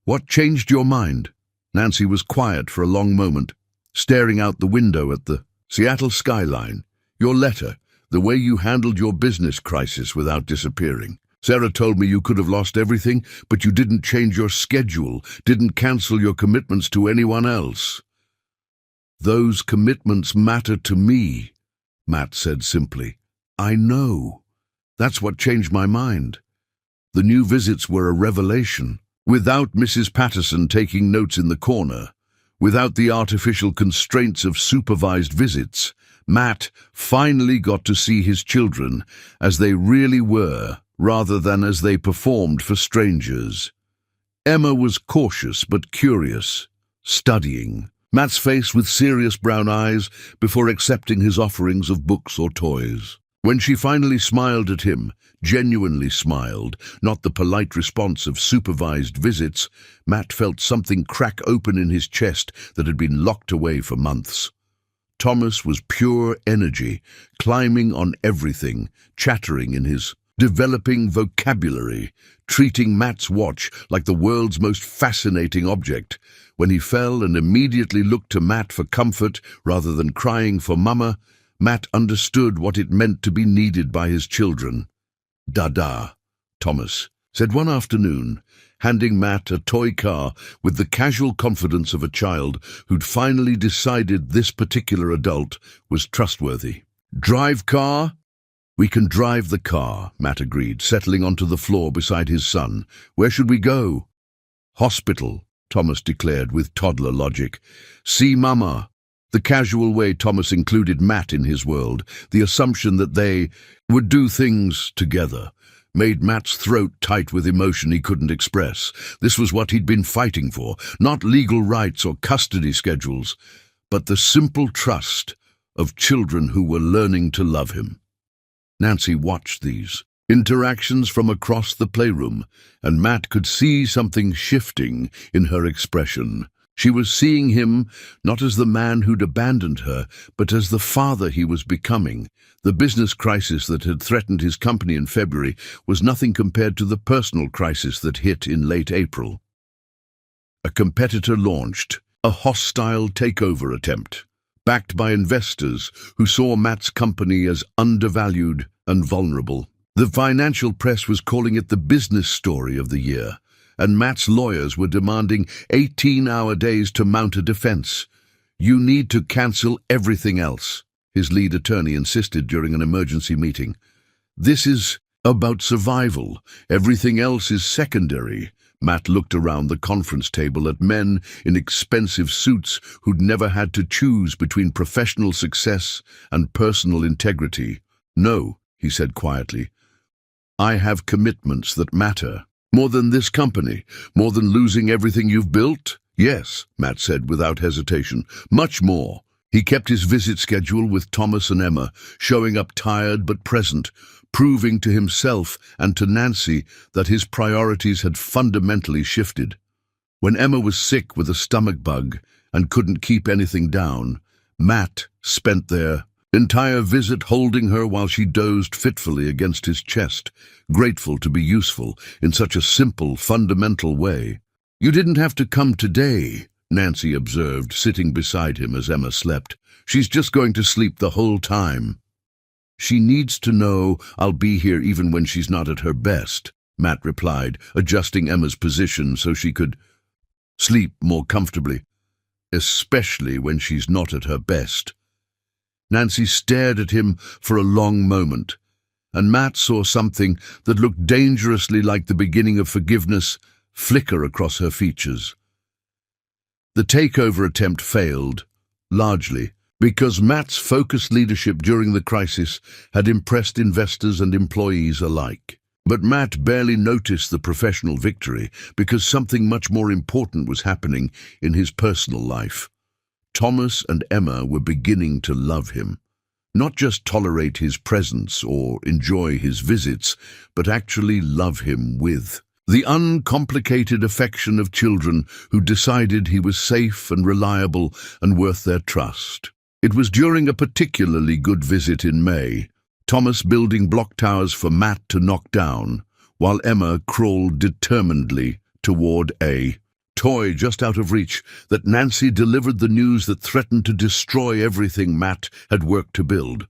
"What changed your mind?" Nancy was quiet for a long moment, staring out the window at the Seattle skyline. "Your letter, the way you handled your business crisis without disappearing." Sarah told me you could have lost everything, but you didn't change your schedule, didn't cancel your commitments to anyone else. Those commitments matter to me, Matt said simply. I know. That's what changed my mind. The new visits were a revelation. Without Mrs. Patterson taking notes in the corner, without the artificial constraints of supervised visits, Matt finally got to see his children as they really were, rather than as they performed for strangers. Emma was cautious but curious, studying. Matt's face with serious brown eyes before accepting his offerings of books or toys. When she finally smiled at him, genuinely smiled, not the polite response of supervised visits, Matt felt something crack open in his chest that had been locked away for months. Thomas was pure energy, climbing on everything, chattering in his developing vocabulary, treating Matt's watch like the world's most fascinating object. When he fell and immediately looked to Matt for comfort rather than crying for Mama, Matt understood what it meant to be needed by his children. "Dada," Thomas said one afternoon, handing Matt a toy car with the casual confidence of a child who'd finally decided this particular adult was trustworthy. "Drive car?" "We can drive the car," Matt agreed, settling onto the floor beside his son. "Where should we go?" "Hospital," Thomas declared with toddler logic. "See Mama." The casual way Thomas included Matt in his world, the assumption that they would do things together, made Matt's throat tight with emotion he couldn't express. This was what he'd been fighting for, not legal rights or custody schedules, but the simple trust of children who were learning to love him. Nancy watched these interactions from across the playroom, and Matt could see something shifting in her expression. She was seeing him not as the man who'd abandoned her, but as the father he was becoming. The business crisis that had threatened his company in February was nothing compared to the personal crisis that hit in late April. A competitor launched a hostile takeover attempt, backed by investors who saw Matt's company as undervalued and vulnerable. The financial press was calling it the business story of the year, and Matt's lawyers were demanding 18-hour days to mount a defense. "You need to cancel everything else," his lead attorney insisted during an emergency meeting. "This is about survival. Everything else is secondary." Matt looked around the conference table at men in expensive suits who'd never had to choose between professional success and personal integrity. "No," he said quietly. "I have commitments that matter. More than this company, more than losing everything you've built?" "Yes," Matt said without hesitation. "Much more." He kept his visit schedule with Thomas and Emma, showing up tired but present, proving to himself and to Nancy that his priorities had fundamentally shifted. When Emma was sick with a stomach bug and couldn't keep anything down, Matt spent their entire visit holding her while she dozed fitfully against his chest, grateful to be useful in such a simple, fundamental way. "You didn't have to come today," Nancy observed, sitting beside him as Emma slept. "She's just going to sleep the whole time." "She needs to know I'll be here even when she's not at her best," Matt replied, adjusting Emma's position so she could sleep more comfortably. "Especially when she's not at her best." Nancy stared at him for a long moment, and Matt saw something that looked dangerously like the beginning of forgiveness flicker across her features. The takeover attempt failed, largely because Matt's focused leadership during the crisis had impressed investors and employees alike. But Matt barely noticed the professional victory because something much more important was happening in his personal life. Thomas and Emma were beginning to love him. Not just tolerate his presence or enjoy his visits, but actually love him with the uncomplicated affection of children who decided he was safe and reliable and worth their trust. It was during a particularly good visit in May, Thomas building block towers for Matt to knock down, while Emma crawled determinedly toward a toy just out of reach, that Nancy delivered the news that threatened to destroy everything Matt had worked to build.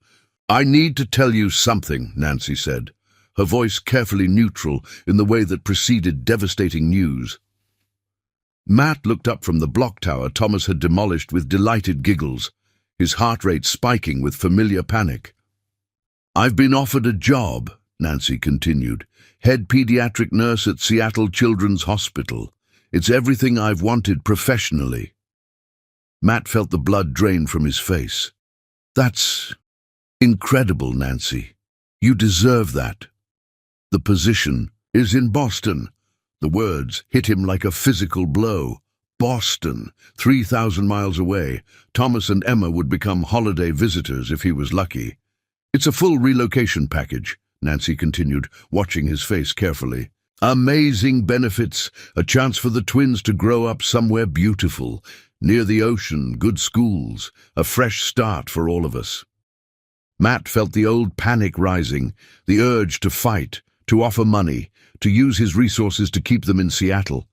"I need to tell you something," Nancy said, her voice carefully neutral in the way that preceded devastating news. Matt looked up from the block tower Thomas had demolished with delighted giggles, his heart rate spiking with familiar panic. "I've been offered a job," Nancy continued, "head pediatric nurse at Seattle Children's Hospital. It's everything I've wanted professionally." Matt felt the blood drain from his face. "That's incredible, Nancy. You deserve that." "The position is in Boston." The words hit him like a physical blow. Boston, 3,000 miles away. Thomas and Emma would become holiday visitors if he was lucky. "It's a full relocation package," Nancy continued, watching his face carefully. "Amazing benefits, a chance for the twins to grow up somewhere beautiful, near the ocean, good schools, a fresh start for all of us." Matt felt the old panic rising, the urge to fight, to offer money, to use his resources to keep them in Seattle.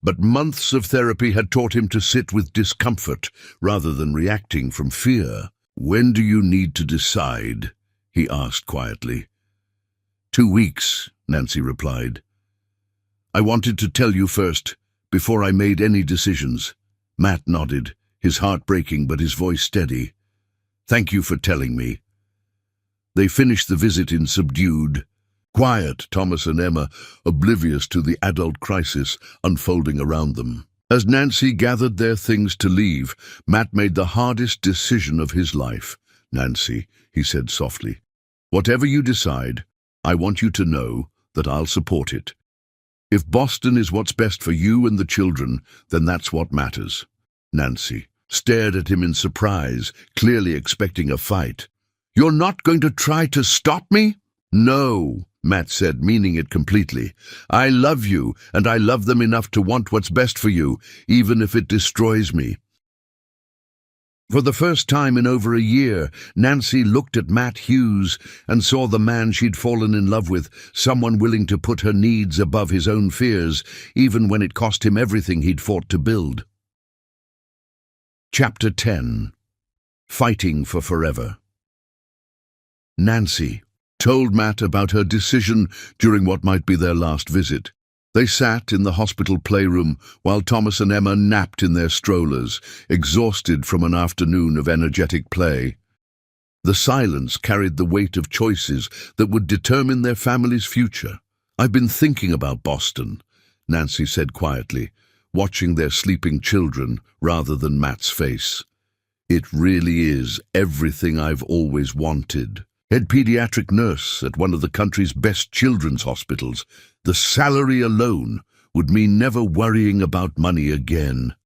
But months of therapy had taught him to sit with discomfort rather than reacting from fear. "When do you need to decide?" he asked quietly. 2 weeks, Nancy replied. "I wanted to tell you first, before I made any decisions." Matt nodded, his heart breaking but his voice steady. "Thank you for telling me." They finished the visit in subdued, quiet Thomas and Emma, oblivious to the adult crisis unfolding around them. As Nancy gathered their things to leave, Matt made the hardest decision of his life. "Nancy," he said softly, "whatever you decide, I want you to know that I'll support it. If Boston is what's best for you and the children, then that's what matters." Nancy stared at him in surprise, clearly expecting a fight. "You're not going to try to stop me?" "No," Matt said, meaning it completely. "I love you, and I love them enough to want what's best for you, even if it destroys me." For the first time in over a year, Nancy looked at Matt Hughes and saw the man she'd fallen in love with, someone willing to put her needs above his own fears, even when it cost him everything he'd fought to build. Chapter 10. Fighting for Forever. Nancy told Matt about her decision during what might be their last visit. They sat in the hospital playroom while Thomas and Emma napped in their strollers, exhausted from an afternoon of energetic play. The silence carried the weight of choices that would determine their family's future. "I've been thinking about Boston," Nancy said quietly, watching their sleeping children rather than Matt's face. "It really is everything I've always wanted. Head pediatric nurse at one of the country's best children's hospitals. The salary alone would mean never worrying about money again."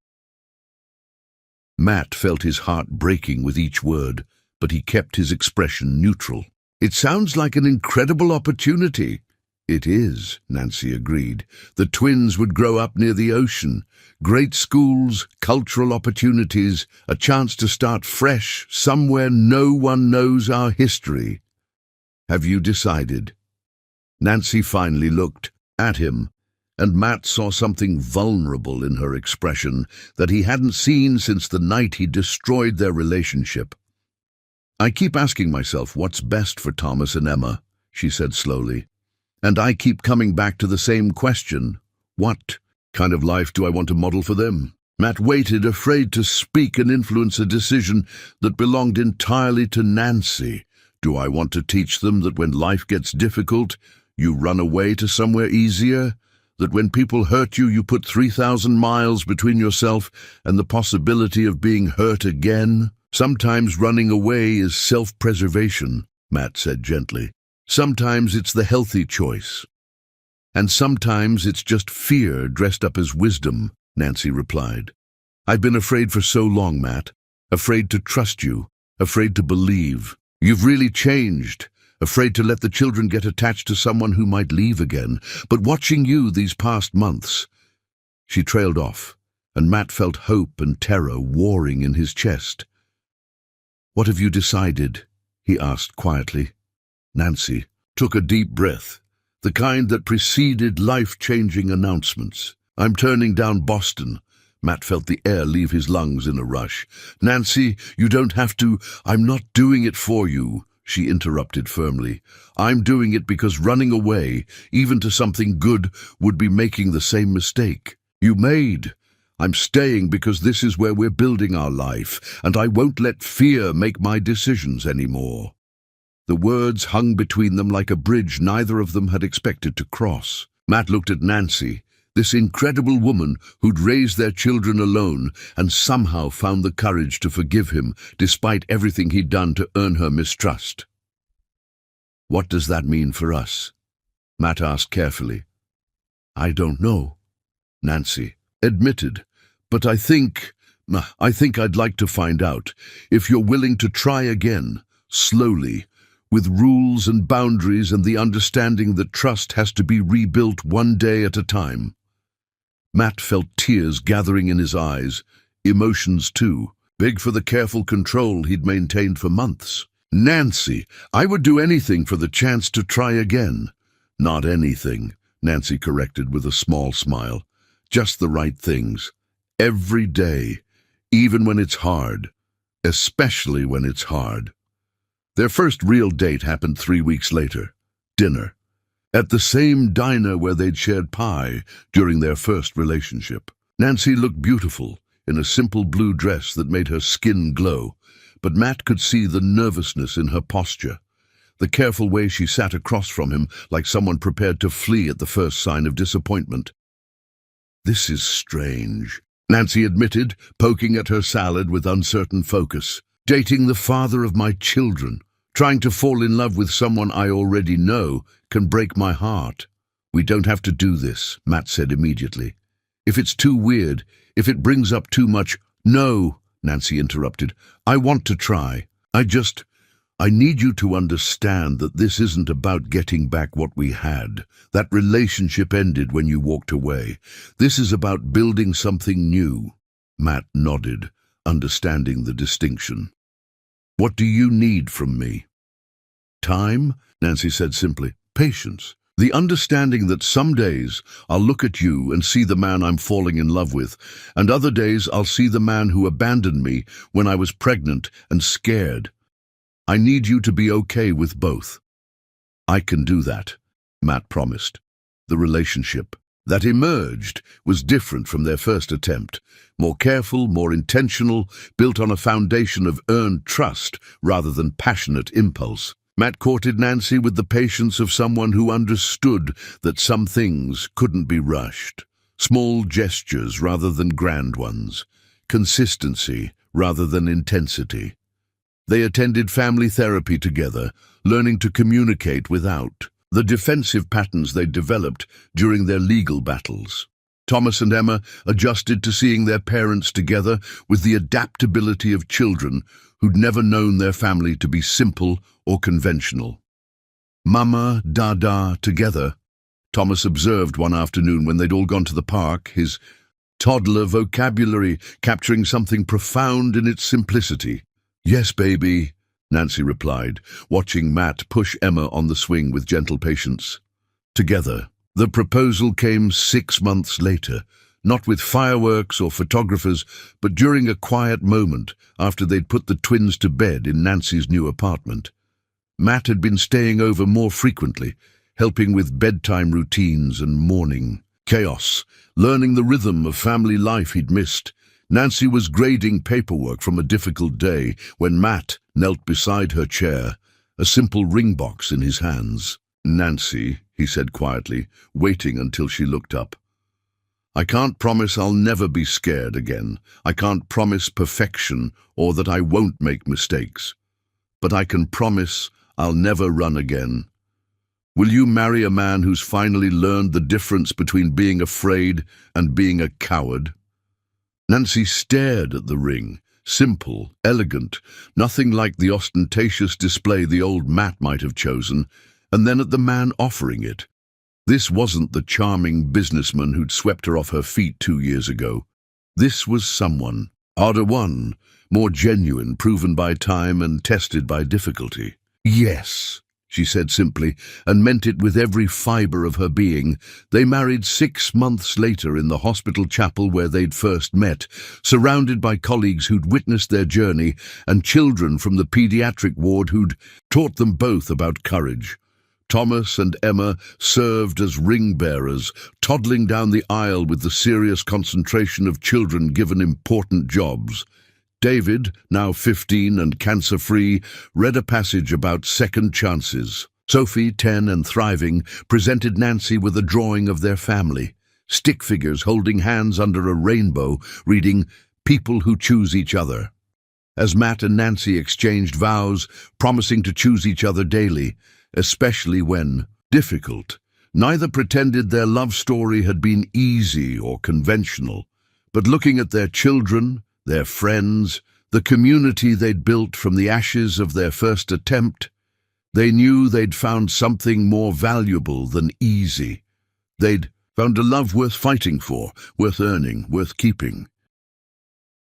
Matt felt his heart breaking with each word, but he kept his expression neutral. "It sounds like an incredible opportunity." "It is," Nancy agreed. "The twins would grow up near the ocean. Great schools, cultural opportunities, a chance to start fresh, somewhere no one knows our history." "Have you decided?" Nancy finally looked at him, and Matt saw something vulnerable in her expression that he hadn't seen since the night he destroyed their relationship. "I keep asking myself what's best for Thomas and Emma," she said slowly. "And I keep coming back to the same question. What kind of life do I want to model for them?" Matt waited, afraid to speak and influence a decision that belonged entirely to Nancy. "Do I want to teach them that when life gets difficult, you run away to somewhere easier? That when people hurt you, you put 3,000 miles between yourself and the possibility of being hurt again? Sometimes running away is self-preservation," Matt said gently. "Sometimes it's the healthy choice. And sometimes it's just fear dressed up as wisdom," Nancy replied. "I've been afraid for so long, Matt. Afraid to trust you. Afraid to believe. You've really changed. Afraid to let the children get attached to someone who might leave again. But watching you these past months..." She trailed off, and Matt felt hope and terror warring in his chest. "What have you decided?" he asked quietly. Nancy took a deep breath, the kind that preceded life-changing announcements. "I'm turning down Boston." Matt felt the air leave his lungs in a rush. "Nancy, you don't have to. I'm not doing it for you. she interrupted firmly. I'm doing it because running away, even to something good, would be making the same mistake you made. I'm staying because this is where we're building our life, and I won't let fear make my decisions anymore." The words hung between them like a bridge neither of them had expected to cross. Matt looked at Nancy, this incredible woman who'd raised their children alone and somehow found the courage to forgive him despite everything he'd done to earn her mistrust. "What does that mean for us?" Matt asked carefully. "I don't know," Nancy admitted, "but I think I'd like to find out if you're willing to try again, slowly, with rules and boundaries and the understanding that trust has to be rebuilt one day at a time." Matt felt tears gathering in his eyes, emotions too, big for the careful control he'd maintained for months. "Nancy, I would do anything for the chance to try again." "Not anything," Nancy corrected with a small smile. "Just the right things. Every day, even when it's hard. Especially when it's hard." Their first real date happened 3 weeks later. Dinner. At the same diner where they'd shared pie during their first relationship. Nancy looked beautiful in a simple blue dress that made her skin glow, but Matt could see the nervousness in her posture, the careful way she sat across from him like someone prepared to flee at the first sign of disappointment. "This is strange," Nancy admitted, poking at her salad with uncertain focus. "Dating the father of my children, trying to fall in love with someone I already know, can break my heart." "We don't have to do this," Matt said immediately. "If it's too weird, if it brings up too much—" "No," Nancy interrupted. "I want to try. I need you to understand that this isn't about getting back what we had. That relationship ended when you walked away. This is about building something new." Matt nodded, understanding the distinction. "What do you need from me?" "Time," Nancy said simply. "Patience. The understanding that some days I'll look at you and see the man I'm falling in love with, and other days I'll see the man who abandoned me when I was pregnant and scared. I need you to be okay with both." "I can do that," Matt promised. The relationship that emerged was different from their first attempt, more careful, more intentional, built on a foundation of earned trust rather than passionate impulse. Matt courted Nancy with the patience of someone who understood that some things couldn't be rushed. Small gestures rather than grand ones. Consistency rather than intensity. They attended family therapy together, learning to communicate without the defensive patterns they developed during their legal battles. Thomas and Emma adjusted to seeing their parents together with the adaptability of children who'd never known their family to be simple or conventional. "Mama, Dada, together," Thomas observed one afternoon when they'd all gone to the park, his toddler vocabulary capturing something profound in its simplicity. "Yes, baby," Nancy replied, watching Matt push Emma on the swing with gentle patience. Together. The proposal came 6 months later, not with fireworks or photographers, but during a quiet moment after they'd put the twins to bed in Nancy's new apartment. Matt had been staying over more frequently, helping with bedtime routines and morning chaos, learning the rhythm of family life he'd missed. Nancy was grading paperwork from a difficult day when Matt knelt beside her chair, a simple ring box in his hands. "Nancy," he said quietly, waiting until she looked up. "I can't promise I'll never be scared again. I can't promise perfection or that I won't make mistakes. But I can promise I'll never run again. Will you marry a man who's finally learned the difference between being afraid and being a coward?" Nancy stared at the ring, simple, elegant, nothing like the ostentatious display the old Matt might have chosen, and then at the man offering it. This wasn't the charming businessman who'd swept her off her feet 2 years ago. This was someone, harder won, more genuine, proven by time and tested by difficulty. "Yes," she said simply, and meant it with every fibre of her being. They married 6 months later in the hospital chapel where they'd first met, surrounded by colleagues who'd witnessed their journey and children from the paediatric ward who'd taught them both about courage. Thomas and Emma served as ring-bearers, toddling down the aisle with the serious concentration of children given important jobs. David, now 15 and cancer-free, read a passage about second chances. Sophie, 10 and thriving, presented Nancy with a drawing of their family, stick figures holding hands under a rainbow, reading, "People who choose each other." As Matt and Nancy exchanged vows, promising to choose each other daily, especially when difficult. Neither pretended their love story had been easy or conventional, but looking at their children, their friends, the community they'd built from the ashes of their first attempt, they knew they'd found something more valuable than easy. They'd found a love worth fighting for, worth earning, worth keeping.